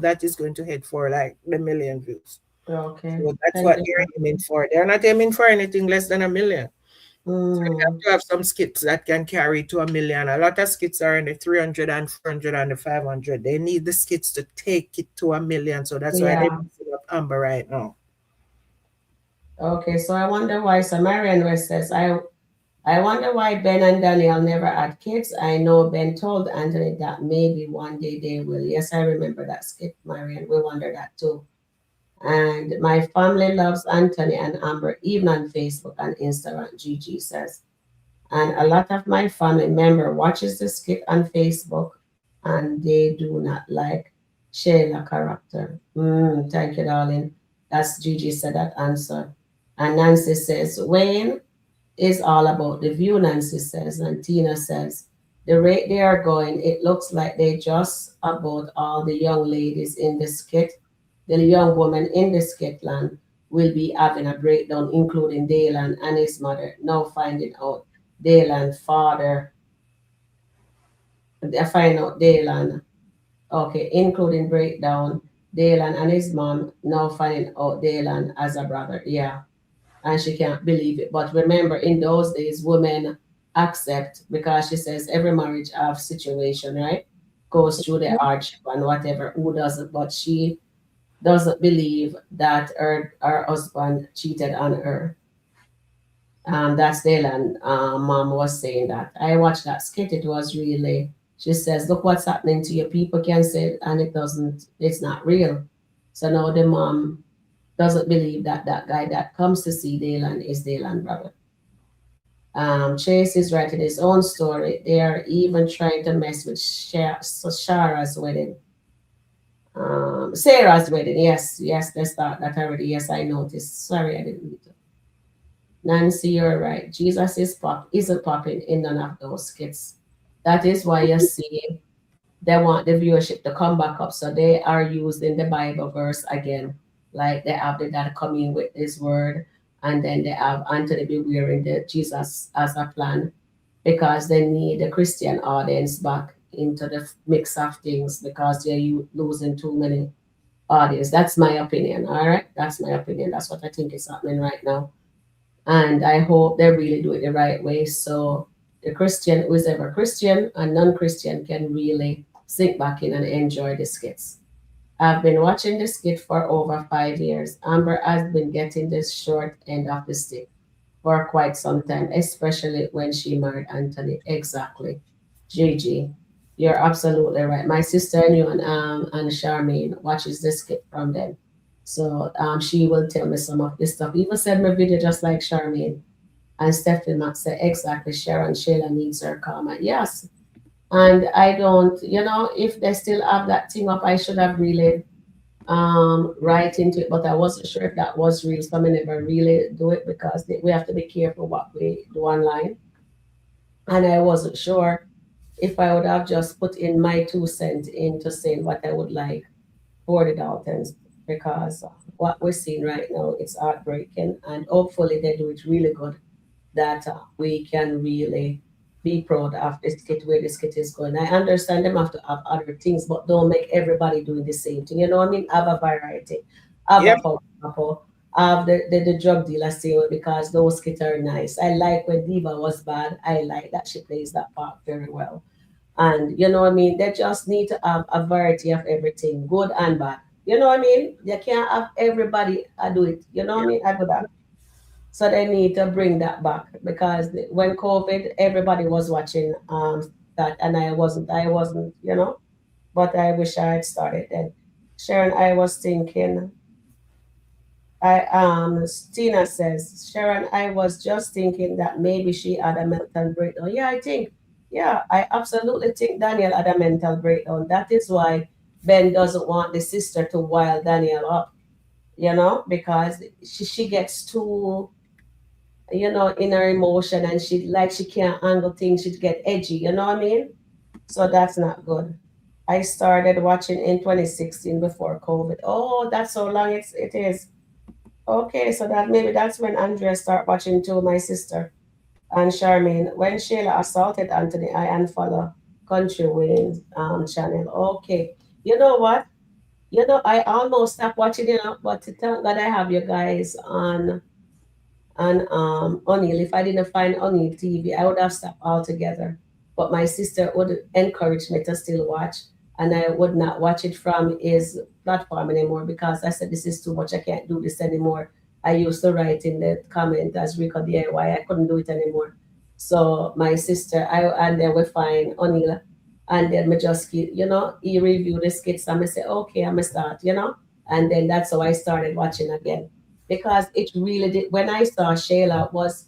that is going to head for like 1 million views. Okay. So that's what they're aiming for. They're not aiming for anything less than 1 million. So you have to have some skits that can carry to 1 million. A lot of skits are in the 300 and 400 and the 500. They need the skits to take it to 1 million. So that's why they're mixing up Amber right now. Okay, so I wonder why Samarian West says, I wonder why Ben and Danielle never had kids. I know Ben told Anthony that maybe one day they will. Yes, I remember that skit, Marian. We wonder that too. And my family loves Anthony and Amber, even on Facebook and Instagram, Gigi says. And a lot of my family member watches the skit on Facebook and they do not like Shayla character. Thank you, darling. That's Gigi said that answer. And Nancy says, Wayne is all about the view, Nancy says. And Tina says, the rate they are going, it looks like they just about all the young ladies in the skit, the young woman in the skitland will be having a breakdown, including Daylan and his mother. Now finding out Daylan father, they find out Daylan, okay, including breakdown, Daylan and his mom now finding out Daylan as a brother. Yeah, and she can't believe it. But remember, in those days, women accept because she says every marriage have situation, right? Goes through the hardship and whatever. Who doesn't? But she doesn't believe that her husband cheated on her. That's Dylan. Mom was saying that. I watched that skit. It was really. She says, "Look what's happening to you. People can say it, and it doesn't. It's not real." So now the mom doesn't believe that that guy that comes to see Dylan is Dylan brother. Chase is writing his own story. They are even trying to mess with Shara's wedding. Sarah's wedding. Yes, they start that already. Yes, I noticed. Sorry, I didn't read it. Nancy, you're right. Jesus isn't popping in none of those skits. That is why you see they want the viewership to come back up. So they are using the Bible verse again. Like they have the dad coming with his word, and then they have Anthony be wearing the Jesus as a plan because they need the Christian audience back into the mix of things because they're losing too many audience. That's my opinion. All right, that's my opinion. That's what I think is happening right now, and I hope they really do it the right way. So the Christian who is ever Christian and non-Christian can really sink back in and enjoy the skits. I've been watching the skit for over 5 years. Amber has been getting the short end of the stick for quite some time, especially when she married Anthony. Exactly. Gigi, you're absolutely right. My sister knew and Charmaine watches the skit from them. So she will tell me some of this stuff. Even send me video just like Charmaine. And Stephanie Max said, exactly, Sharon Shayla needs her karma. Yes. And I don't, if they still have that thing up, I should have really right into it, but I wasn't sure if that was real. So I never really do it because we have to be careful what we do online. And I wasn't sure if I would have just put in my 2 cents into saying what I would like for the Daltons because what we're seeing right now, it's heartbreaking. And hopefully they do it really good that we can really be proud of the skit where the skit is going. I understand them have to have other things, but don't make everybody doing the same thing. You know what I mean? Have a variety. Have a power couple. Have the drug dealer same way because those skits are nice. I like when Diva was bad. I like that she plays that part very well. And you know what I mean? They just need to have a variety of everything, good and bad. You know what I mean? You can't have everybody do it. You know what I mean? I do that. So they need to bring that back because when COVID, everybody was watching that, and I wasn't, but I wish I had started then. Sharon, I was thinking, Tina says, Sharon, I was just thinking that maybe she had a mental breakdown. I absolutely think Danielle had a mental breakdown. That is why Ben doesn't want the sister to wild Danielle up, because she gets too in her emotion and she can't handle things, she'd get edgy, you know what I mean? So that's not good. I started watching in 2016 before COVID. Oh, that's so long it is. Okay, so that's when Andrea started watching too, my sister. And Charmaine, when Shayla assaulted Anthony, I unfollow Kountry Wayne channel. Okay. You know what? I almost stopped watching, but thank God I have you guys on O'Neill. If I didn't find O'Neill TV, I would have stopped altogether. But my sister would encourage me to still watch, and I would not watch it from his platform anymore because I said, this is too much. I can't do this anymore. I used to write in the comment as Rico DIY. I couldn't do it anymore. So my sister, and then we find O'Neill, and then me just, he reviewed the skits, and I say, okay, I'm going to start, and then that's how I started watching again. Because it really did. When I saw Shayla was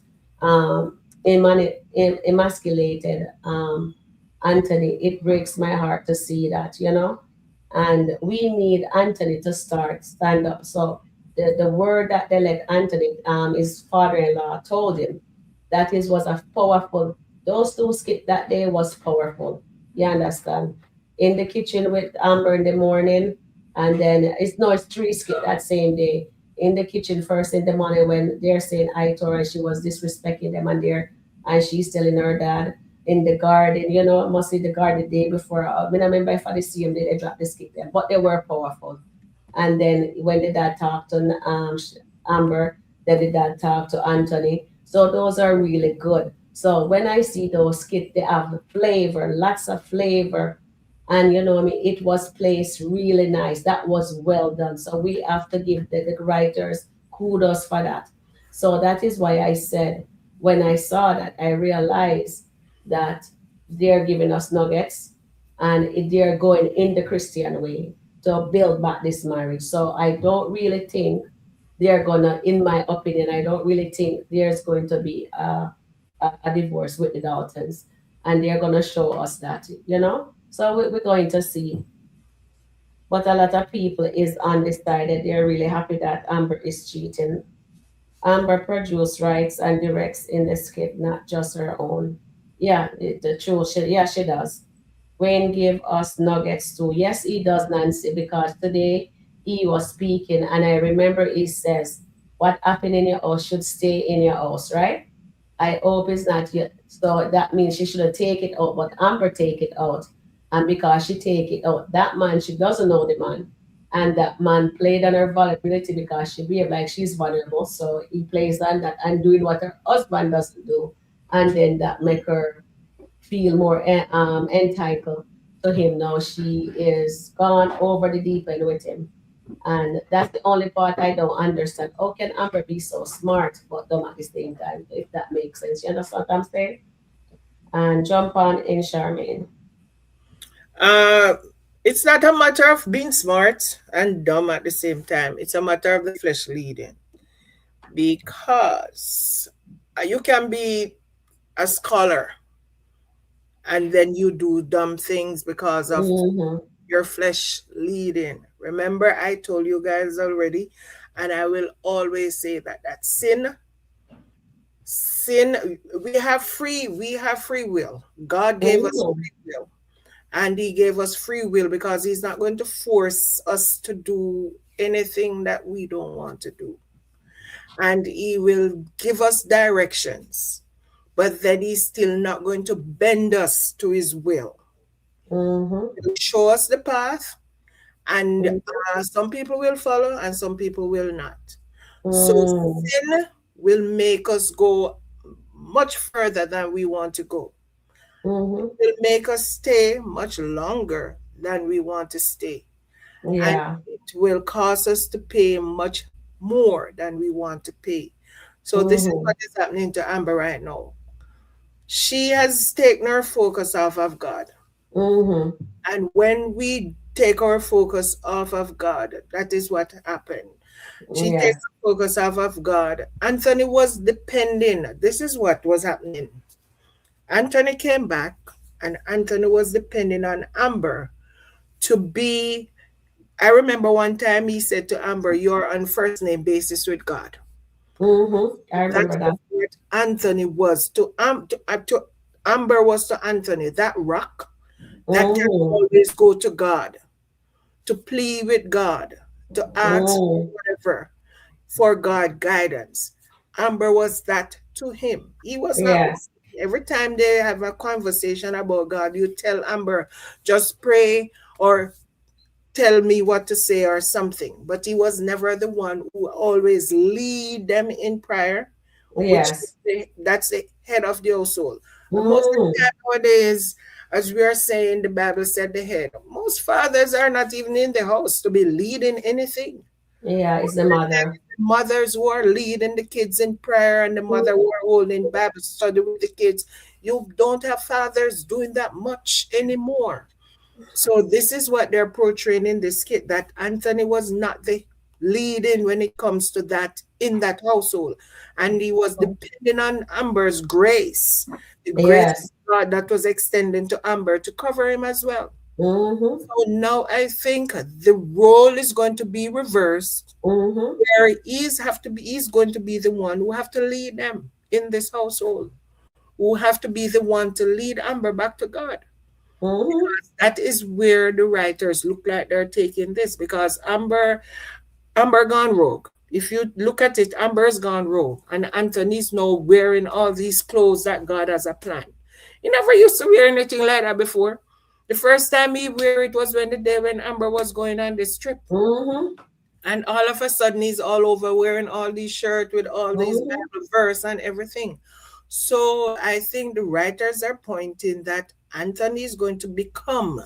emasculated Anthony, it breaks my heart to see that, and we need Anthony to stand up. So the word that they let Anthony, his father-in-law, told him, that is was a powerful. Those two skit that day was powerful. You understand? In the kitchen with Amber in the morning, and then it's three skit that same day. In the kitchen first in the morning when they're saying I told her she was disrespecting them and she's telling her dad in the garden, mostly the garden the day before. I mean, I remember if I did see them, they dropped the skit there, but they were powerful. And then when the dad talked to Amber, then the dad talked to Anthony. So those are really good. So when I see those skits, they have flavor, lots of flavor. And I mean, it was placed really nice. That was well done. So we have to give the writers kudos for that. So that is why I said, when I saw that, I realized that they're giving us nuggets and they're going in the Christian way to build back this marriage. So I don't really think they're gonna, in my opinion, I don't really think there's going to be a divorce with the Daltons, and they're gonna show us that. So we're going to see. But a lot of people is undecided. They're really happy that Amber is cheating. Amber produced, writes, and directs in the skit, not just her own. Yeah, the truth. She does. Wayne gave us nuggets too. Yes, he does, Nancy, because today he was speaking, and I remember he says, what happened in your house should stay in your house, right? I hope it's not yet. So that means she should have taken it out, but Amber take it out. And because she take it out, that man, she doesn't know the man. And that man played on her vulnerability because she behaved like she's vulnerable. So he plays on that and doing what her husband doesn't do. And then that make her feel more entitled to him. Now she is gone over the deep end with him. And that's the only part I don't understand. How can Amber be so smart but dumb at the same time, if that makes sense? You understand what I'm saying? And jump on in, Charmaine. It's not a matter of being smart and dumb at the same time. It's a matter of the flesh leading. Because you can be a scholar and then you do dumb things because of your flesh leading. Remember, I told you guys already, and I will always say that sin, we have free will. God gave us free will. And he gave us free will because he's not going to force us to do anything that we don't want to do. And he will give us directions, but then he's still not going to bend us to his will. He'll show us the path, and some people will follow and some people will not. So sin will make us go much further than we want to go. It will make us stay much longer than we want to stay. Yeah. And it will cause us to pay much more than we want to pay. So this is what is happening to Amber right now. She has taken her focus off of God. And when we take our focus off of God, that is what happened. She takes the focus off of God. Anthony was depending. This is what was happening. Anthony came back, and Anthony was depending on Amber to be. I remember one time he said to Amber, "You're on first name basis with God." I remember that. What Anthony was to Amber was to Anthony that rock that can always go to God, to plead with God, to ask whatever for God guidance. Amber was that to him. He was not. Every time they have a conversation about God, you tell Amber, just pray or tell me what to say or something. But he was never the one who always lead them in prayer. That's the head of the household. Most of the time nowadays, as we are saying, the Bible said the head. Most fathers are not even in the house to be leading anything. Yeah, it's the mother. Mothers who are leading the kids in prayer and the mother who are holding Bible study with the kids. You don't have fathers doing that much anymore. So this is what they're portraying in this skit, that Anthony was not the leading when it comes to that in that household. And he was depending on Amber's grace. The grace of God that was extending to Amber to cover him as well. Mm-hmm. So now I think the role is going to be reversed, Mm-hmm. where he's going to be the one who have to lead them in this household, who have to be the one to lead Amber back to God. Mm-hmm. That is where the writers look like they're taking this, because Amber gone rogue. If you look at it, Amber's gone rogue, and Anthony's now wearing all these clothes that God has a plan. He never used to wear anything like that before. The first time he wear it was when the day when Amber was going on this trip. Mm-hmm. And all of a sudden he's all over wearing all these shirts with all these Mm-hmm. Bible verse and everything. So I think the writers are pointing that Anthony is going to become,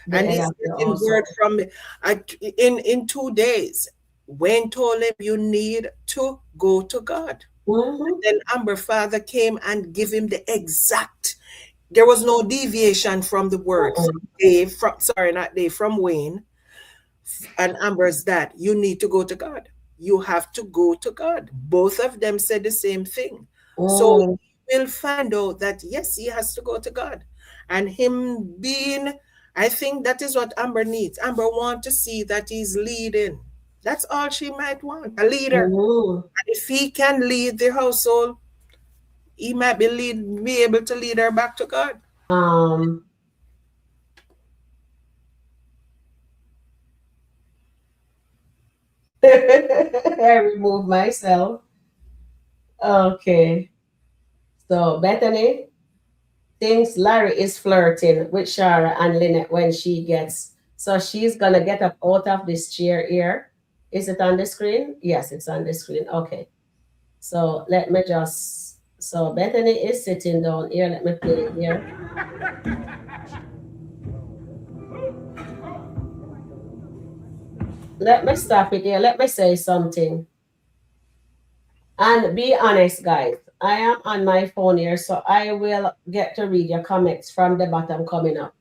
The and head he's of the getting word household. from in 2 days. Wayne told him, you need to go to God. Mm-hmm. Then Amber father came and give him the exact. There was no deviation from the word Mm-hmm. from Dave. From Wayne and Amber's dad. You need to go to God. You have to go to God. Both of them said the same thing. So Mm. we'll find out that yes, he has to go to God, and him being. I think that is what Amber needs. Amber wants to see that he's leading. That's all she might want, a leader. Mm-hmm. And if he can lead the household, he might be able to lead her back to God. I remove myself. Okay. So Bethany thinks Larry is flirting with Shara and Lynette when she gets. So she's gonna get up out of this chair here. Is it on the screen? Yes, it's on the screen. Okay. So let me just. So Bethany is sitting down here. Let me play it here. Let me stop it here. Let me say something. And be honest, guys. I am on my phone here, so I will get to read your comments from the bottom coming up.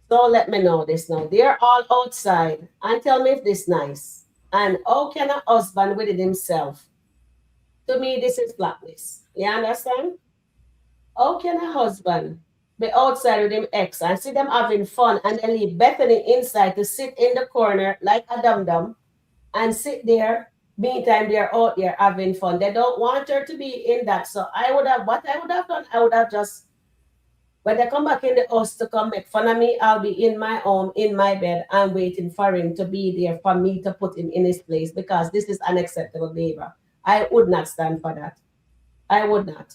So let me know this now. They're all outside and tell me if this nice. And how can a husband with it himself? To me, this is blackness. You understand? How can a husband be outside with him ex and see them having fun and then leave Bethany inside to sit in the corner like a dum-dum and sit there? Meantime, they're out there having fun. They don't want her to be in that. So what I would have done, I would have just, when they come back in the house to come make fun of me, I'll be in my home, in my bed, and waiting for him to be there for me to put him in his place, because this is unacceptable behavior. I would not stand for that. I would not.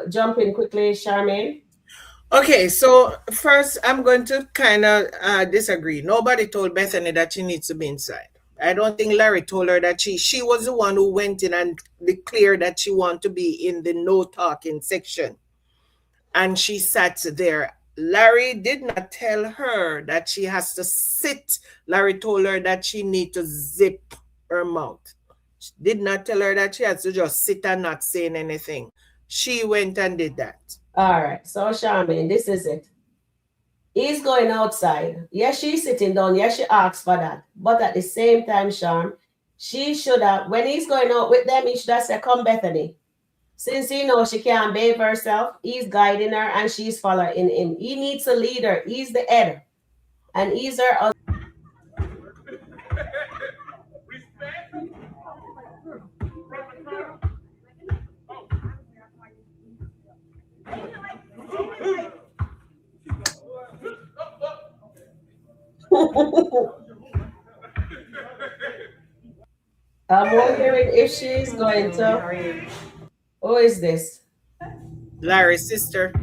Jump in quickly, Charmaine. Okay, so first I'm going to kind of disagree. Nobody told Bethany that she needs to be inside. I don't think Larry told her that she was the one who went in and declared that she wanted to be in the no talking section. And she sat there. Larry did not tell her that she has to sit. Larry told her that she need to zip her mouth. She did not tell her that she has to just sit and not saying anything. She went and did that. All right. So, Charmaine, this is it. He's going outside. Yes, she's sitting down. Yes, she asked for that. But at the same time, Charm, she should have, when he's going out with them, he should have said, come, Bethany. Since he knows she can't behave herself, he's guiding her and she's following him. He needs a leader. He's the head. And he's her. I'm wondering if she's going to. Who is this? Larry's sister.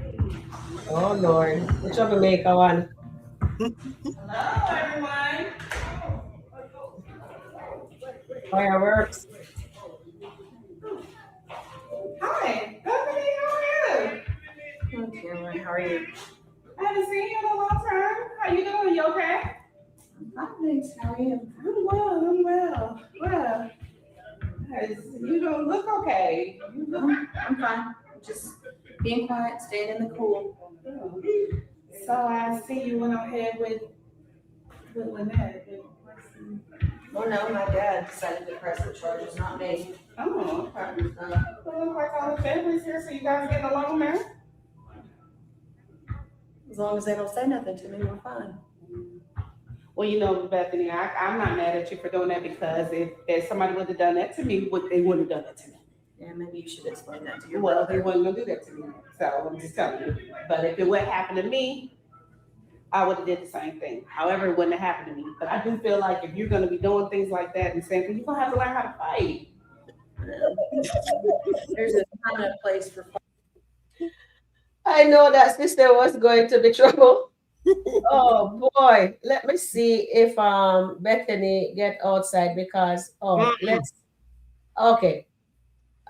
Oh, Lord. The troublemaker one. Hello, everyone. Fireworks. Hi, Bethany, how are you? Taylor, how are you? I haven't seen you in a long time. How you doing? You okay? I'm fine, thanks. How are you? I'm well. Well, you don't look okay. I'm fine. Just being quiet, staying in the cool. So I see you went ahead with Lynette. Oh no, my dad decided to press the charges, not me. Oh, okay. Well, looks like all the family's here, so you guys getting along now? As long as they don't say nothing to me, we're fine. Well, you know, Bethany, I'm not mad at you for doing that because if somebody would have done that to me, they wouldn't have done that to me. Yeah, maybe you should explain that to your Well, brother. they wasn't gonna do that to me. So I'm just telling you. But if it would happen to me, I would have did the same thing. However, it wouldn't have happened to me. But I do feel like if you're gonna be doing things like that and saying, you're gonna have to learn how to fight. There's a time and a place for I know that sister was going to be trouble. Oh boy, let me see if Bethany get outside because let's okay.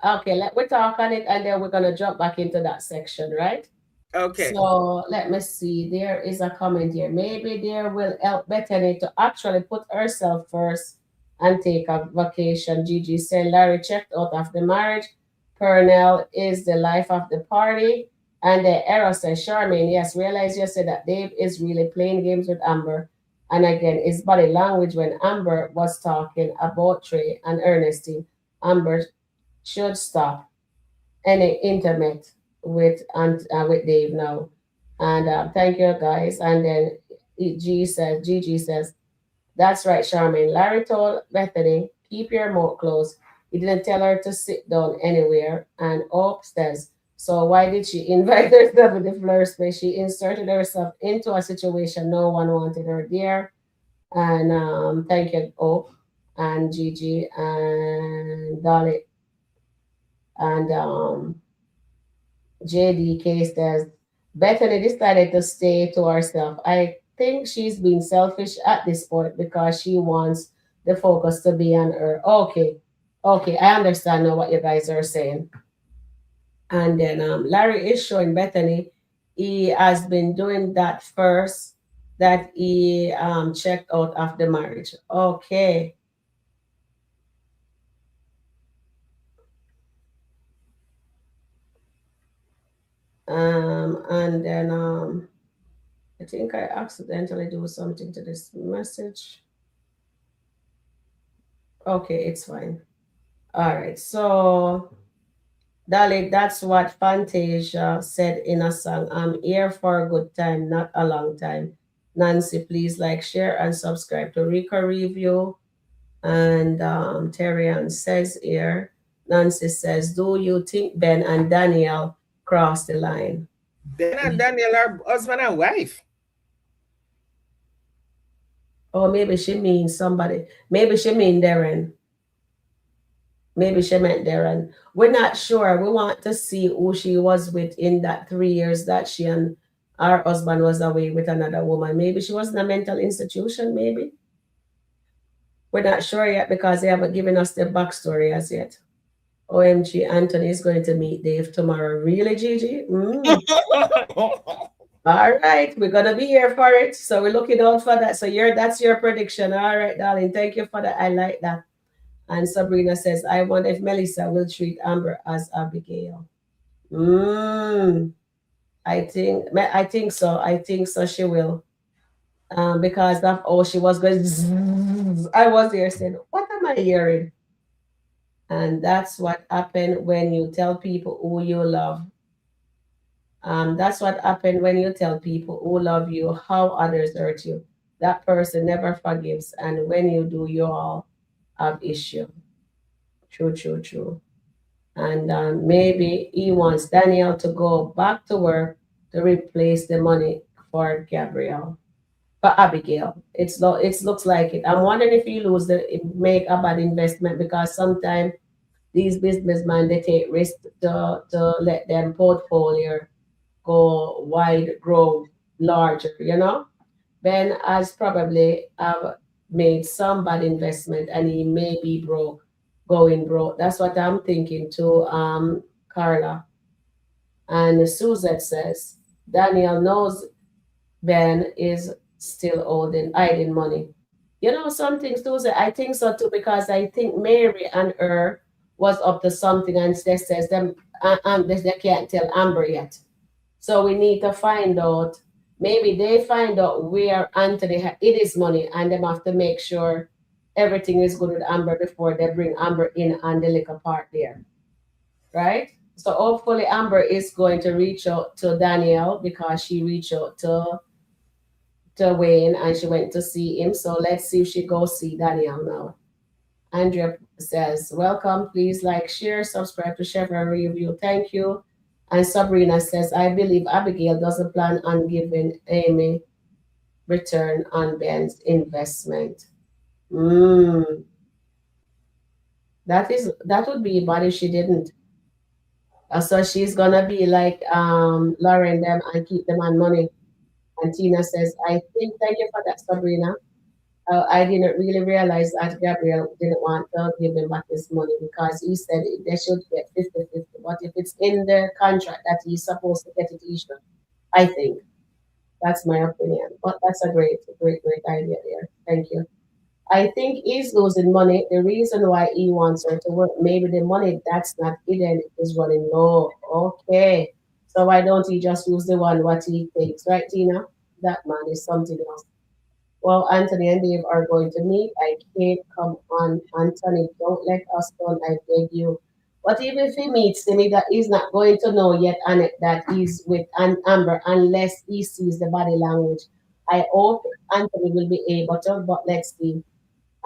Let me talk on it and then we're gonna jump back into that section, right? Okay. So let me see. There is a comment here. Maybe there will help Bethany to actually put herself first and take a vacation. Gigi said Larry checked out of the marriage. Pernell is the life of the party. And the error says, Charmaine, yes, realize you said that Dave is really playing games with Amber. And again, his body language when Amber was talking about Trey and Ernestine. Amber should stop any intimate with Dave now. And thank you guys. And then Gigi says, that's right, Charmaine. Larry told Bethany, keep your mouth closed. He didn't tell her to sit down anywhere. And upstairs. So why did she invite herself in the first place? She inserted herself into a situation no one wanted her there. And thank you, Oak and Gigi and Dolly. And JDK says, Bethany decided to stay to herself. I think she's being selfish at this point because she wants the focus to be on her. Okay, I understand now what you guys are saying. And then Larry is showing Bethany he has been doing that first, that he checked out of the marriage. Okay. And then I think I accidentally do something to this message. Okay, it's fine. All right, so Dolly, that's what Fantasia said in a song. I'm here for a good time, not a long time. Nancy, please like, share, and subscribe to Rico Review. And Terrian says here, Nancy says, do you think Ben and Danielle crossed the line? Ben and Danielle are husband and wife. Or maybe she means somebody. Maybe she means Darren. Maybe she meant Darren. We're not sure. We want to see who she was with in that 3 years that she and her husband was away with another woman. Maybe she was in a mental institution, maybe. We're not sure yet because they haven't given us the backstory as yet. OMG, Anthony is going to meet Dave tomorrow. Really, Gigi? All right, we're gonna be here for it. So we're looking out for that. So that's your prediction. All right, darling. Thank you for that. I like that. And Sabrina says, I wonder if Melissa will treat Amber as Abigail. I think so. I think so she will. Because of how she was going. I was there saying, what am I hearing? And that's what happened when you tell people who you love. That's what happened when you tell people who love you how others hurt you. That person never forgives. And when you do, you all have issue. True. And maybe he wants Danielle to go back to work to replace the money for Abigail. It looks like it. I'm wondering if he make a bad investment because sometimes these businessmen, they take risk to let them portfolio go wide, grow larger, Ben has probably made some bad investment and he may be going broke. That's what I'm thinking too, Carla. And Suzette says, Danielle knows Ben is still hiding money. Something, Suzette, I think so too, because I think Mary and her was up to something and they says they can't tell Amber yet. So we need to find out. Maybe they find out where Anthony hid his money and they have to make sure everything is good with Amber before they bring Amber in on the liquor part there. Right? So hopefully Amber is going to reach out to Danielle because she reached out to Wayne and she went to see him. So let's see if she goes see Danielle now. Andrea says, welcome, please like, share, subscribe to Chevron Review. Thank you. And Sabrina says, I believe Abigail doesn't plan on giving Amy return on Ben's investment. That would be bad if she didn't. So she's gonna be like Lauren them and keep them on money. And Tina says, thank you for that, Sabrina. I didn't really realize that Gabriel didn't want to give him back his money because he said they should get 50-50. But if it's in the contract that he's supposed to get it each month, I think. That's my opinion. But that's a great idea there. Thank you. I think he's losing money. The reason why he wants her to work, maybe the money that's not hidden is running low. Okay. So why don't he just use the one what he takes, right, Tina? That man is something else. Well, Anthony and Dave are going to meet. I can't come on, Anthony. Don't let us down, I beg you. But even if he meets him, that he's not going to know yet that he's with Amber unless he sees the body language. I hope Anthony will be able to, but let's see.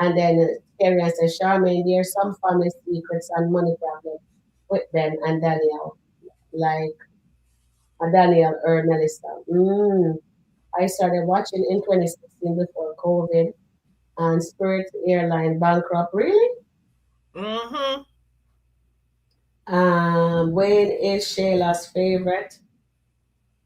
And then Perry says, Charmaine, there's some family secrets and money problems with Ben and Danielle, like Danielle or Melissa. I started watching in 2016 before COVID, and Spirit Airline bankrupt. Really? Mm-hmm. Wayne is Shayla's favorite.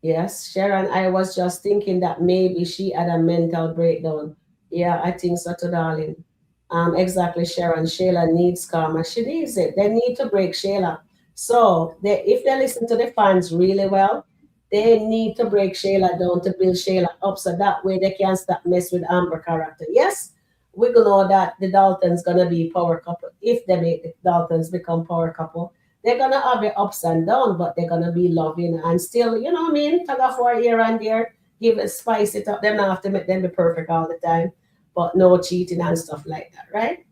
Yes, Sharon. I was just thinking that maybe she had a mental breakdown. Yeah, I think so too, darling. Exactly, Sharon. Shayla needs karma. She needs it. They need to break Shayla. So if they listen to the fans really well, they need to break Shayla down to build Shayla up so that way they can stop mess with Amber character. Yes, we know that the Daltons gonna be power couple. If they make the Daltons become power couple, they're gonna have their ups and downs, but they're gonna be loving and still, you know what I mean, tug of war here and there, give it, spice it up. Them not have to make them be perfect all the time, but no cheating and stuff like that, right?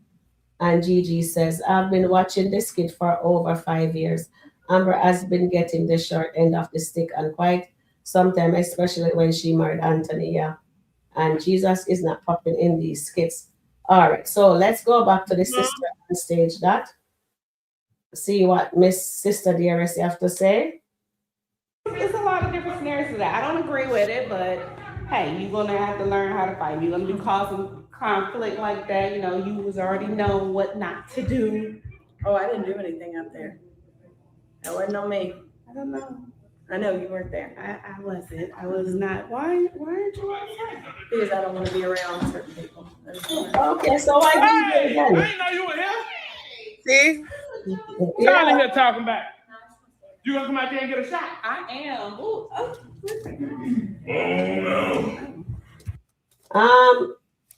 And Gigi says, I've been watching this skit for over 5 years. Amber has been getting the short end of the stick and quite sometime, especially when she married Anthony. Yeah. And Jesus is not popping in these skits. All right. So let's go back to the sister on stage. That. See what Miss Sister Dearest have to say. It's a lot of different scenarios to that. I don't agree with it, but hey, you're gonna have to learn how to fight. You're gonna be causing conflict like that. You know, you was already know what not to do. Oh, I didn't do anything up there. That wasn't on me. I don't know. I know you weren't there. I wasn't. I was not. Why aren't you outside? Because I don't want to be around certain people. Okay, so I did it again. I didn't know you were here. See? Charlie here talking about. You gonna come out there and get a shot? I am. Ooh, oh. Oh no.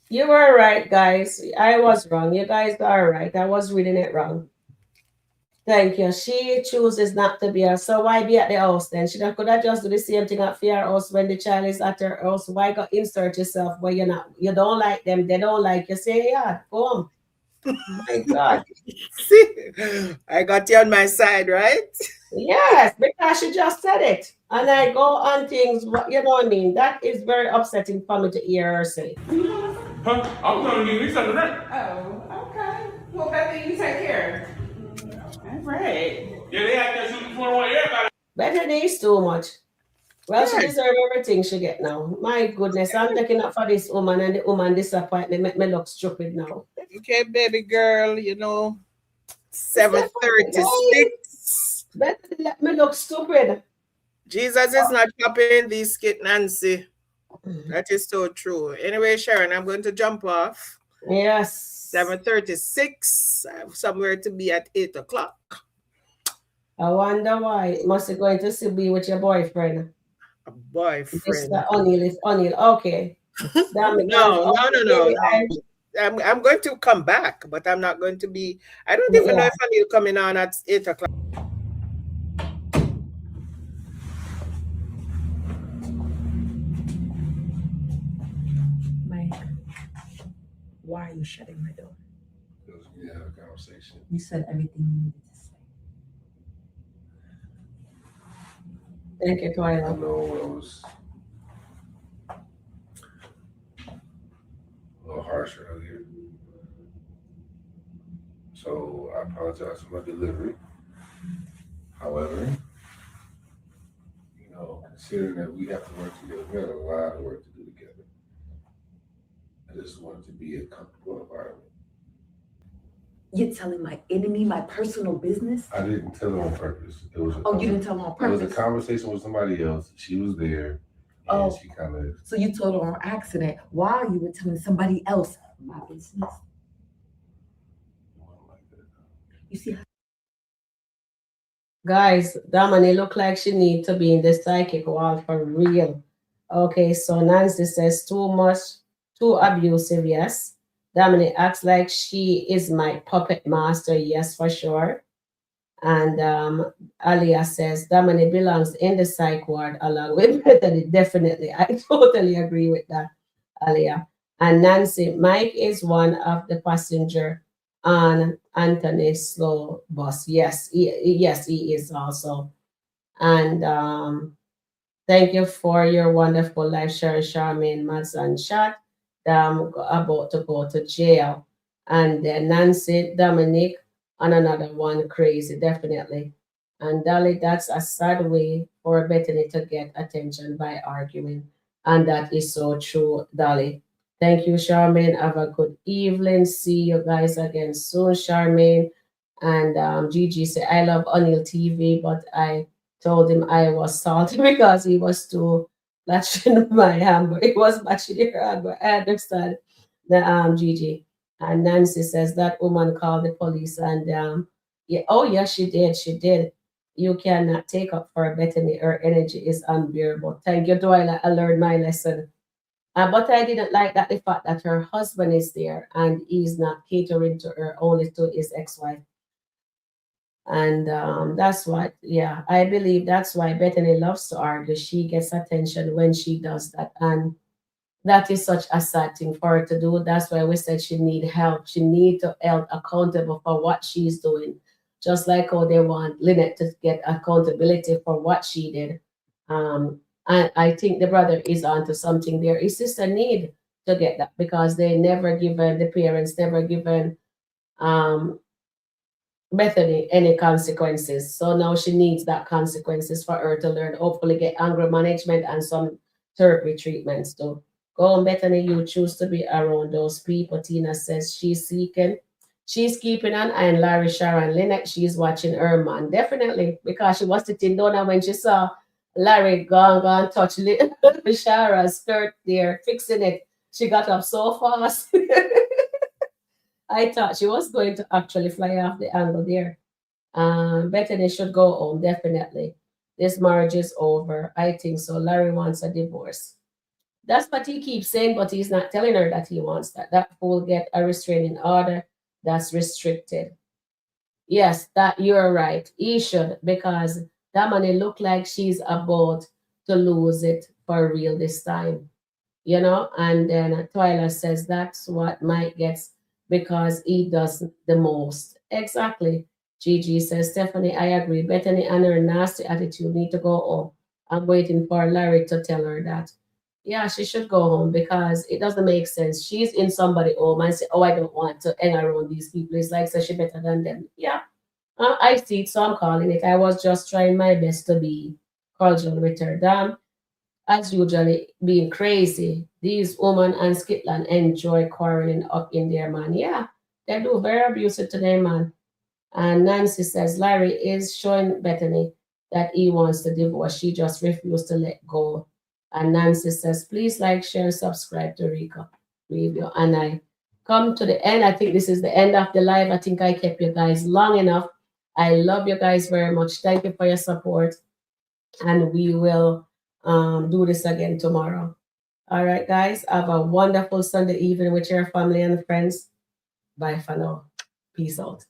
You were right, guys. I was wrong. You guys are right. I was reading it wrong. Thank you. She chooses not to be here. So why be at the house then? She could have just do the same thing at her house when the child is at her house. Why go insert yourself where you don't like them, they don't like you? Say, yeah, go on. My God. See, I got you on my side, right? Yes, because she just said it. And I go on things, you know what I mean? That is very upsetting for me to hear her say. Huh? I'm gonna give you something to drink. Oh, okay. Well, Bethany, you take care. All right. Yeah, they have to shoot 21 everybody. Bethany is too much. Well, she deserves everything she get now. My goodness, I'm taking up for this woman and the woman disappoint me, make me look stupid now. Okay, baby girl, you know, 7:36. Bethany let me look stupid. Jesus is not chopping these skit, Nancy. That is so true. Anyway, Sharon, I'm going to jump off. Yes. 7:36. I have somewhere to be at 8 o'clock. I wonder why. Must be going to be with your boyfriend. A boyfriend. Mr. O'Neill. Okay. No. I'm going to come back, but I'm not going to be. I don't even know if O'Neill coming on at 8 o'clock. Mike, why are you shutting my door? Because we have a conversation. You said everything you needed to say. Thank you, I Twyla. know I was a little harsh earlier. So I apologize for my delivery. However, you know, considering that we have to work together, we have a lot of work to do together. I just want it to be a comfortable environment. You're telling my enemy my personal business? I didn't tell her on purpose. It was Oh, you didn't tell her on It was purpose? a conversation with somebody else. She was there. And Oh. she kind of. So you told her on accident while you were telling somebody else my business? You see how Guys, Damani look like she need to be in the psychic wall for real. Okay, so Nancy says too much, too abusive, yes. Damani acts like she is my puppet master, yes, for sure. And Alia says Damani belongs in the psych ward along with Bethany. Definitely. I totally agree with that, Alia. And Nancy, Mike is one of the passenger on Anthony's slow bus. Yes, yes, he is also. And thank you for your wonderful life, Sharon, Charmaine, Mads, and Chat. About to go to jail. And then Nancy, Dominic, and another one crazy, definitely. And Dolly, that's a sad way for Bethany to get attention by arguing. And that is so true, Dolly. Thank you, Charmaine. Have a good evening. See you guys again soon, Charmaine. And Gigi said, I love O'Neill TV, but I told him I was salty because he was too latching my hamburger. It was matching your hamburger. I understand the Gigi. And Nancy says that woman called the police and yeah, oh yeah, she did. She did. You cannot take up for Bethany. Her energy is unbearable. Thank you, Doyle. I learned my lesson. But I didn't like that the fact that her husband is there and he's not catering to her, only to his ex-wife. And that's what, yeah, I believe that's why Bethany loves to argue. She gets attention when she does that. And that is such a sad thing for her to do. That's why we said she need help. She need to held accountable for what she's doing. Just like how they want Lynette to get accountability for what she did. And I think the brother is onto something there. His sister need to get that because they never given, the parents never given Bethany any consequences. So now she needs that consequences for her to learn, hopefully get anger management and some therapy treatments too. Go on, Bethany, you choose to be around those people. Tina says she's seeking. She's keeping an eye on Larry, Sharon, Lynette. She's watching her man. Definitely, because she was sitting down and when she saw Larry gone, touch Sharon's skirt there, fixing it, she got up so fast. I thought she was going to actually fly off the angle there. Bethany should go home, definitely. This marriage is over. I think so. Larry wants a divorce. That's what he keeps saying, but he's not telling her that he wants that. That fool get a restraining order that's restricted. Yes, that you're right. He should, because that money look like she's about to lose it for real this time. You know, and then Twyla says that's what Mike gets because he does the most. Exactly. Gigi says, Stephanie, I agree. Bethany and her nasty attitude need to go home. I'm waiting for Larry to tell her that. Yeah, she should go home because it doesn't make sense. She's in somebody home and say, oh, I don't want to hang around these people. It's like, so she better than them. Yeah, I see it, so I'm calling it. I was just trying my best to be cordial with her. Damn, as usually being crazy. These women and Skitland enjoy quarreling up in their man. Yeah, they do very abusive to their man. And Nancy says Larry is showing Bethany that he wants the divorce. She just refused to let go. And Nancy says, please like, share, subscribe to Rika Review. And I come to the end. I think this is the end of the live. I think I kept you guys long enough. I love you guys very much. Thank you for your support. And we will do this again tomorrow. All right, guys. Have a wonderful Sunday evening with your family and friends. Bye for now. Peace out.